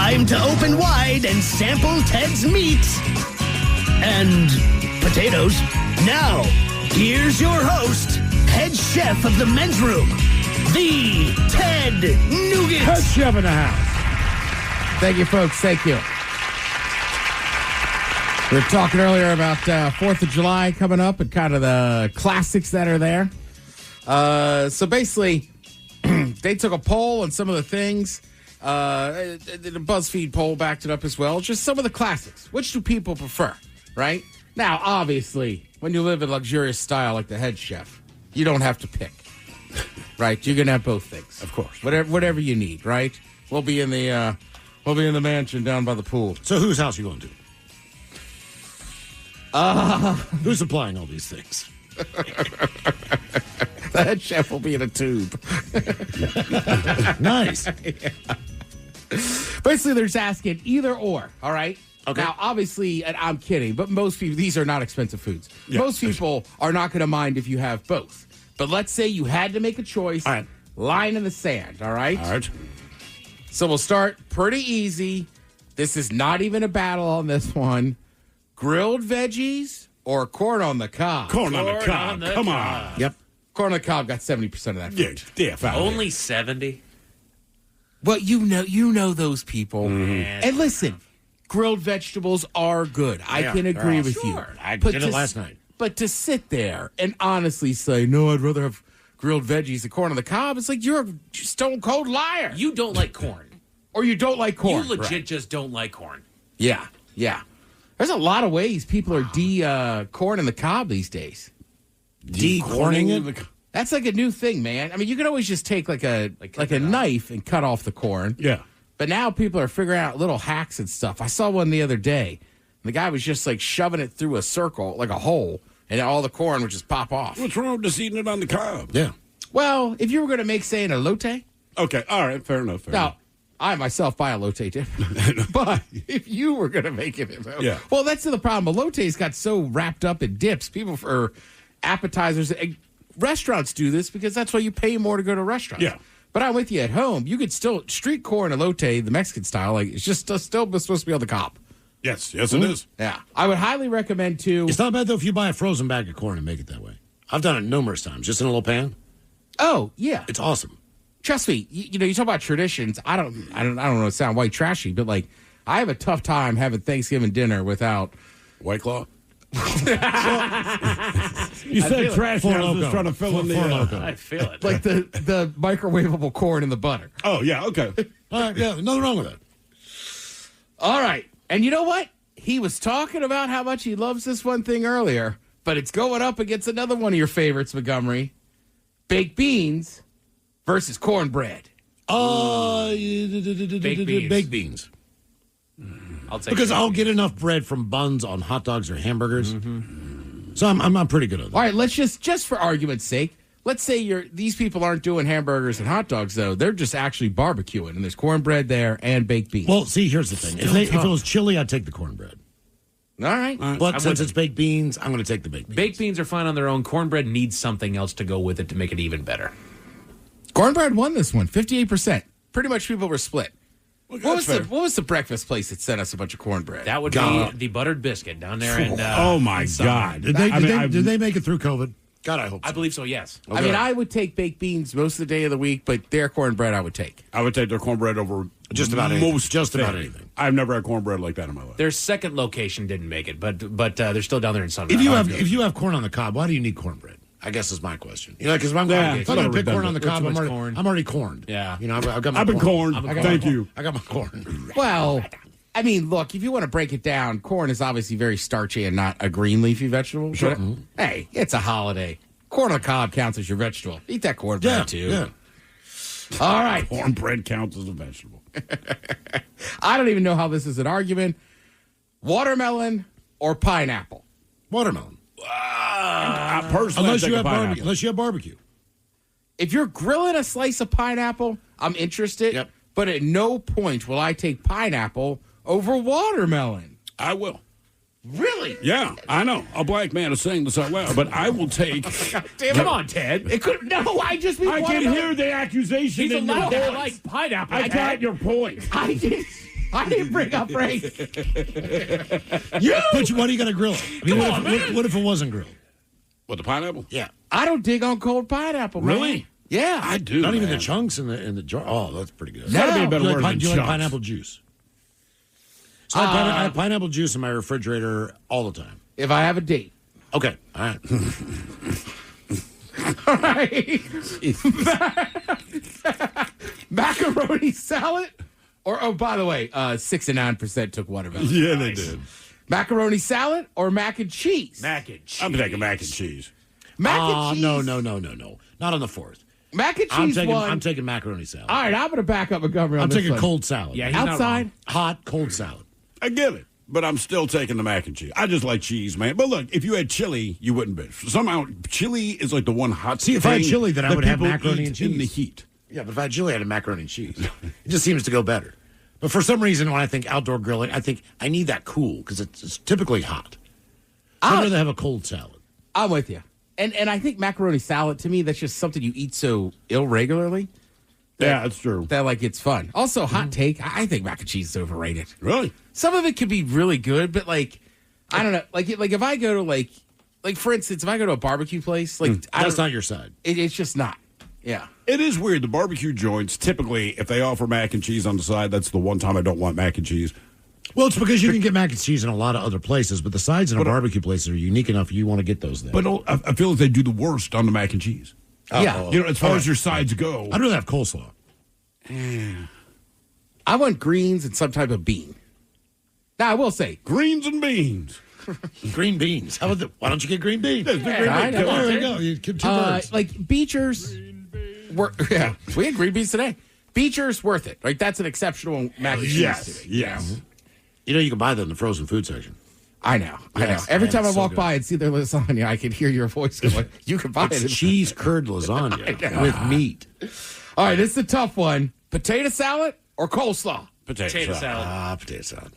time to open wide and sample Ted's meat and potatoes. Now, here's your host, head chef of the men's room, the Ted Nugent. Head chef in the house. Thank you, folks. Thank you. We were talking earlier about 4th of July coming up and kind of the classics that are there. So basically, they took a poll on some of the things. The BuzzFeed poll backed it up as well. Just some of the classics. Which do people prefer, right? Now, obviously, when you live in luxurious style like the head chef, you don't have to pick, right? You can have both things, of course. Whatever you need, right? We'll be in the mansion down by the pool. So, whose house are you going to? Who's supplying all these things? The head chef will be in a tube. Nice. Yeah. Basically, they're just asking either or, all right? Okay. Now, obviously, and I'm kidding, but most people, these are not expensive foods. Yeah, most people are not going to mind if you have both. But let's say you had to make a choice. All right. Line in the sand, all right? All right. So we'll start pretty easy. This is not even a battle on this one. Grilled veggies or corn on the cob? Corn on the cob. Come on. Yep. Corn on the cob got 70% of that food. Yeah, only 70? Well, you know those people. And listen, grilled vegetables are good. I can agree with you. I did it last night. But to sit there and honestly say, no, I'd rather have grilled veggies than corn on the cob, it's like you're a stone cold liar. You don't like corn. Or you don't like corn. You legit just don't like corn. Yeah. There's a lot of ways people are corn in the cob these days. De-corning it? That's like a new thing, man. I mean, you can always just take like a knife and cut off the corn. Yeah. But now people are figuring out little hacks and stuff. I saw one the other day. The guy was just like shoving it through a circle, like a hole, and all the corn would just pop off. What's wrong with just eating it on the cob? Yeah. Well, if you were going to make, say, an elote. Okay, all right, fair enough. Now, I myself buy elote dip. But if you were going to make it, yeah. Well, that's the problem. Elote's got so wrapped up in dips. People for appetizers, restaurants do this because that's why you pay more to go to restaurants. Yeah. But I'm with you at home. You could still street corn elote, the Mexican style, like it's just still supposed to be on the cob. Yes, it is. Yeah. I would highly recommend too. It's not bad though if you buy a frozen bag of corn and make it that way. I've done it numerous times, just in a little pan. Oh, yeah. It's awesome. Trust me, you talk about traditions. I don't know, sound white trashy, but like I have a tough time having Thanksgiving dinner without White Claw. You said trash. I was just trying to fill in the. I feel it. Like the microwavable corn in the butter. Oh yeah, okay. All right, yeah, nothing wrong with that. All right, and you know what? He was talking about how much he loves this one thing earlier, but it's going up against another one of your favorites, Montgomery: baked beans versus cornbread. Baked beans. I'll take because I'll get enough bread from buns on hot dogs or hamburgers. So I'm pretty good at that. All right, let's just for argument's sake, let's say these people aren't doing hamburgers and hot dogs though; they're just actually barbecuing, and there's cornbread there and baked beans. Well, see, here's the thing: if it was chili, I'd take the cornbread. All right, but since it's baked beans, I'm going to take the baked beans. Baked beans are fine on their own. Cornbread needs something else to go with it to make it even better. Cornbread won this one, 58%. Pretty much people were split. Well, what was the breakfast place that sent us a bunch of cornbread? That would be the Buttered Biscuit down there. Oh my God! Did they make it through COVID? God, I hope so. I believe so. Yes. Okay. I mean, I would take baked beans most of the day of the week, but their cornbread I would take. I would take their cornbread over just about anything. I've never had cornbread like that in my life. Their second location didn't make it, but they're still down there in Sunrise. If you have corn on the cob, why do you need cornbread? I guess is my question. Because if I'm going to pick corn on the cob, I'm already corned. Yeah. I've been corned. Thank you. I got my corn. Well, I mean, look, if you want to break it down, corn is obviously very starchy and not a green leafy vegetable. Sure. Hey, it's a holiday. Corn on the cob counts as your vegetable. Eat that cornbread too. Yeah. All right. Cornbread counts as a vegetable. I don't even know how this is an argument. Watermelon or pineapple? Watermelon. Personally, unless you have barbecue. If you're grilling a slice of pineapple, I'm interested. Yep. But at no point will I take pineapple over watermelon. I will. Really? Yeah, I know. A black man is saying this out loud, but I will take. Come on, Ted. It could I just mean I can hear the accusation. He's in allowed your to voice. like pineapple. I got your point. I I didn't bring up race. But why do you got to grill it? I mean, what if it wasn't grilled? What, the pineapple? Yeah. I don't dig on cold pineapple, man. Really? Yeah. I do. Not even man. the chunks in the jar. Oh, that's pretty good. Gotta be a better word than Do you like chunks. pineapple juice? So I have pineapple juice in my refrigerator all the time. If I have a date. Okay. All right. All right. Macaroni salad? Or, oh, by the way, 6 and 9% took watermelon. Yeah, they did. Macaroni salad or mac and cheese? Mac and cheese. I'm taking mac and cheese. Mac and cheese. No. Not on the 4th. Mac and cheese I'm taking macaroni salad. All right, I'm going to back up Montgomery on I'm this taking one. cold salad. Yeah, he's not outside. Hot, cold salad. I get it, but I'm still taking the mac and cheese. I just like cheese, man. But look, if you had chili, you wouldn't bitch. Somehow, chili is like the one hot See, if thing I had chili, then I that would have people macaroni eat and cheese. in the heat. Yeah, but if I had chili, I had macaroni and cheese. It just seems to go better. But for some reason, when I think outdoor grilling, I think I need that cool because it's typically hot. I'd rather have a cold salad. I'm with you. And I think macaroni salad, to me, that's just something you eat so irregularly. Yeah, that's true. That, like, it's fun. Also, hot take, I think mac and cheese is overrated. Really? Some of it could be really good, but, like, I don't know. Like if I go to, like for instance, if I go to a barbecue place, like... That's not your side. It's just not. Yeah. It is weird. The barbecue joints, typically, if they offer mac and cheese on the side, that's the one time I don't want mac and cheese. Well, it's because you can get mac and cheese in a lot of other places, but the sides in a barbecue place are unique enough you want to get those there. But I feel like they do the worst on the mac and cheese. Yeah. You know, as far as your sides go. I'd rather have coleslaw. I want greens and some type of bean. Now, I will say... Greens and beans. Green beans. Why don't you get green beans? There we go. You get two birds. Like Beecher's... Yeah, we had green beans today. Beecher's worth it. Like, that's an exceptional mac and cheese. Yes, yes. You know, you can buy that in the frozen food section. I know. Yes, Every man, time I so walk good. by and see their lasagna, I can hear your voice going, you can buy It's it. cheese curd lasagna with meat. All right, this is a tough one. Potato salad or coleslaw? Potato salad. Potato salad.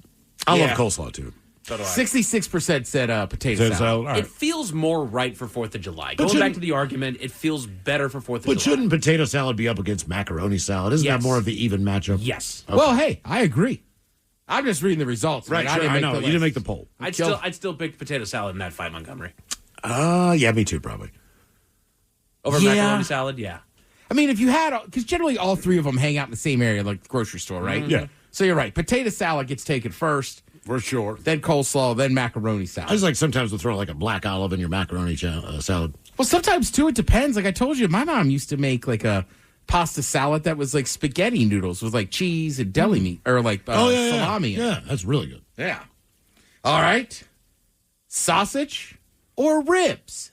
I love coleslaw, too. So do I. 66% said potato salad. All right. It feels more right for 4th of July. But Going back to the argument, it feels better for 4th of July. But shouldn't potato salad be up against macaroni salad? Isn't Yes. that more of the even matchup? Yes. Okay. Well, hey, I agree. I'm just reading the results. Right, man. sure, I know. the You didn't list. make the poll. I'd still pick potato salad in that fight, Montgomery. Yeah, me too, probably. Over Yeah. macaroni salad, yeah. I mean, if you had, because generally all three of them hang out in the same area, like the grocery store, right? Yeah. So you're right. Potato salad gets taken first, For sure. then coleslaw, then macaroni I salad. just like sometimes we'll throw like a black olive in your macaroni salad. Well, sometimes too, it depends. Like I told you, my mom used to make like a pasta salad that was like spaghetti noodles with like cheese and deli meat or like salami. in it. Yeah, that's really good. Yeah. All right. Sausage or ribs?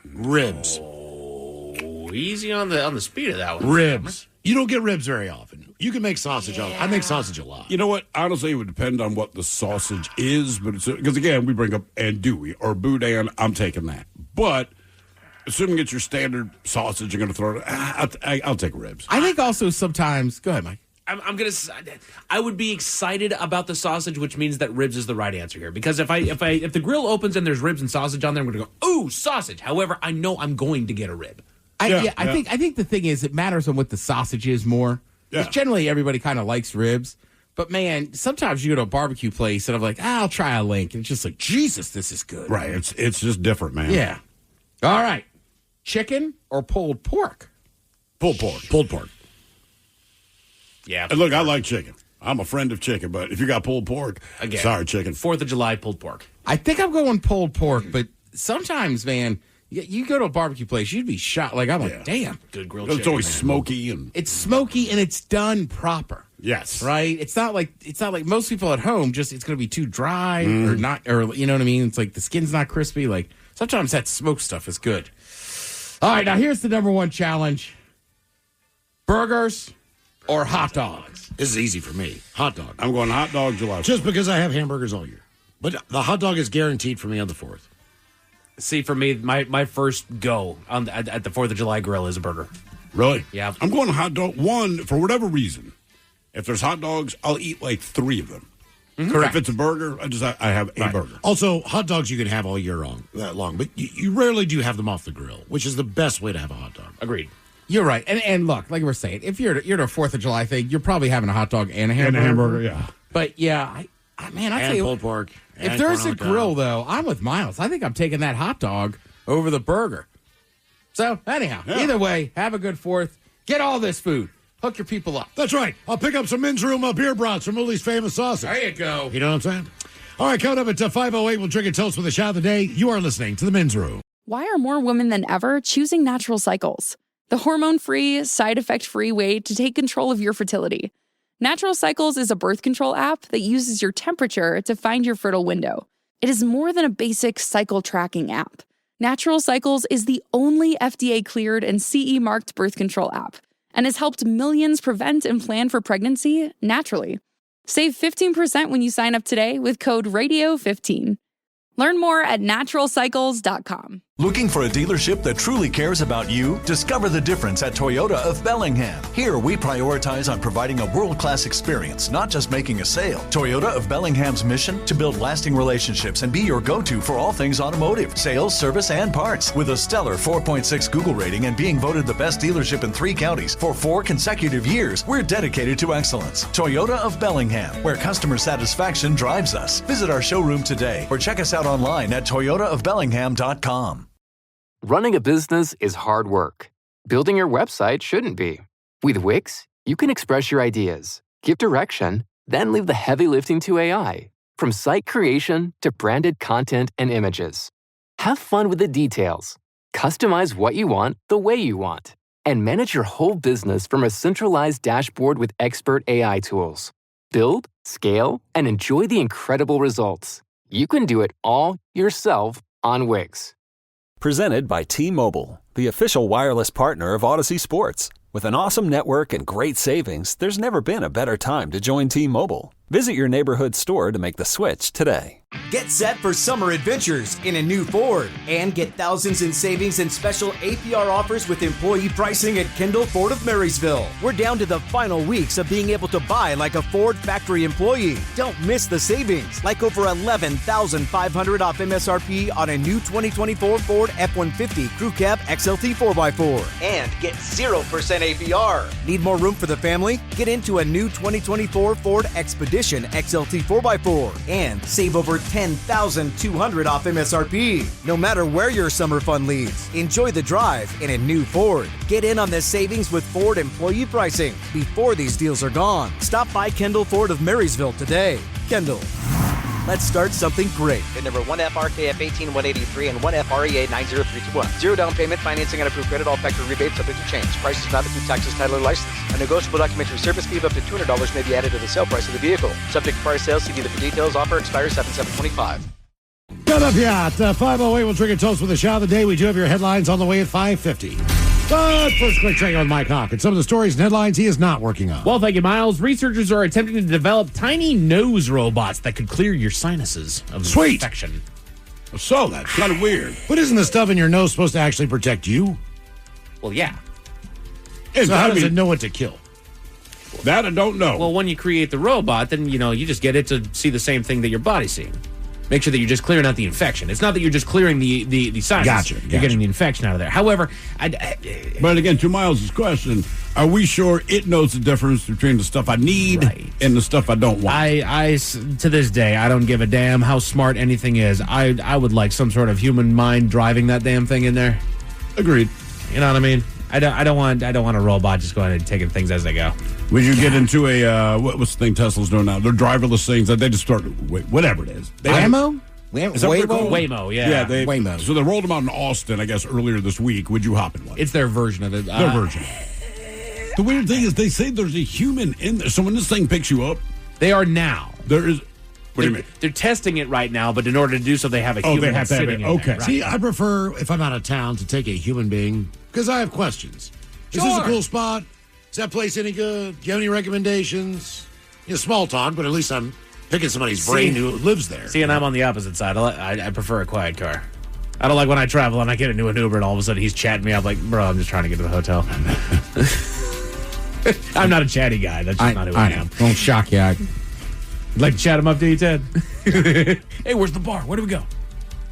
Ribs. Oh, easy on the speed of that one. Ribs. You don't get ribs very often. You can make sausage. I make sausage a lot. You know what? Honestly, it would depend on what the sausage is, but because again, we bring up andouille or boudin. I'm taking that, but assuming it's your standard sausage, you're going to throw it. I'll take ribs. I think also sometimes. Go ahead, Mike. I would be excited about the sausage, which means that ribs is the right answer here. Because if the grill opens and there's ribs and sausage on there, I'm going to go, ooh, sausage. However, I know I'm going to get a rib. I think the thing is it matters on what the sausage is more. Because generally everybody kind of likes ribs. But man, sometimes you go to a barbecue place and I'm like, I'll try a link. And it's just like, Jesus, this is good. Right. It's just different, man. Yeah. All right. Chicken or pulled pork? Pulled pork. Pulled pork. Yeah. And look, I like chicken. I'm a friend of chicken, but if you got pulled pork, Again, sorry, chicken. 4th of July pulled pork. I think I'm going pulled pork, but sometimes, man, you go to a barbecue place, you'd be shocked. Like, I'm like, damn. Good grilled It's chicken. always man. smoky and It's smoky and it's done proper. yes, Right? It's not like most people at home, just it's going to be too dry or not, or you know what I mean? It's like the skin's not crispy. Like, sometimes that smoked stuff is good. All right, now here's the number one challenge. Burgers or hot dogs? This is easy for me. Hot dog. I'm going hot dog July. Just because I have hamburgers all year. But the hot dog is guaranteed for me on the 4th. See, for me, my first go at the 4th of July grill is a burger. Really? Yeah. I'm going hot dog. One, for whatever reason, if there's hot dogs, I'll eat like 3 of them. Correct. If it's a burger, I have a burger. Also, hot dogs you can have all year long, but you rarely do have them off the grill, which is the best way to have a hot dog. Agreed. You're right. And look, like we're saying, if you're at a 4th of July thing, you're probably having a hot dog and a hamburger. Yeah. But yeah, I tell And you, pulled pork. if and there's corn a on the grill, cob. though, I'm with Miles. I think I'm taking that hot dog over the burger. So, anyhow, either way, have a good 4th. Get all this food. Hook your people up. That's right. I'll pick up some men's room beer brats from Uli's Famous Sausage. There you go. You know what I'm saying? All right, coming up at 5:08, we'll drink a toast with a shot of the day. You are listening to the Men's Room. Why are more women than ever choosing Natural Cycles? The hormone-free, side-effect-free way to take control of your fertility. Natural Cycles is a birth control app that uses your temperature to find your fertile window. It is more than a basic cycle tracking app. Natural Cycles is the only FDA-cleared and CE-marked birth control app and has helped millions prevent and plan for pregnancy naturally. Save 15% when you sign up today with code RADIO15. Learn more at naturalcycles.com. Looking for a dealership that truly cares about you? Discover the difference at Toyota of Bellingham. Here, we prioritize on providing a world-class experience, not just making a sale. Toyota of Bellingham's mission? To build lasting relationships and be your go-to for all things automotive, sales, service, and parts. With a stellar 4.6 Google rating and being voted the best dealership in 3 counties for 4 consecutive years, we're dedicated to excellence. Toyota of Bellingham, where customer satisfaction drives us. Visit our showroom today or check us out online at toyotaofbellingham.com. Running a business is hard work. Building your website shouldn't be. With Wix, you can express your ideas, give direction, then leave the heavy lifting to AI. From site creation to branded content and images. Have fun with the details. Customize what you want the way you want. And manage your whole business from a centralized dashboard with expert AI tools. Build, scale, and enjoy the incredible results. You can do it all yourself on Wix. Presented by T-Mobile, the official wireless partner of Odyssey Sports. With an awesome network and great savings, there's never been a better time to join T-Mobile. Visit your neighborhood store to make the switch today. Get set for summer adventures in a new Ford and get thousands in savings and special APR offers with employee pricing at Kendall Ford of Marysville. We're down to the final weeks of being able to buy like a Ford factory employee. Don't miss the savings, like over $11,500 off MSRP on a new 2024 Ford F-150 Crew Cab XLT 4x4. And get 0% APR. Need more room for the family? Get into a new 2024 Ford Expedition XLT 4x4 and save over $10,200 off MSRP. No matter where your summer fun leads, enjoy the drive in a new Ford. Get in on the savings with Ford employee pricing before these deals are gone. Stop by Kendall Ford of Marysville today. Kendall. Let's start something great. Bid number 1FRKF 18183 and 1FREA 90321. 0 down payment, financing on approved credit, all factory rebates subject to change. Price does not include taxes, title, or license. A negotiable documentary service fee of up to $200 may be added to the sale price of the vehicle. Subject to prior sales, see dealer for details. Offer expires 7/7/25. Coming up here at 5:08, we'll drink a toast with a shot of the day. We do have your headlines on the way at 5:50. But first, quick check on Mike Hawk and some of the stories and headlines he is not working on. Well, thank you, Miles. Researchers are attempting to develop tiny nose robots that could clear your sinuses of infection. So that's kind of weird. But isn't the stuff in your nose supposed to actually protect you? Well, yeah. So how does it know what to kill? That I don't know. Well, when you create the robot, then, you just get it to see the same thing that your body's seeing. Make sure that you're just clearing out the infection. It's not that you're just clearing the sinus. Gotcha. You're getting the infection out of there. However, but again, to Miles' question, are we sure it knows the difference between the stuff I need and the stuff I don't want? I to this day, I don't give a damn how smart anything is. I would like some sort of human mind driving that damn thing in there. Agreed. You know what I mean? I don't want a robot just going and taking things as they go. Would you get into a what's the thing Tesla's doing now? They're driverless things that they just start whatever it is. Waymo? Is that what they're called? Waymo, yeah. Yeah, Waymo. So they rolled them out in Austin, I guess, earlier this week. Would you hop in one? It's their version of it. Their version. The weird thing is they say there's a human in there. So when this thing picks you up, they are now. There is. What do you mean? They're testing it right now, but in order to do so, they have a human they have to have sitting it. in Okay. there. Right. See, I prefer, if I'm out of town, to take a human being, because I have questions. Is this a cool spot? Is that place any good? Do you have any recommendations? Small talk, but at least I'm picking somebody's brain who lives there. See, and I'm on the opposite side. I prefer a quiet car. I don't like when I travel and I get into an Uber and all of a sudden he's chatting me up like, bro, I'm just trying to get to the hotel. I'm not a chatty guy. That's just not who I am. Won't shock you. You'd like to chat him up, do you, Ted? Hey, where's the bar? Where do we go?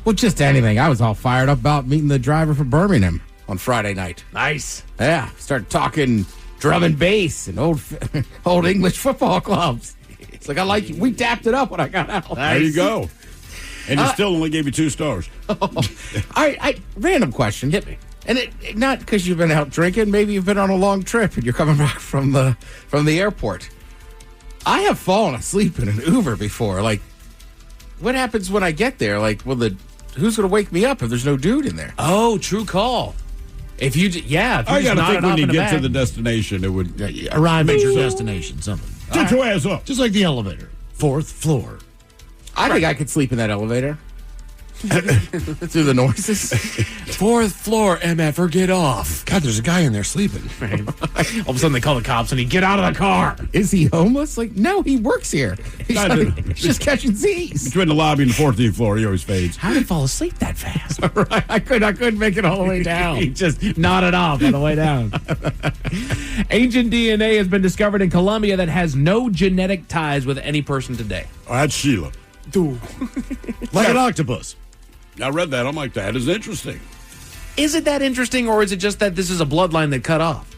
Well, just anything. I was all fired up about meeting the driver for Birmingham on Friday night. Nice. Yeah, started talking drum and bass and old English football clubs. It's like, I like you. We dapped it up when I got out. There you go. And he still only gave you 2 stars. I random question. Hit me. And it not because you've been out drinking. Maybe you've been on a long trip and you're coming back from the airport. I have fallen asleep in an Uber before. Like, what happens when I get there? Like, who's going to wake me up if there's no dude in there? Oh, true call. If you, if you I just got to nod think it when off you in the get to back. the destination, it would Arrive at your destination, something. Get your ass up. Just like the elevator. 4th floor. I think I could sleep in that elevator. Through the noises. 4th floor, MFer, get off. God, there's a guy in there sleeping. All of a sudden they call the cops and he get out of the car. Is he homeless? Like, no, he works here. He's just catching Z's. Between the lobby and the 14th floor, he always fades. How did he fall asleep that fast? Right. I couldn't make it all the way down. He just nodded off on the way down. Ancient DNA has been discovered in Colombia that has no genetic ties with any person today. Oh, that's Sheila. Like an octopus. I read that. I'm like, that is interesting. Is it that interesting, or is it just that this is a bloodline that cut off?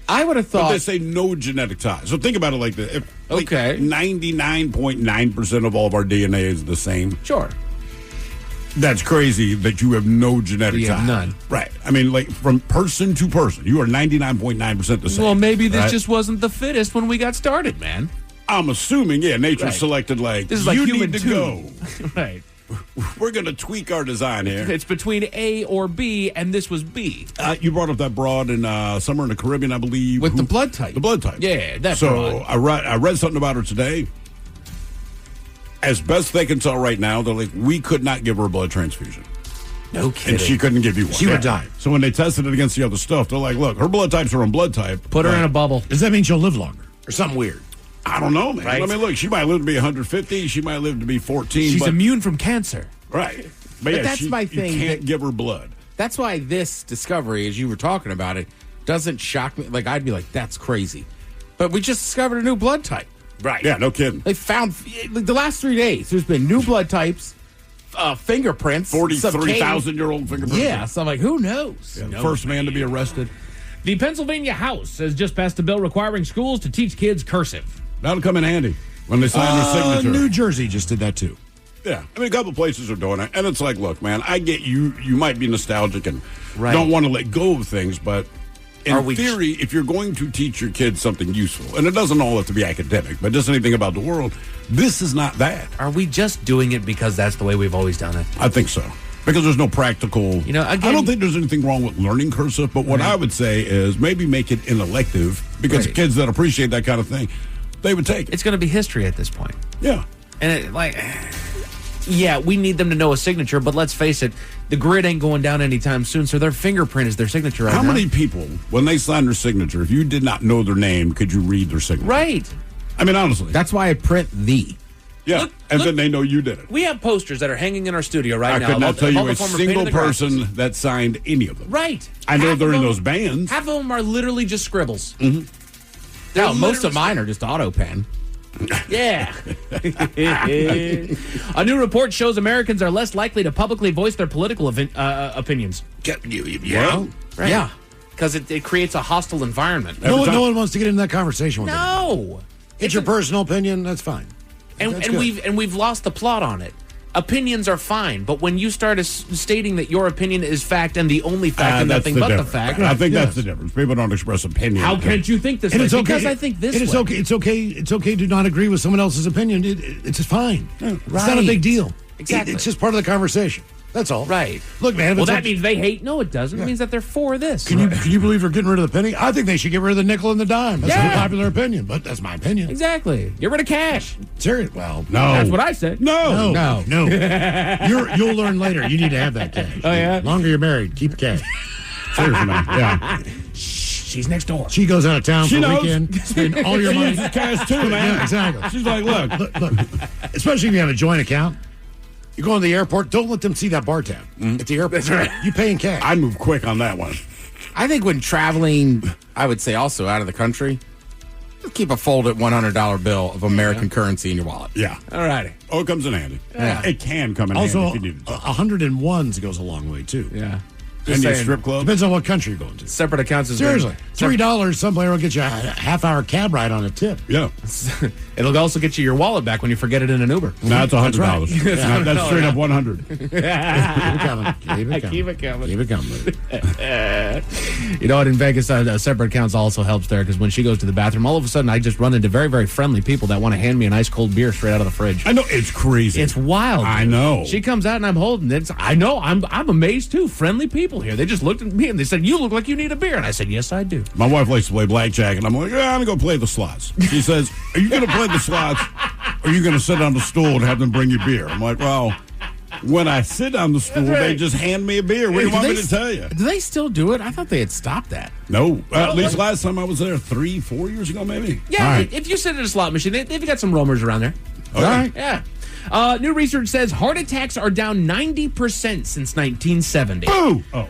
I would have But thought. they say no genetic ties. So think about it like this. Okay. 99.9% of all of our DNA is the same. Sure. That's crazy that you have no genetic You ties. have none. Right. I mean, like from person to person, you are 99.9% the same. Well, maybe this right? just wasn't the fittest when we got started, man. I'm assuming, nature Right. selected like, This is like you human need to 2. go. Right. We're going to tweak our design here. It's between A or B, and this was B. You brought up that broad in Somewhere in the Caribbean, I believe. With the blood type. The blood type. Yeah, that's So I read something about her today. As best they can tell right now, they're like, we could not give her a blood transfusion. No kidding. And she couldn't give you one. She would die. So when they tested it against the other stuff, they're like, look, her blood types are on blood type. Put her in a bubble. Does that mean she'll live longer? Or something weird? I don't know, man. Right. I mean, look, she might live to be 150. She might live to be 14. She's but, immune from cancer. right. But yeah, that's my thing, You can't that- give her blood. That's why this discovery, as you were talking about it, doesn't shock me. Like, I'd be like, that's crazy. But we just discovered a new blood type. Right. Yeah, no kidding. They found, like, the last 3 days, there's been new blood types, fingerprints. 43,000-year-old fingerprint. Yeah, so I'm like, who knows? Yeah, the first man to be arrested. The Pennsylvania House has just passed a bill requiring schools to teach kids cursive. That'll come in handy when they sign their signature. New Jersey just did that too. Yeah, I mean, a couple places are doing it, and it's like, look, man, I get you. You might be nostalgic and Right. don't want to let go of things, but in Are we- theory, if you're going to teach your kids something useful, and it doesn't all have to be academic, but just anything about the world, this is not that. Are we just doing it because that's the way we've always done it? I think so. Because there's no practical. You know, again- I don't think there's anything wrong with learning cursive, but what I would say is maybe make it an elective because Right. kids that appreciate that kind of thing, they would take it. It's going to be history at this point. Yeah. And it, like, yeah, we need them to know a signature, but let's face it, the grid ain't going down anytime soon, so their fingerprint is their signature right How now. many people, when they sign their signature, if you did not know their name, could you read their signature? Right. I mean, honestly. That's why I print the. Yeah. Then they know you did it. We have posters that are hanging in our studio right I now. could not of tell all you the a former single Pain in the Grasses. person that signed any of them. Right. I know Half they're of in them- those bands. Half of them are literally just scribbles. Mm-hmm. No, most of mine are just auto pen. Yeah. A new report shows Americans are less likely to publicly voice their political opinions. Yeah. Right. Yeah. Because it creates a hostile environment. No one wants to get into that conversation with No. It's your personal opinion. That's fine. And That's good. we've lost the plot on it. Opinions are fine, but when you start stating that your opinion is fact and the only fact and that's nothing the but the difference. fact, I think Yes. that's the difference. People don't express opinion. how can't you think this And way? it's okay Because I think this and it's way. okay. It's okay. It's okay to not agree with someone else's opinion. It's fine. It's not a Right. big deal. Exactly. It's just part of the conversation. That's all. Right. Look, man. If Well, it's that up- means they hate. No, it doesn't. It means that they're for this. Can you believe they're getting rid of the penny? I think they should get rid of the nickel and the dime. That's Yeah. a popular opinion, but that's my opinion. Exactly. Get rid of cash. Serious? Well, No. That's what I said. No. no. You'll learn later. You need to have that cash. Oh, yeah? Longer you're married, keep the cash. Seriously, man. Yeah. She's next door. She goes out of town She for a knows. weekend, spend all your She money. uses cash too, man. Yeah, exactly. She's like, look. Look, especially if you have a joint account. You go to the airport, don't let them see that bar tab at the airport. That's right. You pay in cash. I move quick on that one. I think when traveling, I would say also out of the country, just keep a folded $100 bill of American currency in your wallet. Yeah. All righty. Oh, it comes in handy. Yeah. It can come in Also, handy if you need it. 101s goes a long way, too. Yeah. Any strip club? Depends on what country you're going to. Separate accounts is Seriously. $3, somebody will get you a half-hour cab ride on a tip. Yeah. It'll also get you your wallet back when you forget it in an Uber. No, it's $100. Right. That's straight up 100. Keep it coming. Keep it coming. Keep it coming. You know what? In Vegas, separate accounts also helps there because when she goes to the bathroom, all of a sudden I just run into very, very friendly people that want to hand me an ice cold beer straight out of the fridge. I know, it's crazy. It's wild. I know. She comes out and I'm holding it. I know. I'm amazed too. Friendly people here. They just looked at me and they said, "You look like you need a beer." And I said, "Yes, I do." My wife likes to play blackjack, and I'm like, I'm going to go play the slots. She says, "Are you going to play the slots, or are you going to sit on the stool and have them bring you beer?" I'm like, well, when I sit on the stool, they just hand me a beer. What do you want me to tell you? Do they still do it? I thought they had stopped that. No. At least last time I was there 3-4 years ago, maybe. Yeah, if you sit at a slot machine, they've got some roamers around there. Okay. All right. Yeah. New research says heart attacks are down 90% since 1970. Boo! Oh.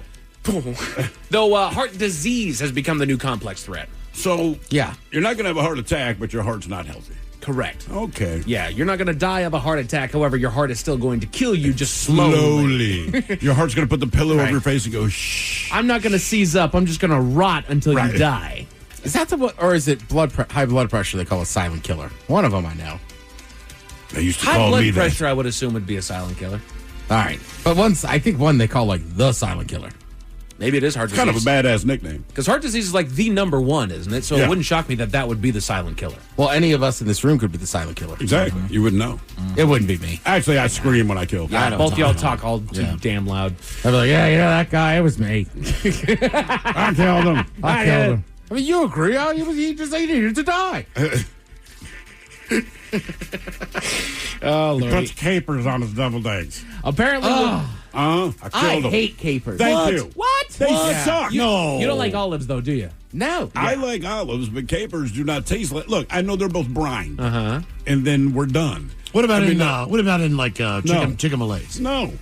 Though heart disease has become the new complex threat. So, yeah, you're not going to have a heart attack, but your heart's not healthy. Correct. Okay. Yeah, you're not going to die of a heart attack. However, your heart is still going to kill you just slowly. Your heart's going to put the pillow over your face and go, shh. I'm not going to seize up. I'm just going to rot until you die. Is that or is it high blood pressure they call a silent killer? One of them I know. They used to high call blood me pressure, that. I would assume, would be a silent killer. All right. But I think one they call like the silent killer. Maybe it is heart disease. Kind of a badass nickname. Because heart disease is like the number one, isn't it? So it wouldn't shock me that would be the silent killer. Well, any of us in this room could be the silent killer. Exactly. You wouldn't know. It wouldn't be me. Actually, I scream when I kill. Yeah, both y'all talk all too damn loud. I'd be like, yeah, that guy, it was me. I killed him. I killed him. I mean, you agree? He needed to die. Oh, Lord. Puts capers on his deviled eggs. Apparently. I killed him. hate capers. Thank you. What? They suck. No. You don't like olives, though, do you? No. I like olives, but capers do not taste like. Look, I know they're both brine. Uh-huh. And then we're done. What about in chicken Malays? No.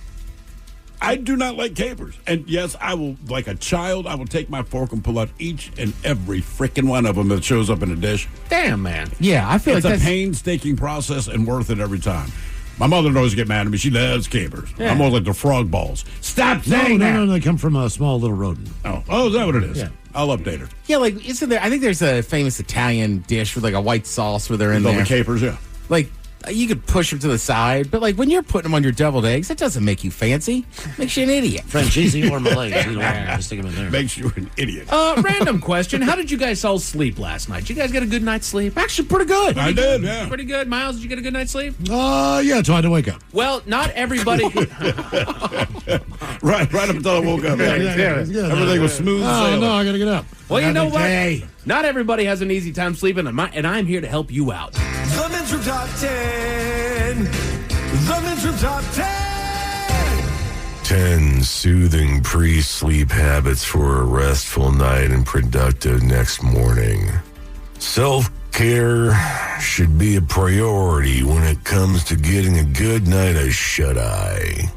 I do not like capers. And yes, I will, like a child, I will take my fork and pull out each and every freaking one of them that shows up in a dish. Damn, man. Yeah, I feel it's like a that's painstaking process and worth it every time. My mother would always get mad at me. She loves capers. Yeah. I'm more like the frog balls. Stop saying that. No, they come from a small little rodent. Oh, is that what it is? Yeah. I'll update her. Yeah, like isn't there? I think there's a famous Italian dish with like a white sauce where they're in All there. the capers, yeah. Like you could push them to the side, but like when you're putting them on your deviled eggs, that doesn't make you fancy. Makes you an idiot. Francese or Malay. Just stick them in there. Makes you an idiot. Random question. How did you guys all sleep last night? Did you guys get a good night's sleep? Actually, pretty good. I did, yeah. Pretty good. Miles, did you get a good night's sleep? Yeah, so I had to wake up. Well, not everybody. Right up until I woke up. Everything was smooth sailing. No, I got to get up. Well, you know what? Not everybody has an easy time sleeping, and I'm here to help you out. The Men's Room Top 10. The Men's Room Top 10. 10 soothing pre-sleep habits for a restful night and productive next morning. Self-care should be a priority when it comes to getting a good night of shut-eye.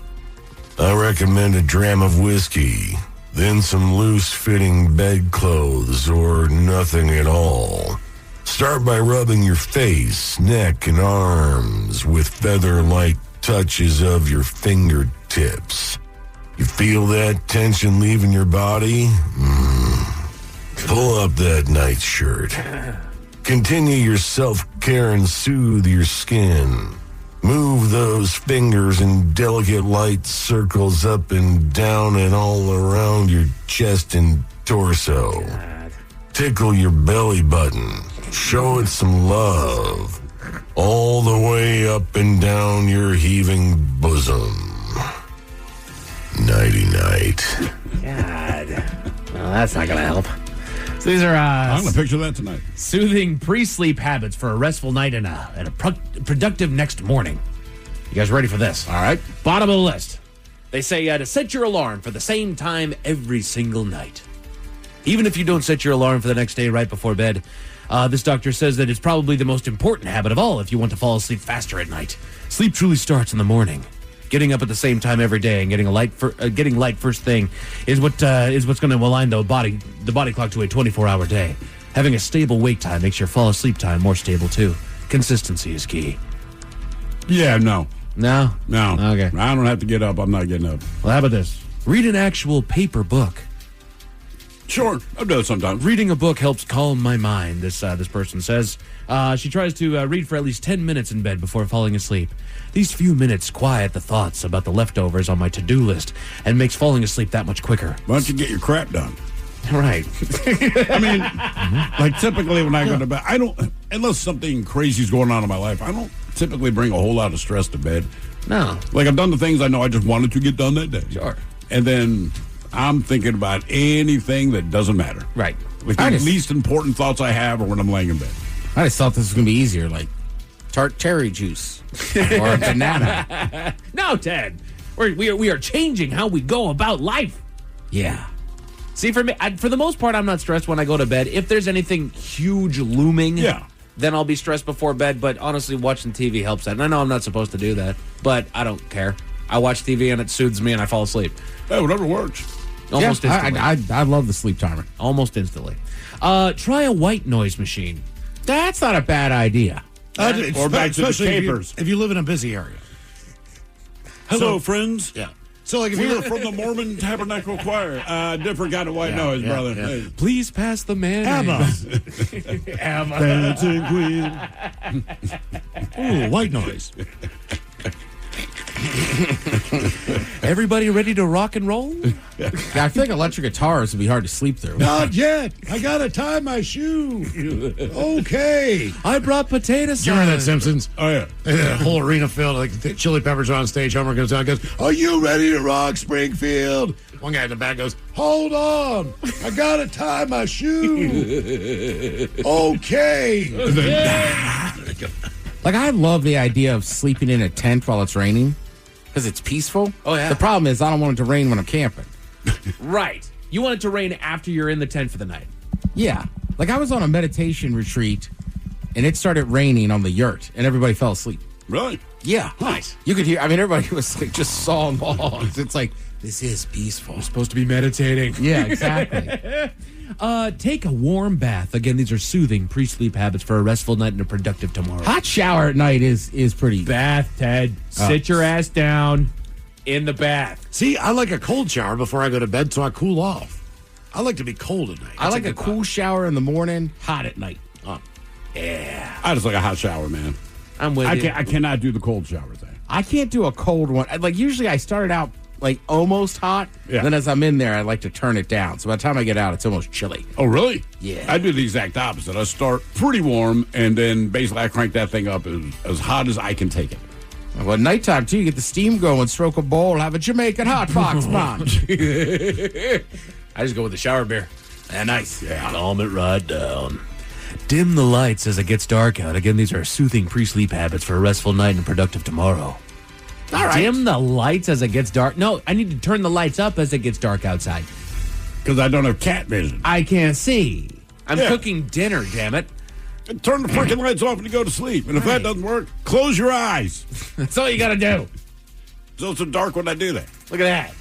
I recommend a dram of whiskey, then some loose-fitting bedclothes or nothing at all. Start by rubbing your face, neck, and arms with feather-like touches of your fingertips. You feel that tension leaving your body? Pull up that nightshirt. Continue your self-care and soothe your skin. Move those fingers in delicate light circles up and down and all around your chest and torso. Tickle your belly button. Show it some love. All the way up and down your heaving bosom. Nighty-night. God. Well, that's not going to help. So these are I'm going to picture that tonight. Soothing pre-sleep habits for a restful night and a productive next morning. You guys ready for this? All right. Bottom of the list. They say to set your alarm for the same time every single night. Even if you don't set your alarm for the next day right before bed, this doctor says that it's probably the most important habit of all if you want to fall asleep faster at night. Sleep truly starts in the morning. Getting up at the same time every day and getting light first thing is what's going to align the body clock to a 24-hour day. Having a stable wake time makes your fall asleep time more stable too. Consistency is key. Yeah, no. No? No. Okay. I don't have to get up. I'm not getting up. Well, how about this? Read an actual paper book. Sure, I've done it sometimes. Reading a book helps calm my mind, this person says. She tries to read for at least 10 minutes in bed before falling asleep. These few minutes quiet the thoughts about the leftovers on my to-do list and makes falling asleep that much quicker. Why don't you get your crap done? Right. I mean, like typically when I go to bed, I don't, unless something crazy is going on in my life, I don't typically bring a whole lot of stress to bed. No. Like I've done the things I know I just wanted to get done that day. Sure. And then I'm thinking about anything that doesn't matter. Right. Like the least important thoughts I have are when I'm laying in bed. I just thought this was going to be easier, like tart cherry juice or a banana. No, Ted. We are changing how we go about life. Yeah. See, for me, for the most part, I'm not stressed when I go to bed. If there's anything huge looming, then I'll be stressed before bed. But honestly, watching TV helps that. And I know I'm not supposed to do that, but I don't care. I watch TV and it soothes me and I fall asleep. Hey, whatever works. Almost instantly. I love the sleep timer. Almost instantly. Try a white noise machine. That's not a bad idea. Or back to the capers. If you live in a busy area. Hello, friends. Yeah. So, like, if we you're were from the Mormon Tabernacle Choir. Different kind of white noise, brother. Yeah. Hey. Please pass the mayonnaise. Abba. Dancing Queen. Ooh, white noise. Everybody ready to rock and roll? Yeah, I feel like electric guitars would be hard to sleep through. Not yet. I gotta tie my shoe. Okay. I brought potato salad. You remember that Simpsons? Oh, yeah. And the whole arena filled, like the Chili Peppers are on stage. Homer goes down and goes, "Are you ready to rock, Springfield?" One guy in the back goes, "Hold on. I gotta tie my shoe." Okay. Like, I love the idea of sleeping in a tent while it's raining because it's peaceful. Oh, yeah. The problem is I don't want it to rain when I'm camping. Right. You want it to rain after you're in the tent for the night. Yeah. Like, I was on a meditation retreat and it started raining on the yurt and everybody fell asleep. Really? Yeah. Nice. You could hear, I mean, everybody was like just sawing logs. It's like, this is peaceful. We're supposed to be meditating. Yeah, exactly. Take a warm bath. Again, these are soothing pre-sleep habits for a restful night and a productive tomorrow. Hot shower at night is pretty. Bath, Ted. Sit your ass down in the bath. See, I like a cold shower before I go to bed so I cool off. I like to be cold at night. I like a cool shower in the morning, hot at night. Yeah. I just like a hot shower, man. I'm with you. I cannot do the cold shower thing. I can't do a cold one. Like, usually I started out like almost hot. Yeah. Then as I'm in there, I like to turn it down. So by the time I get out, it's almost chilly. Oh, really? Yeah. I do the exact opposite. I start pretty warm, and then basically I crank that thing up as hot as I can take it. Well, at nighttime, too, you get the steam going, stroke a bowl, have a Jamaican hot box punch. I just go with the shower beer. Yeah, nice. Yeah. Calm it right down. Dim the lights as it gets dark out. Again, these are soothing pre-sleep habits for a restful night and productive tomorrow. All right. Dim the lights as it gets dark. No, I need to turn the lights up as it gets dark outside. Because I don't have cat vision. I can't see. I'm cooking dinner, damn it. And turn the freaking lights off when you go to sleep. And if that doesn't work, close your eyes. That's all you got to do. So it's so dark when I do that. Look at that.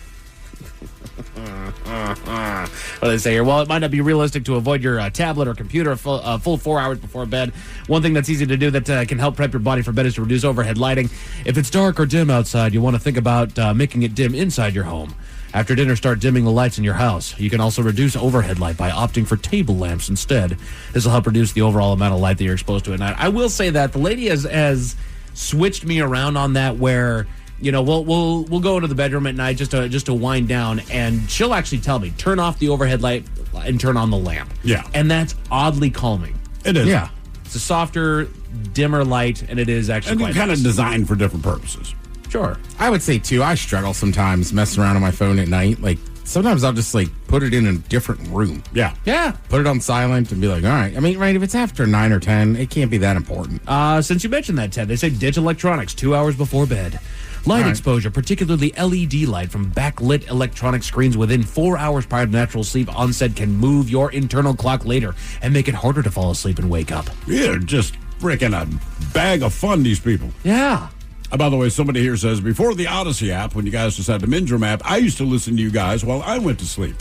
What do they say here? Well, it might not be realistic to avoid your tablet or computer a full 4 hours before bed. One thing that's easy to do that can help prep your body for bed is to reduce overhead lighting. If it's dark or dim outside, you want to think about making it dim inside your home. After dinner, start dimming the lights in your house. You can also reduce overhead light by opting for table lamps instead. This will help reduce the overall amount of light that you're exposed to at night. I will say that the lady has switched me around on that where, you know, we'll go into the bedroom at night just to wind down, and she'll actually tell me, turn off the overhead light and turn on the lamp. Yeah. And that's oddly calming. It is. Yeah. It's a softer, dimmer light, and it is actually And quite kind nice. of designed for different purposes. Sure. I would say, too, I struggle sometimes messing around on my phone at night. Like, sometimes I'll just, like, put it in a different room. Yeah. Yeah. Put it on silent and be like, all right. I mean, right, if it's after 9 or 10, it can't be that important. Since you mentioned that, Ted, they say ditch electronics 2 hours before bed. Light exposure, particularly LED light from backlit electronic screens within 4 hours prior to natural sleep onset, can move your internal clock later and make it harder to fall asleep and wake up. Yeah, just freaking a bag of fun, these people. Yeah. By the way, somebody here says, before the Odyssey app, when you guys just had the Men's Room app, I used to listen to you guys while I went to sleep.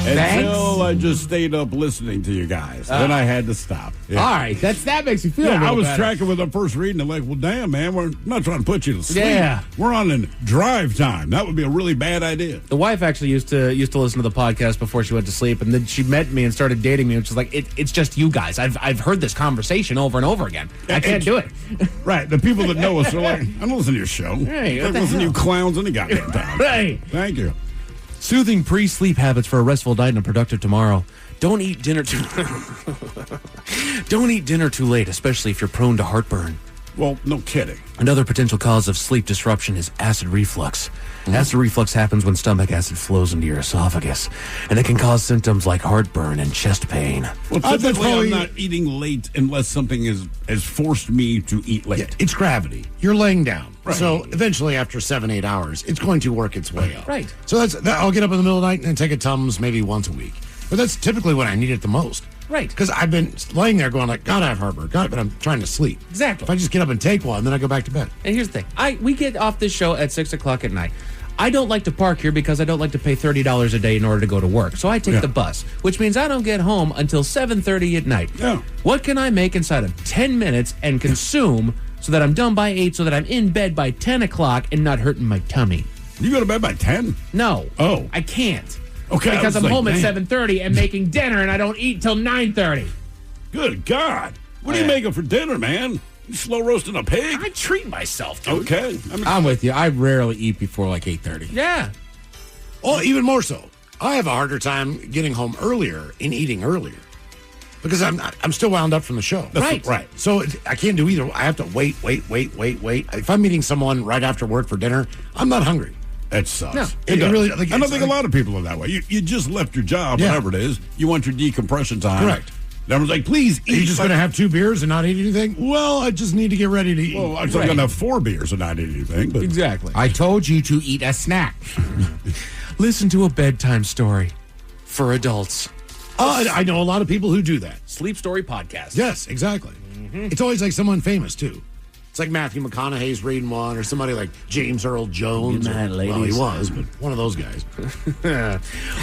Until I just stayed up listening to you guys. Then I had to stop. All right, that makes you feel a little I was better. tracking with the first reading. I'm like, well, damn, man, we're not trying to put you to sleep. Yeah. We're on in drive time. That would be a really bad idea. The wife actually used to listen to the podcast before she went to sleep, and then she met me and started dating me, which is like, it's just you guys. I've heard this conversation over and over again. I can't do it. Right. The people that know us are like, I don't listen to your show. Hey, I what the listen to you hell? clowns any goddamn time. Hey. Thank you. Soothing pre-sleep habits for a restful night and a productive tomorrow. Don't eat dinner too late, especially if you're prone to heartburn. Well, no kidding. Another potential cause of sleep disruption is acid reflux. Acid reflux happens when stomach acid flows into your esophagus, and it can cause symptoms like heartburn and chest pain. Well, typically I'm not eating late unless something has forced me to eat late. Yeah, it's gravity. You're laying down. Right. So eventually, after 7-8 hours, it's going to work its way up. Right. So I'll get up in the middle of the night and take a Tums maybe once a week. But that's typically when I need it the most. Right. Because I've been laying there going like, God, I have heartburn. God, but I'm trying to sleep. Exactly. If I just get up and take one, then I go back to bed. And here's the thing. We get off this show at 6 o'clock at night. I don't like to park here because I don't like to pay $30 a day in order to go to work. So I take the bus, which means I don't get home until 7:30 at night. Yeah. What can I make inside of 10 minutes and consume so that I'm done by 8 so that I'm in bed by 10 o'clock and not hurting my tummy? You go to bed by 10? No. Oh. I can't. Okay. Because I'm home at man. 7:30 and making dinner and I don't eat till 9:30. Good God. What are you making for dinner, man? You slow roasting a pig? I treat myself, dude. Okay. I'm with you. I rarely eat before like 8:30. Yeah. Oh, even more so. I have a harder time getting home earlier and eating earlier because I'm still wound up from the show. Right. So I can't do either. I have to wait. If I'm meeting someone right after work for dinner, I'm not hungry. That sucks. No, It it really- does. like, I don't it's think a like- lot of people are that way. You just left your job, Yeah. whatever it is. You want your decompression time. Correct. Everyone's like, please Are eat. you just going to have 2 beers and not eat anything? Well, I just need to get ready to eat. Well, I'm going to have 4 beers and not eat anything. But Exactly. I told you to eat a snack. Listen to a bedtime story for adults. I know a lot of people who do that. Sleep Story Podcast. Yes, exactly. It's always like someone famous, too. It's like Matthew McConaughey's reading one, or somebody like James Earl Jones. Good night, Well, he ladies. was, but one of those guys.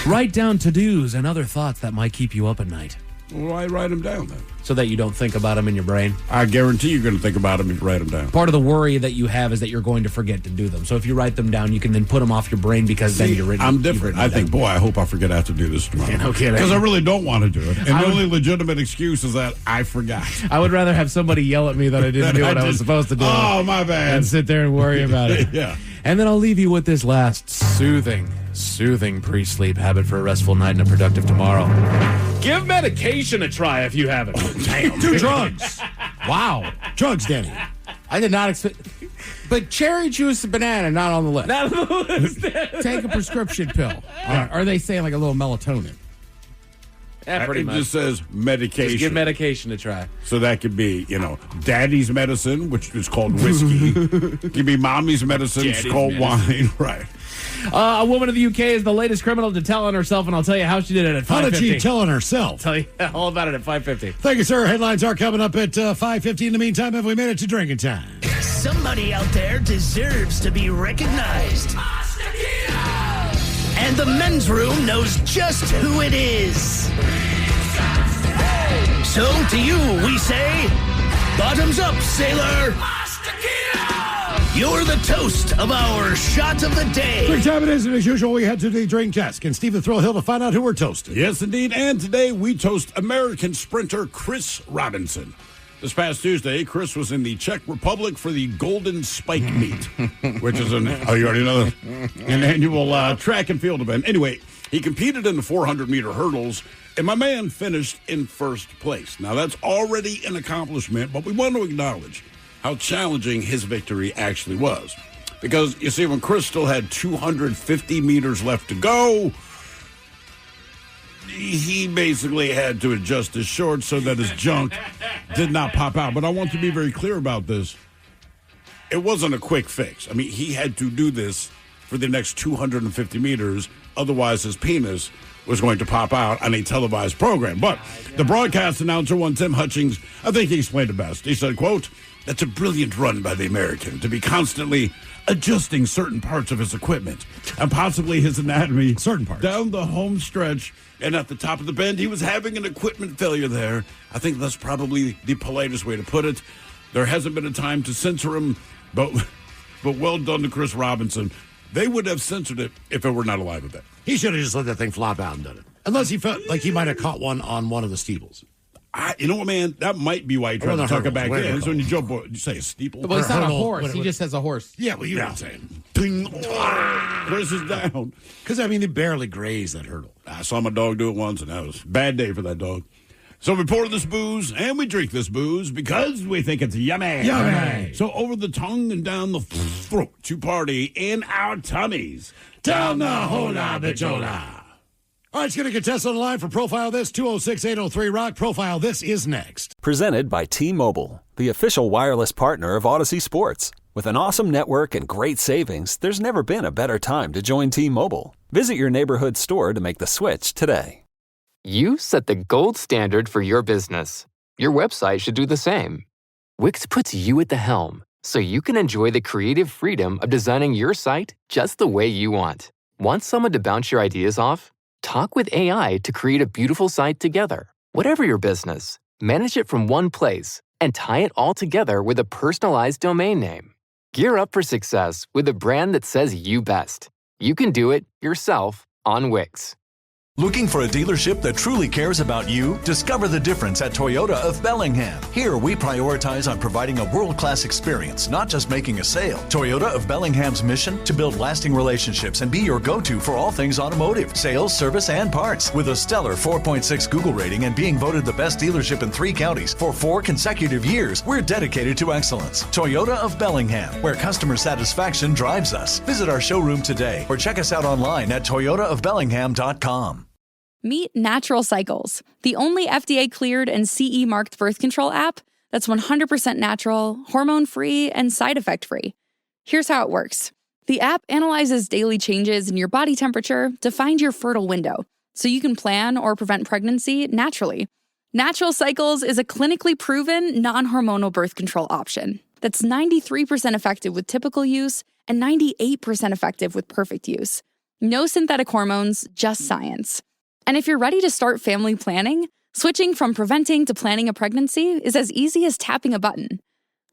Write down to-dos and other thoughts that might keep you up at night why write them down then? so that you don't think about them in your brain. I guarantee you're going to think about them if you write them down. Part of the worry that you have is that you're going to forget to do them. So if you write them down, you can then put them off your brain because then you're written. I'm you've different. written I them think, down. boy, I hope I forget I have to do this tomorrow. Yeah, no kidding. Because I really don't want to do it. And the I would- only legitimate excuse is that I forgot. I would rather have somebody yell at me that I didn't do what I was supposed to do. Oh, my bad. And sit there and worry about it. Yeah. And then I'll leave you with this last soothing pre-sleep habit for a restful night and a productive tomorrow. Give medication a try if you haven't. Damn. Do drugs. Wow. Drugs, Danny. I did not expect. But cherry juice and banana not on the list. Not on the list. Take a prescription pill. Or are they saying like a little melatonin? Yeah, pretty It much. just says medication. Just give medication a try. So that could be, daddy's medicine, which is called whiskey. It could be mommy's medicine, it's Daddy's called medicine. wine. Right. A woman in the UK is the latest criminal to tell on herself, and I'll tell you how she did it at 5:50. How did she tell on herself? Tell you all about it at 5:50. Thank you, sir. Headlines are coming up at 5:50. In the meantime, have we made it to drinking time? Somebody out there deserves to be recognized. And the men's room knows just who it is. So to you, we say, bottoms up, sailor. You're the toast of our shot of the day. Drink time it is, and as usual, we head to the drink desk and Steve the Thrill Hill to find out who we're toasting. Yes, indeed. And today we toast American sprinter Chris Robinson. This past Tuesday, Chris was in the Czech Republic for the Golden Spike Meet, which is you already know this, an annual track and field event. Anyway, he competed in the 400-meter hurdles, and my man finished in first place. Now, that's already an accomplishment, but we want to acknowledge how challenging his victory actually was. Because, you see, when Chris still had 250 meters left to go, he basically had to adjust his shorts so that his junk did not pop out. But I want to be very clear about this. It wasn't a quick fix. I mean, he had to do this for the next 250 meters. Otherwise, his penis was going to pop out on a televised program. But the broadcast announcer, one Tim Hutchings, I think he explained it best. He said, quote, "That's a brilliant run by the American to be constantly adjusting certain parts of his equipment and possibly his anatomy. Certain parts. Down the home stretch and at the top of the bend, he was having an equipment failure there. I think that's probably the politest way to put it. There hasn't been a time to censor him, but well done to Chris Robinson. They would have censored it if it were not a live event. He should have just let that thing flop out and done it. Unless he felt like he might have caught one on one of the steeples. You know what, man? That might be why he tried to tuck it back in. So when you jump, you say a steeple? Well, he's not a horse. He just has a horse. Yeah, well, you know what I'm saying. Ping. Chris is down. Because, I mean, they barely grazed that hurdle. I saw my dog do it once, and that was a bad day for that dog. So we pour this booze, and we drink this booze because we think it's yummy. Yummy. So over the tongue and down the throat to party in our tummies. Down the hola bichola. All right, let's get a contestant on the line for Profile This, 206-803-ROCK. Profile This is next. Presented by T-Mobile, the official wireless partner of Odyssey Sports. With an awesome network and great savings, there's never been a better time to join T-Mobile. Visit your neighborhood store to make the switch today. You set the gold standard for your business. Your website should do the same. Wix puts you at the helm, so you can enjoy the creative freedom of designing your site just the way you want. Want someone to bounce your ideas off? Talk with AI to create a beautiful site together. Whatever your business, manage it from one place and tie it all together with a personalized domain name. Gear up for success with a brand that says you best. You can do it yourself on Wix. Looking for a dealership that truly cares about you? Discover the difference at Toyota of Bellingham. Here, we prioritize on providing a world-class experience, not just making a sale. Toyota of Bellingham's mission? To build lasting relationships and be your go-to for all things automotive, sales, service, and parts. With a stellar 4.6 Google rating and being voted the best dealership in 3 counties for 4 consecutive years, we're dedicated to excellence. Toyota of Bellingham, where customer satisfaction drives us. Visit our showroom today or check us out online at toyotaofbellingham.com. Meet Natural Cycles, the only FDA-cleared and CE-marked birth control app that's 100% natural, hormone-free, and side effect-free. Here's how it works. The app analyzes daily changes in your body temperature to find your fertile window, so you can plan or prevent pregnancy naturally. Natural Cycles is a clinically proven, non-hormonal birth control option that's 93% effective with typical use and 98% effective with perfect use. No synthetic hormones, just science. And if you're ready to start family planning, switching from preventing to planning a pregnancy is as easy as tapping a button.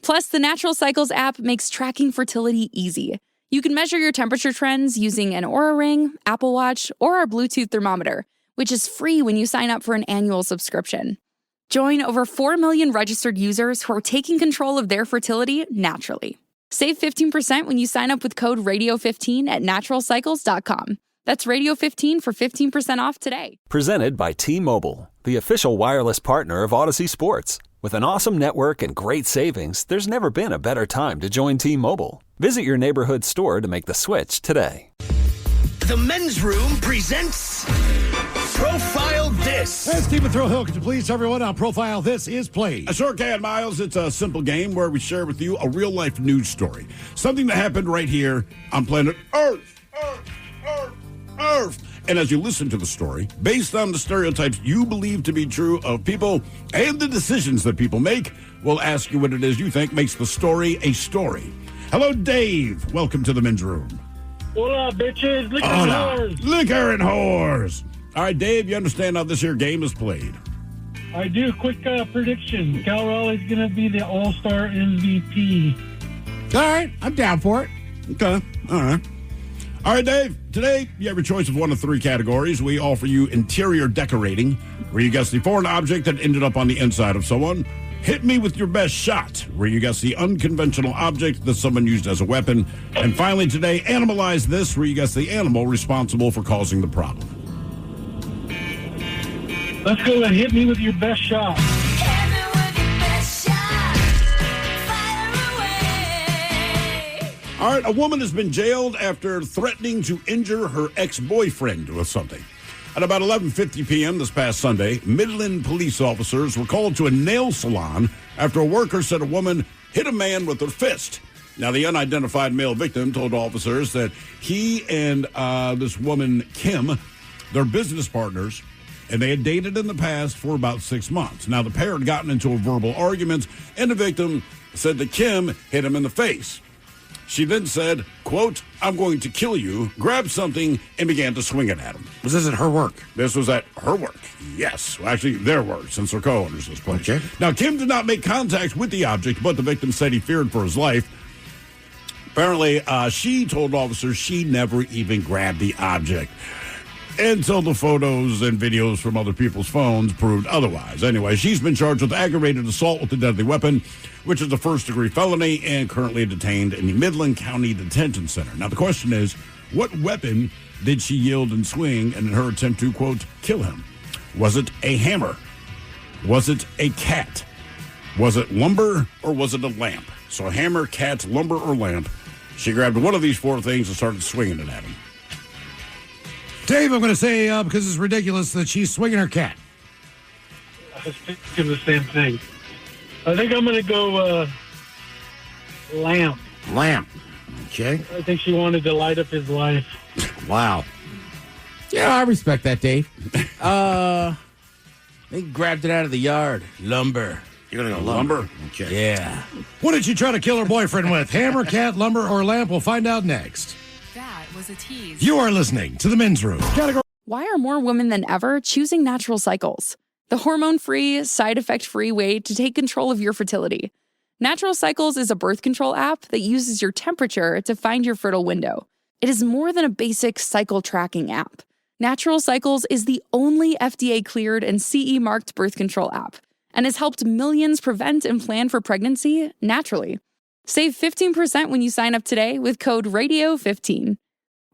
Plus, the Natural Cycles app makes tracking fertility easy. You can measure your temperature trends using an Oura Ring, Apple Watch, or our Bluetooth thermometer, which is free when you sign up for an annual subscription. Join over 4 million registered users who are taking control of their fertility naturally. Save 15% when you sign up with code RADIO15 at naturalcycles.com. That's Radio 15 for 15% off today. Presented by T-Mobile, the official wireless partner of Odyssey Sports. With an awesome network and great savings, there's never been a better time to join T-Mobile. Visit your neighborhood store to make the switch today. The Men's Room presents Profile This. And Stephen Thrill-Hill, could you please tell everyone how Profile This is played? I sure can, Miles. It's a simple game where we share with you a real-life news story. Something that happened right here on planet Earth. And as you listen to the story, based on the stereotypes you believe to be true of people and the decisions that people make, we'll ask you what it is you think makes the story a story. Hello, Dave. Welcome to the Men's Room. Hola, bitches. Liquor and whores. Liquor and whores. All right, Dave, you understand how this here game is played? I do. Quick prediction. Cal Raleigh's going to be the all-star MVP. All right. I'm down for it. Okay. All right. All right, Dave, today you have your choice of one of 3 categories. We offer you interior decorating, where you guess the foreign object that ended up on the inside of someone. Hit me with your best shot, where you guess the unconventional object that someone used as a weapon. And finally today, Animalize This, where you guess the animal responsible for causing the problem. Let's go and hit me with your best shot. All right, a woman has been jailed after threatening to injure her ex-boyfriend with something. At about 11:50 p.m. this past Sunday, Midland police officers were called to a nail salon after a worker said a woman hit a man with her fist. Now, the unidentified male victim told officers that he and this woman, Kim, they're business partners, and they had dated in the past for about 6 months. Now, the pair had gotten into a verbal argument, and the victim said that Kim hit him in the face. She then said, quote, "I'm going to kill you," grabbed something, and began to swing it at him. Was this at her work? This was at her work. Yes. Well, actually, their work, since they're co-owners of this place. Okay. Now, Kim did not make contact with the object, but the victim said he feared for his life. Apparently, she told officers she never even grabbed the object until the photos and videos from other people's phones proved otherwise. Anyway, she's been charged with aggravated assault with a deadly weapon, which is a first-degree felony, and currently detained in the Midland County Detention Center. Now, the question is, what weapon did she yield and swing in her attempt to, quote, kill him? Was it a hammer? Was it a cat? Was it lumber, or was it a lamp? So hammer, cat, lumber, or lamp. She grabbed one of these four things and started swinging it at him. Dave, I'm going to say, because it's ridiculous, that she's swinging her cat. I was thinking the same thing. I think I'm going to go lamp. Lamp. Okay. I think she wanted to light up his life. Wow. Yeah, I respect that, Dave. They grabbed it out of the yard. Lumber. You're going to go lumber? Okay. Yeah. What did she try to kill her boyfriend with? Hammer, cat, lumber, or lamp? We'll find out next. That was a tease. You are listening to The Men's Room. Category. Why are more women than ever choosing Natural Cycles? The hormone-free, side-effect-free way to take control of your fertility. Natural Cycles is a birth control app that uses your temperature to find your fertile window. It is more than a basic cycle tracking app. Natural Cycles is the only FDA-cleared and CE-marked birth control app and has helped millions prevent and plan for pregnancy naturally. Save 15% when you sign up today with code RADIO15.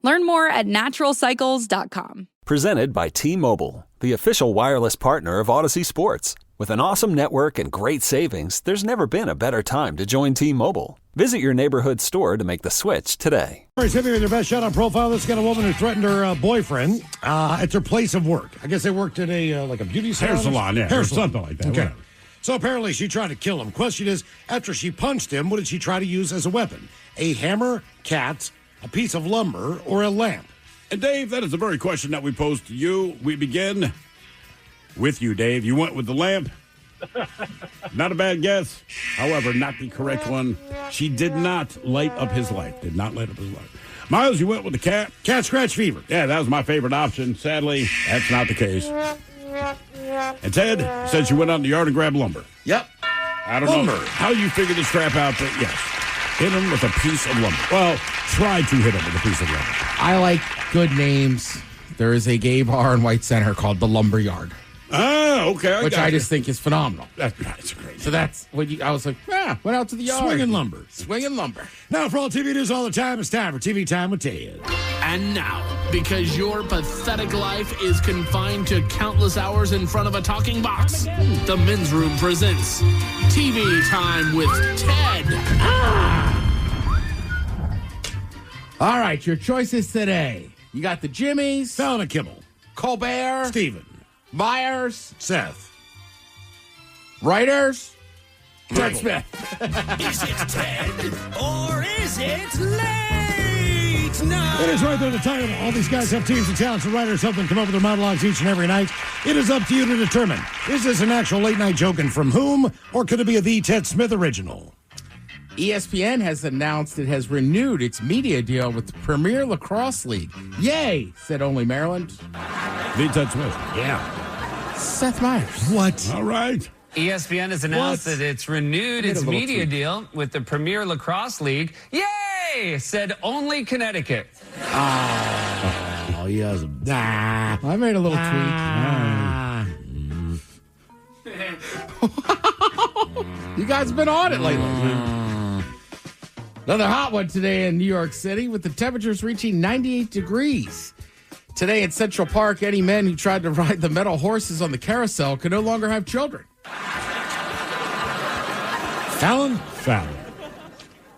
Learn more at naturalcycles.com. Presented by T-Mobile, the official wireless partner of Odyssey Sports. With an awesome network and great savings, there's never been a better time to join T-Mobile. Visit your neighborhood store to make the switch today. Hit me with their best shot on profile. This got a woman who threatened her boyfriend at their place of work. I guess they worked at a like a beauty salon. Hair salon, yeah. Hair Or salon. something like that. Okay. Whatever. So apparently she tried to kill him. Question is, after she punched him, what did she try to use as a weapon? A hammer, cat, a piece of lumber, or a lamp? And Dave, that is the very question that we posed to you. We begin with you, Dave. You went with the lamp. Not a bad guess. However, not the correct one. She did not light up his life. Did not light up his life. Miles, you went with the cat. Cat scratch fever. Yeah, that was my favorite option. Sadly, that's not the case. And Ted said you went out in the yard and grabbed lumber. Yep. I don't know how you figured this crap out, but yes. Hit him with a piece of lumber. Well, try to hit him with a piece of lumber. I like good names. There is a gay bar in White Center called the Lumber Yard. Ah, okay. Which I just think is phenomenal. That's great. So that's what I was like, went out to the yard. Swinging lumber. Swinging lumber. Now, for all TV news all the time, it's time for TV Time with Ted. And now, because your pathetic life is confined to countless hours in front of a talking box, the Men's Room presents TV Time with Ted. All right, your choices today. You got the Jimmys, Fallon and Kimmel, Colbert, Steven, Myers, Seth, Writers, Ted Smith. Is it Ted or is it late night? It is right there at the time. All these guys have teams of talents and writers help them come up with their monologues each and every night. It is up to you to determine, is this an actual late night joke and from whom, or could it be a The Ted Smith original? ESPN has announced it has renewed its media deal with the Premier Lacrosse League. Yay, said only Maryland. The Ted Smith. Yeah. Seth Meyers. What? All right. ESPN has announced that it's renewed its media deal with the Premier Lacrosse League. Yay! Said only Connecticut. Oh, he has a... Nah. I made a little tweak. You guys have been on it lately. Another hot one today in New York City with the temperatures reaching 98 degrees. Today at Central Park, any men who tried to ride the metal horses on the carousel could no longer have children. Fallon?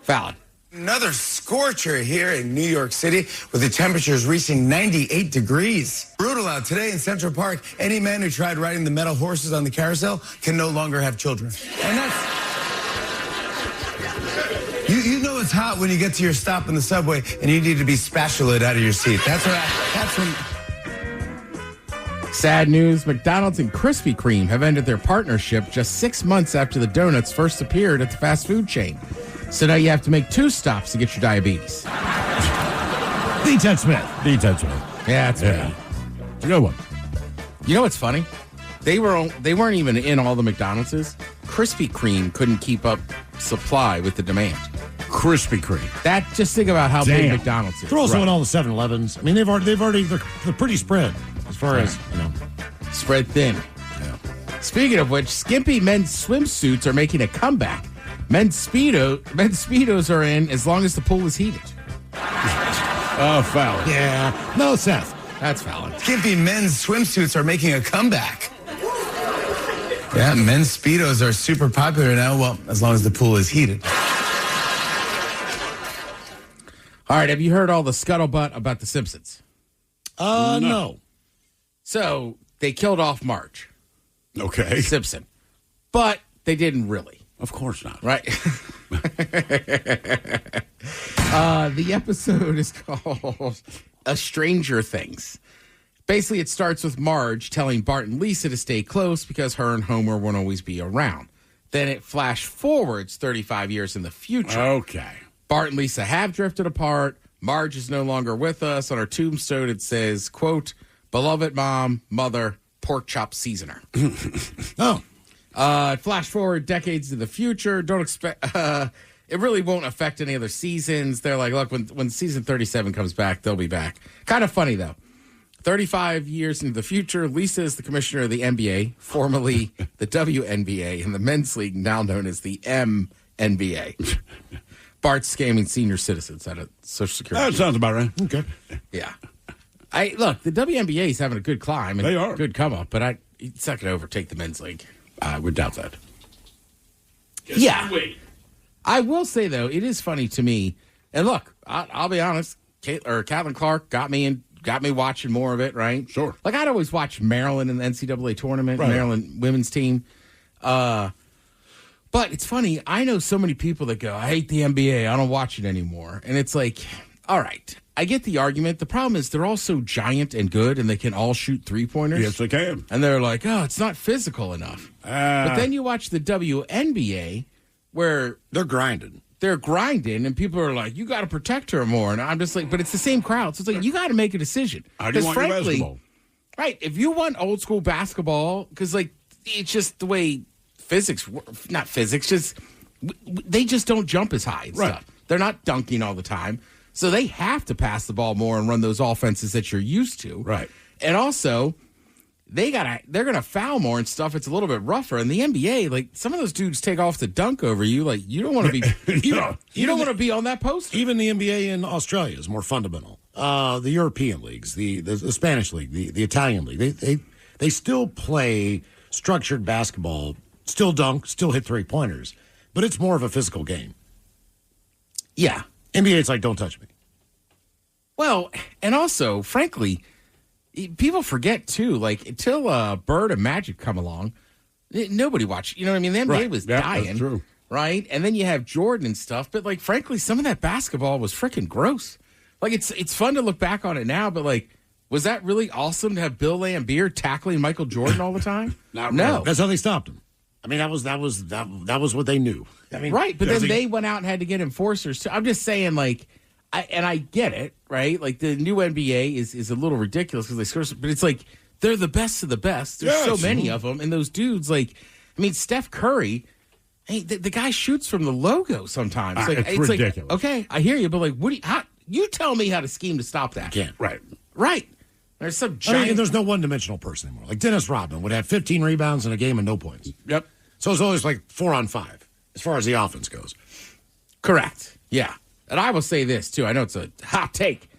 Fallon. Another scorcher here in New York City with the temperatures reaching 98 degrees. Brutal out today in Central Park. Any man who tried riding the metal horses on the carousel can no longer have children. And that's... You know it's hot when you get to your stop in the subway and you need to be spatulated out of your seat. That's when... Sad news, McDonald's and Krispy Kreme have ended their partnership just 6 months after the donuts first appeared at the fast food chain. So now you have to make 2 stops to get your diabetes. The Ted Smith. Yeah, that's right. It's a good one. You know what's funny? They weren't even in all the McDonald's. Krispy Kreme couldn't keep up supply with the demand. Krispy Kreme. Just think about how big McDonald's is. They're also in all the 7-Elevens. I mean, they're pretty spread as far as, spread thin. Yeah. Speaking of which, skimpy men's swimsuits are making a comeback. Men's Speedos are in as long as the pool is heated. Oh, foul. Yeah. No, Seth. That's valid. Skimpy men's swimsuits are making a comeback. Yeah, men's Speedos are super popular now. Well, as long as the pool is heated. All right, have you heard all the scuttlebutt about The Simpsons? No. So, they killed off Marge. Okay. Simpson. But they didn't really. Of course not. Right. The episode is called A Stranger Things. Basically, it starts with Marge telling Bart and Lisa to stay close because her and Homer won't always be around. Then it flash forwards 35 years in the future. Okay. Bart and Lisa have drifted apart. Marge is no longer with us. On her tombstone, it says, quote, "Beloved mom, mother, pork chop seasoner." Flash forward decades in the future. Don't expect... it really won't affect any other seasons. They're like, look, when season 37 comes back, they'll be back. Kind of funny, though. 35 years into the future, Lisa is the commissioner of the NBA, formerly the WNBA, and the men's league, now known as the MNBA. Bart's scamming senior citizens out of Social Security. That sounds about right. Okay. Yeah. Look, the WNBA is having a good climb. And they are. Good come up, but it's not going to overtake the men's league. I would doubt that. Yeah. I will say, though, it is funny to me. And look, I'll be honest, Caitlin Clark got me watching more of it, right? Sure. Like, I'd always watch Maryland in the NCAA tournament, right. Maryland women's team. But it's funny, I know so many people that go, I hate the NBA, I don't watch it anymore. And it's like, all right, I get the argument. The problem is they're all so giant and good, and they can all shoot three-pointers. Yes, they can. And they're like, oh, it's not physical enough. But then you watch the WNBA, where they're grinding. And people are like, you got to protect her more. And I'm just like, but it's the same crowd. So it's like, you got to make a decision. How do you want your basketball? Right, if you want old school basketball, because like it's just the way not physics, just they just don't jump as high and stuff. They're not dunking all the time. So they have to pass the ball more and run those offenses that you're used to. Right. And also, they're gonna foul more and stuff. It's a little bit rougher. In the NBA, like some of those dudes take off to dunk over you. Like you don't want to be you don't want to be on that poster. Even the NBA in Australia is more fundamental. The European leagues, the Spanish league, the Italian league, they still play structured basketball, still dunk, still hit 3-pointers, but it's more of a physical game. Yeah. NBA, it's like, don't touch me. Well, and also, frankly, people forget, too, like, until Bird and Magic come along, nobody watched. You know what I mean? The NBA was dying. That's true. Right? And then you have Jordan and stuff. But, like, frankly, some of that basketball was freaking gross. Like, it's fun to look back on it now, but, like, was that really awesome to have Bill Laimbeer tackling Michael Jordan all the time? No. That's how they stopped him. I mean, that was what they knew. I mean, right, but then they went out and had to get enforcers too. I'm just saying, like, I get it, right? Like the new NBA is a little ridiculous because they score, but it's like they're the best of the best. There's so many of them, and those dudes, like, I mean, Steph Curry, hey, the guy shoots from the logo sometimes. It's ridiculous. Like, okay, I hear you, but like, you tell me how to scheme to stop that? You can't. Right. There's some giant. I mean, there's no one-dimensional person anymore. Like Dennis Rodman would have 15 rebounds in a game and no points. Yep. So it's always like 4-on-5 as far as the offense goes. Correct. Yeah. And I will say this, too. I know it's a hot take,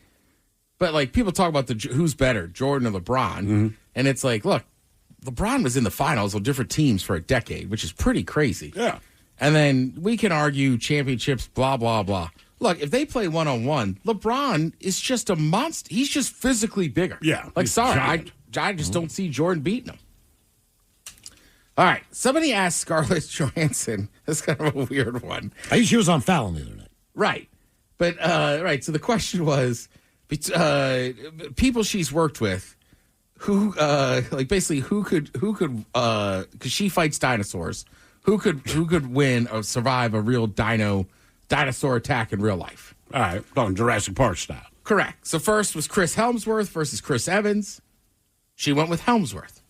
but like people talk about who's better, Jordan or LeBron. Mm-hmm. And it's like, look, LeBron was in the finals on different teams for a decade, which is pretty crazy. Yeah. And then we can argue championships, blah, blah, blah. Look, if they play one-on-one, LeBron is just a monster. He's just physically bigger. Yeah. Like, sorry, I just don't see Jordan beating him. All right. Somebody asked Scarlett Johansson. That's kind of a weird one. She was on Fallon the other night. Right. But, right. So the question was, people she's worked with, who, like basically who could, because she fights dinosaurs, who could win or survive a real dino dinosaur attack in real life. All right, talking Jurassic Park style. Correct. So first was Chris Helmsworth versus Chris Evans. She went with Helmsworth.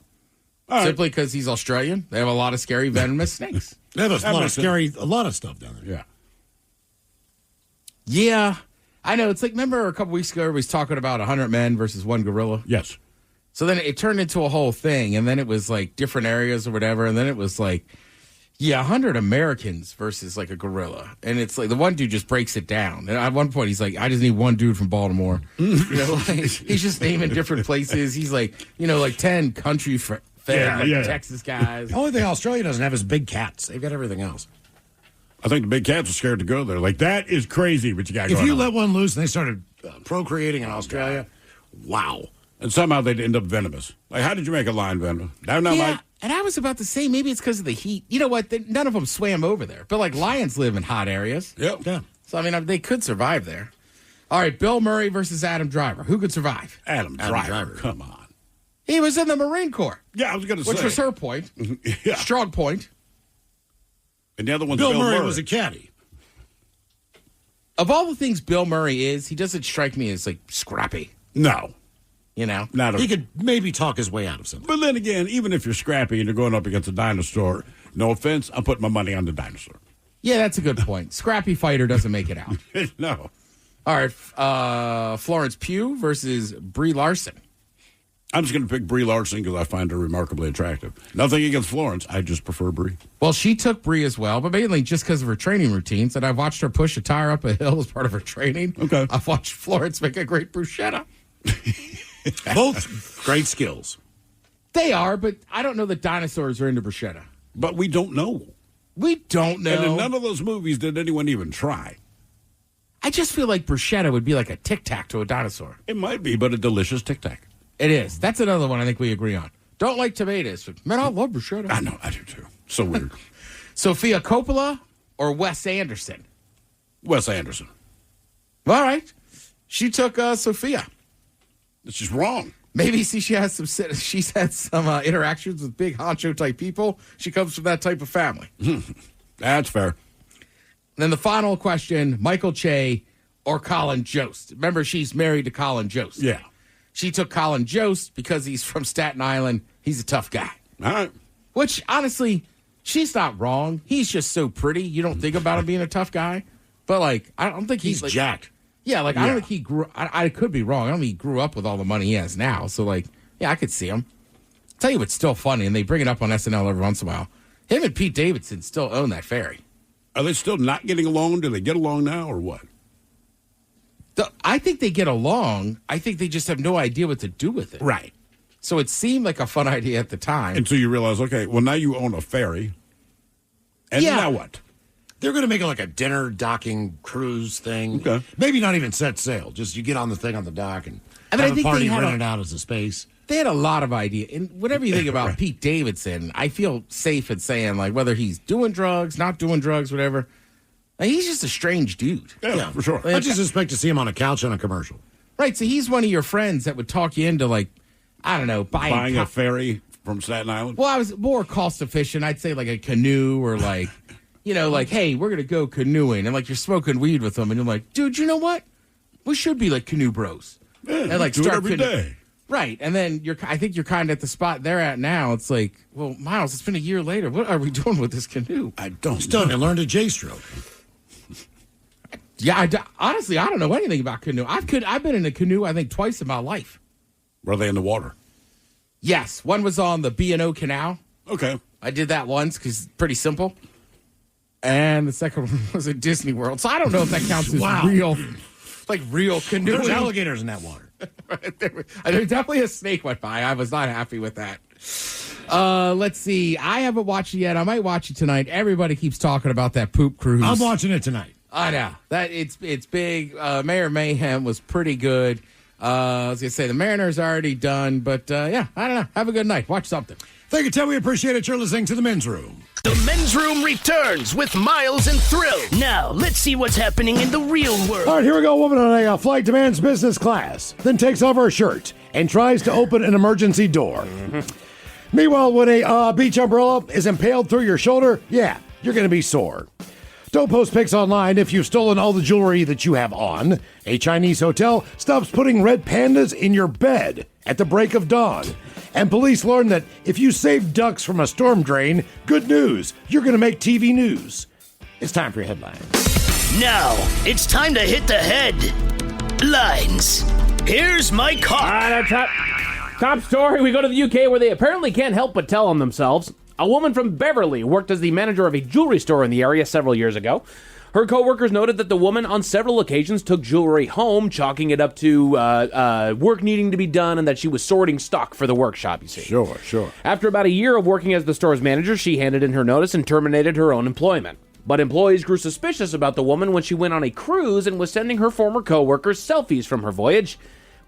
Simply because he's Australian. They have a lot of scary venomous snakes. They have a lot of stuff down there. Yeah. Yeah. I know. It's like, remember a couple weeks ago, everybody's talking about 100 men versus one gorilla? Yes. So then it turned into a whole thing, and then it was like different areas or whatever, and then it was like, 100 Americans versus like a gorilla. And it's like the one dude just breaks it down. And at one point, he's like, I just need one dude from Baltimore. He's just naming different places. He's like, like 10 country Texas guys. The only thing Australia doesn't have is big cats. They've got everything else. I think the big cats are scared to go there. Like, that is crazy what you got going on. If you let one loose and they started procreating in Australia, wow. And somehow they'd end up venomous. Like, how did you make a lion venomous? And I was about to say, maybe it's because of the heat. You know what? None of them swam over there. But, like, lions live in hot areas. Yep. Yeah. So, I mean, they could survive there. All right, Bill Murray versus Adam Driver. Who could survive? Adam Driver. Come on. He was in the Marine Corps. Yeah, I was going to say. Which was her point. Yeah. Strong point. And the other one's Bill Murray was a caddy. Of all the things Bill Murray is, he doesn't strike me as, like, scrappy. No. He could maybe talk his way out of something. But then again, even if you're scrappy and you're going up against a dinosaur, no offense, I'm putting my money on the dinosaur. Yeah, that's a good point. Scrappy fighter doesn't make it out. No. All right, Florence Pugh versus Brie Larson. I'm just going to pick Brie Larson because I find her remarkably attractive. Nothing against Florence. I just prefer Brie. Well, she took Brie as well, but mainly just because of her training routines. And I've watched her push a tire up a hill as part of her training. Okay. I've watched Florence make a great bruschetta. Both great skills. They are, but I don't know that dinosaurs are into bruschetta. But we don't know. We don't know. And in none of those movies did anyone even try. I just feel like bruschetta would be like a Tic Tac to a dinosaur. It might be, but a delicious Tic Tac. It is. That's another one I think we agree on. Don't like tomatoes. But, man, I love bruschetta. I know. I do, too. So weird. Sofia Coppola or Wes Anderson? Wes Anderson. All right. She took Sophia. It's just wrong. Maybe she's had some interactions with big honcho type people. She comes from that type of family. That's fair. And then the final question, Michael Che or Colin Jost. Remember, she's married to Colin Jost. Yeah. She took Colin Jost because he's from Staten Island. He's a tough guy. All right. Which, honestly, she's not wrong. He's just so pretty. You don't think about him being a tough guy. But, like, I don't think he's like, jacked. Yeah, like, I don't think he grew... I could be wrong. I don't think he grew up with all the money he has now. So, like, yeah, I could see him. I'll tell you what's still funny, and they bring it up on SNL every once in a while. Him and Pete Davidson still own that ferry. Are they still not getting along? Do they get along now, or what? I think they get along. I think they just have no idea what to do with it. Right. So it seemed like a fun idea at the time. Until you realize, okay, well, now you own a ferry. And now what? They're going to make it like a dinner docking cruise thing. Okay. Maybe not even set sail. Just you get on the thing on the dock and I have a party rented out as a space. They had a lot of ideas. And whatever you think about Pete Davidson, I feel safe in saying, like, whether he's doing drugs, not doing drugs, whatever, like, he's just a strange dude. Yeah, for sure. I just expect to see him on a couch on a commercial. Right, so he's one of your friends that would talk you into, like, I don't know, buying a ferry from Staten Island? Well, I was more cost efficient. I'd say, like, a canoe or, like, you know, like, hey, we're going to go canoeing. And, like, you're smoking weed with them. And you're like, dude, you know what? We should be, like, canoe bros. Yeah, and, like, do it every day. Right, and then I think you're kind of at the spot they're at now. It's like, well, Miles, it's been a year later. What are we doing with this canoe? I don't Still haven't learned a J-stroke. Yeah, honestly, I don't know anything about canoe. I've been in a canoe, I think, twice in my life. Were they in the water? Yes, one was on the B&O Canal. Okay. I did that once because it's pretty simple. And the second one was at Disney World. So I don't know if that counts as real canoeing. There's alligators in that water. There's definitely a snake went by. I was not happy with that. Let's see. I haven't watched it yet. I might watch it tonight. Everybody keeps talking about that poop cruise. I'm watching it tonight. I know. That it's big. Mayor Mayhem was pretty good. I was going to say the Mariners are already done. But, yeah, I don't know. Have a good night. Watch something. Thank you, Ted. We appreciate it. You're listening to The Men's Room. The Men's Room returns with Miles and Thrill. Now, let's see what's happening in the real world. All right, here we go. A woman on a flight demands business class, then takes off her shirt and tries to open an emergency door. Meanwhile, when a beach umbrella is impaled through your shoulder, yeah, you're going to be sore. Don't post pics online if you've stolen all the jewelry that you have on. A Chinese hotel stops putting red pandas in your bed at the break of dawn. And police learn that if you save ducks from a storm drain, good news, you're going to make TV news. It's time for your headlines. Now, it's time to hit the headlines. Here's my cop. All right, top story. We go to the UK where they apparently can't help but tell on themselves. A woman from Beverly worked as the manager of a jewelry store in the area several years ago. Her co-workers noted that the woman on several occasions took jewelry home, chalking it up to work needing to be done and that she was sorting stock for the workshop, you see. Sure. After about a year of working as the store's manager, she handed in her notice and terminated her own employment. But employees grew suspicious about the woman when she went on a cruise and was sending her former co-workers selfies from her voyage,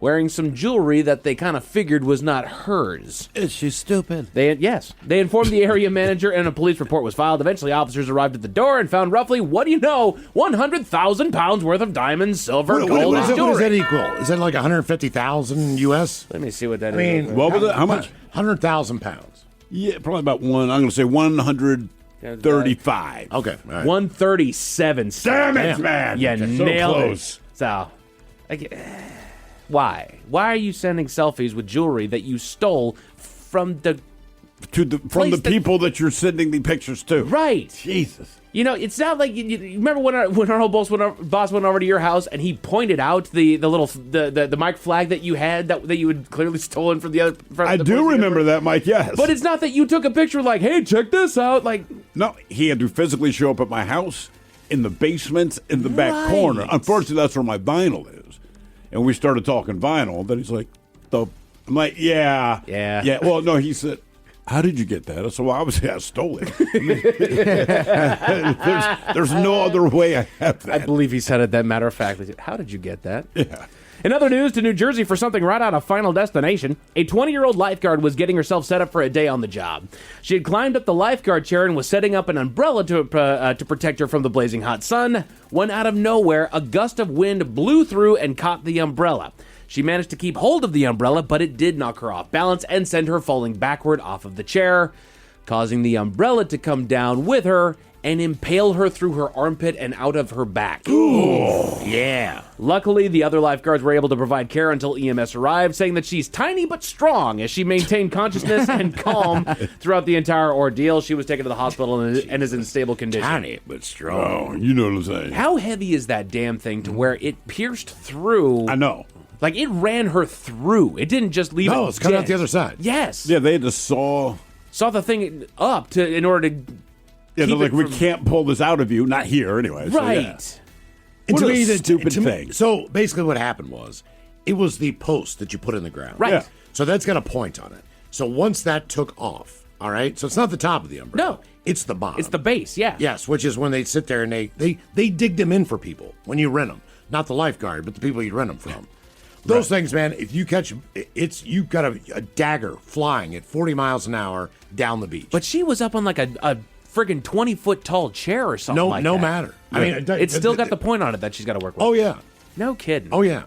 wearing some jewelry that they kind of figured was not hers. Is she stupid? They informed the area manager and a police report was filed. Eventually, officers arrived at the door and found roughly, 100,000 pounds worth of diamonds, silver, gold, and jewelry. What does that equal? Is that like 150,000 U.S.? Let me see what that is. I mean, what was it? How much? 100,000 pounds. Yeah, probably about I'm going to say 135. Okay. All right. 137. Damn it, man. Yeah, so nailed close. it. So, why? Why are you sending selfies with jewelry that you stole from the people that you're sending the pictures to? Right. Jesus. You know, it's not like you remember when our whole boss went over to your house and he pointed out the mic flag that you had that you had clearly stolen from the other. I do remember that, Mike. Yes, but it's not that you took a picture like, "Hey, check this out." Like, no, he had to physically show up at my house in the basement in the back corner. Unfortunately, that's where my vinyl is. And we started talking vinyl. Then he's like, I'm like, yeah. Well, no, he said, how did you get that? I said, well, obviously I stole it. there's no other way I have that. I believe he said it that matter of factly. How did you get that? Yeah. In other news, to New Jersey for something right out of Final Destination, a 20-year-old lifeguard was getting herself set up for a day on the job. She had climbed up the lifeguard chair and was setting up an umbrella to protect her from the blazing hot sun, when out of nowhere, a gust of wind blew through and caught the umbrella. She managed to keep hold of the umbrella, but it did knock her off balance and send her falling backward off of the chair, causing the umbrella to come down with her and impale her through her armpit and out of her back. Ooh. Yeah. Luckily, the other lifeguards were able to provide care until EMS arrived, saying that she's tiny but strong as she maintained consciousness and calm throughout the entire ordeal. She was taken to the hospital and is in stable condition. Tiny but strong. Oh, you know what I'm saying. How heavy is that damn thing to where it pierced through? I know. Like, it ran her through. It didn't just leave it. No, it's cut out the other side. Yes. Yeah, they had to saw the thing up in order to. Yeah, they're like, we can't pull this out of you. Not here, anyway. Right. So, yeah. And what to a me, stupid thing. So basically, what happened was, it was the post that you put in the ground. Right. Yeah. So that's got a point on it. So once that took off, all right. So it's not the top of the umbrella. No, it's the bottom. It's the base. Yeah. Yes, which is when they sit there and they dig them in for people when you rent them. Not the lifeguard, but the people you rent them from. Those things, man. If you catch them, you've got a dagger flying at 40 miles an hour down the beach. But she was up on like a friggin' 20-foot tall chair or something like that. No matter. I mean, it's still got the point on it that she's got to work with. Oh, yeah. No kidding. Oh, yeah.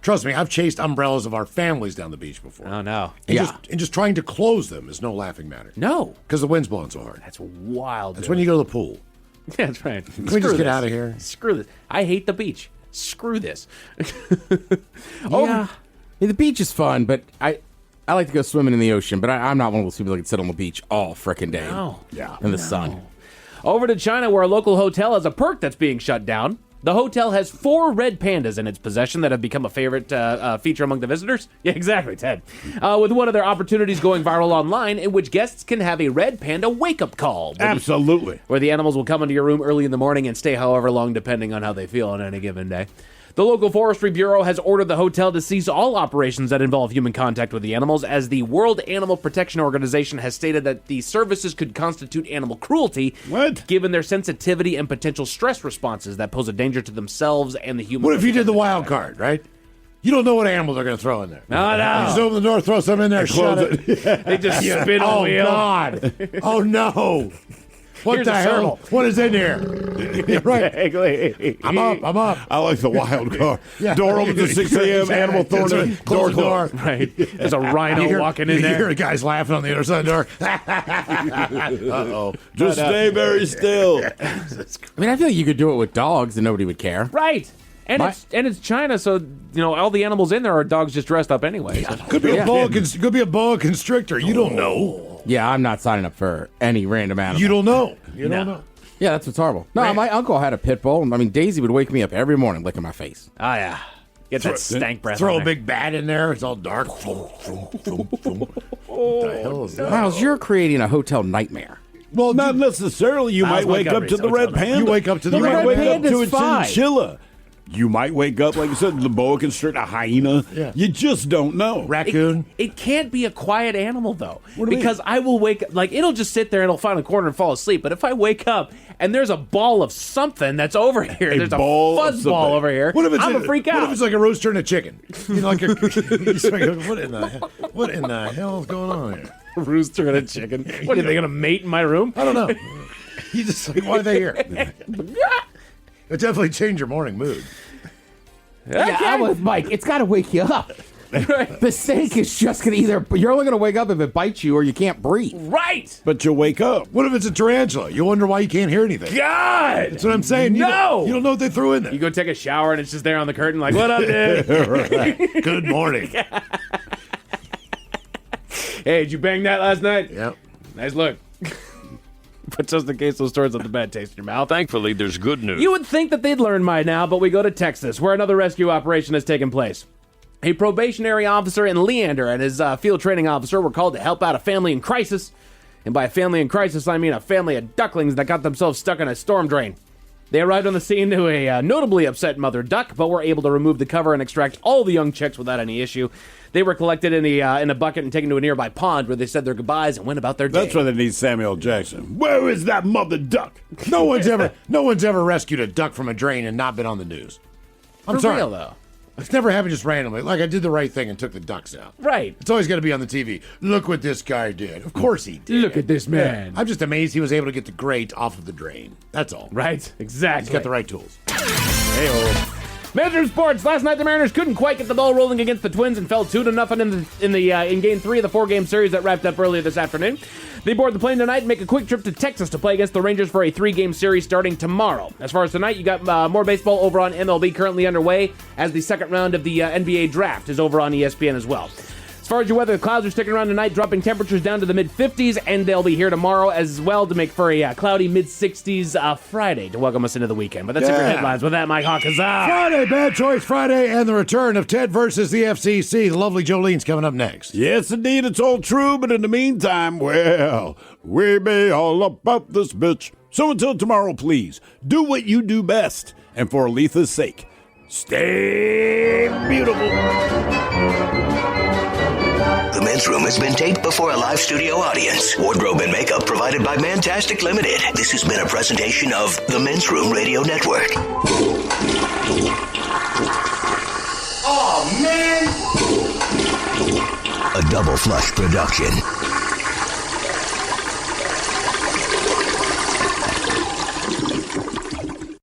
Trust me, I've chased umbrellas of our families down the beach before. Oh, no. And just trying to close them is no laughing matter. No. Because the wind's blowing so hard. That's wild. That's when you go to the pool. Yeah, that's right. Can we just get out of here? Screw this. I hate the beach. Screw this. Yeah. The beach is fun, but I like to go swimming in the ocean, but I'm not one of those people that can sit on the beach all frickin' day. No. Yeah. In the sun. Over to China, where a local hotel has a perk that's being shut down. The hotel has 4 red pandas in its possession that have become a favorite feature among the visitors. Yeah, exactly, Ted. With one of their opportunities going viral online, in which guests can have a red panda wake-up call. Absolutely. Where the animals will come into your room early in the morning and stay however long, depending on how they feel on any given day. The local forestry bureau has ordered the hotel to cease all operations that involve human contact with the animals, as the World Animal Protection Organization has stated that the services could constitute animal cruelty, given their sensitivity and potential stress responses that pose a danger to themselves and the human. What if you did the wild card, right? You don't know what animals they're going to throw in there. No. You just open the door, throw some in there, shut it. They just spin a wheel. Oh, God. Oh, no. What Here's the a hell? turtle. What is in here? Yeah, right. Exactly. I'm up. I like the wild card. Yeah. Door opens at 6 a.m. Animal thorn in. Close the door. Right. There's a rhino walking in You there. hear the guys laughing on the other side of the door. Uh-oh. Just stay very still. I mean, I feel like you could do it with dogs and nobody would care. Right. And it's China, so all the animals in there are dogs just dressed up anyway. So. Could be a boa constrictor. You don't know. Yeah, I'm not signing up for any random animal. You don't know. You don't know. Yeah, that's what's horrible. No, my uncle had a pit bull. I mean, Daisy would wake me up every morning licking my face. Oh, yeah. Get that stank breath. Throw on a big bat in there. It's all dark. What the hell is that? Miles, you're creating a hotel nightmare. Well, not necessarily. You might wake up to the red panda. You wake up to the You might red wake up panda's to a fine. chinchilla. You might wake up, like you said, the boa constrictor, a hyena. Yeah. You just don't know. Raccoon. It can't be a quiet animal, though. What do you because mean? I will wake up, it'll just sit there and it'll find a corner and fall asleep. But if I wake up and there's a ball of something that's over here, there's a fuzz ball over here, What if it's I'm a freak out. What if it's like a rooster and a chicken? Like it's like what in the hell is going on here? A rooster and a chicken. What, are they going to mate in my room? I don't know. You just like, why are they here? It definitely changed your morning mood. Yeah, I'm with Mike. It's got to wake you up. The snake is just going to you're only going to wake up if it bites you or you can't breathe. Right. But you wake up. What if it's a tarantula? You wonder why you can't hear anything. God. That's what I'm saying. You don't know what they threw in there. You go take a shower and it's just there on the curtain like, what up, dude? Right. Good morning. Hey, did you bang that last night? Yep. Nice look. But just in case those stories left a bad taste in your mouth. Thankfully, there's good news. You would think that they'd learn by now, but we go to Texas, where another rescue operation has taken place. A probationary officer in Leander and his field training officer were called to help out a family in crisis. And by a family in crisis, I mean a family of ducklings that got themselves stuck in a storm drain. They arrived on the scene to a notably upset mother duck, but were able to remove the cover and extract all the young chicks without any issue. They were collected in a bucket and taken to a nearby pond where they said their goodbyes and went about their day. That's why they need Samuel Jackson. Where is that mother duck? No one's ever rescued a duck from a drain and not been on the news. I'm For sorry. real, though. It's never happened just randomly. Like I did the right thing and took the ducks out. Right. It's always got to be on the TV. Look what this guy did. Of course he did. Look at this man. I'm just amazed he was able to get the grate off of the drain. That's all. Right, exactly. He's got the right tools. Hey-oh. Major sports. Last night, the Mariners couldn't quite get the ball rolling against the Twins and fell 2-0 in Game 3 of the 4-game series that wrapped up earlier this afternoon. They board the plane tonight and make a quick trip to Texas to play against the Rangers for a 3-game series starting tomorrow. As far as tonight, you got more baseball over on MLB currently underway as the second round of the NBA draft is over on ESPN as well. As far as your weather, the clouds are sticking around tonight, dropping temperatures down to the mid-50s, and they'll be here tomorrow as well to make for a cloudy mid-60s Friday to welcome us into the weekend. But that's it for headlines. With that, Mike Hawk, huzzah! Friday, Bad Choice Friday, and the return of Ted versus the FCC. The lovely Jolene's coming up next. Yes, indeed, it's all true, but in the meantime, well, we be all about this bitch. So until tomorrow, please, do what you do best. And for Aletha's sake, stay beautiful. The Men's Room has been taped before a live studio audience. Wardrobe and makeup provided by Mantastic Limited. This has been a presentation of the Men's Room Radio Network. Oh, man! A Double Flush production.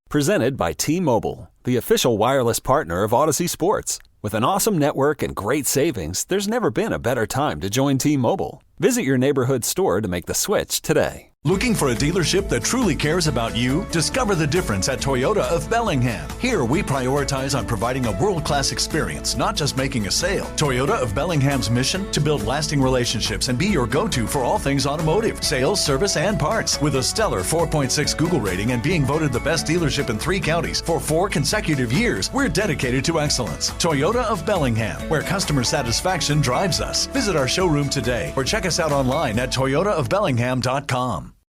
Presented by T-Mobile, the official wireless partner of Odyssey Sports. With an awesome network and great savings, there's never been a better time to join T-Mobile. Visit your neighborhood store to make the switch today. Looking for a dealership that truly cares about you? Discover the difference at Toyota of Bellingham. Here, we prioritize on providing a world-class experience, not just making a sale. Toyota of Bellingham's mission? To build lasting relationships and be your go-to for all things automotive, sales, service, and parts. With a stellar 4.6 Google rating and being voted the best dealership in 3 counties for 4 consecutive years, we're dedicated to excellence. Toyota of Bellingham, where customer satisfaction drives us. Visit our showroom today or check us out online at toyotaofbellingham.com.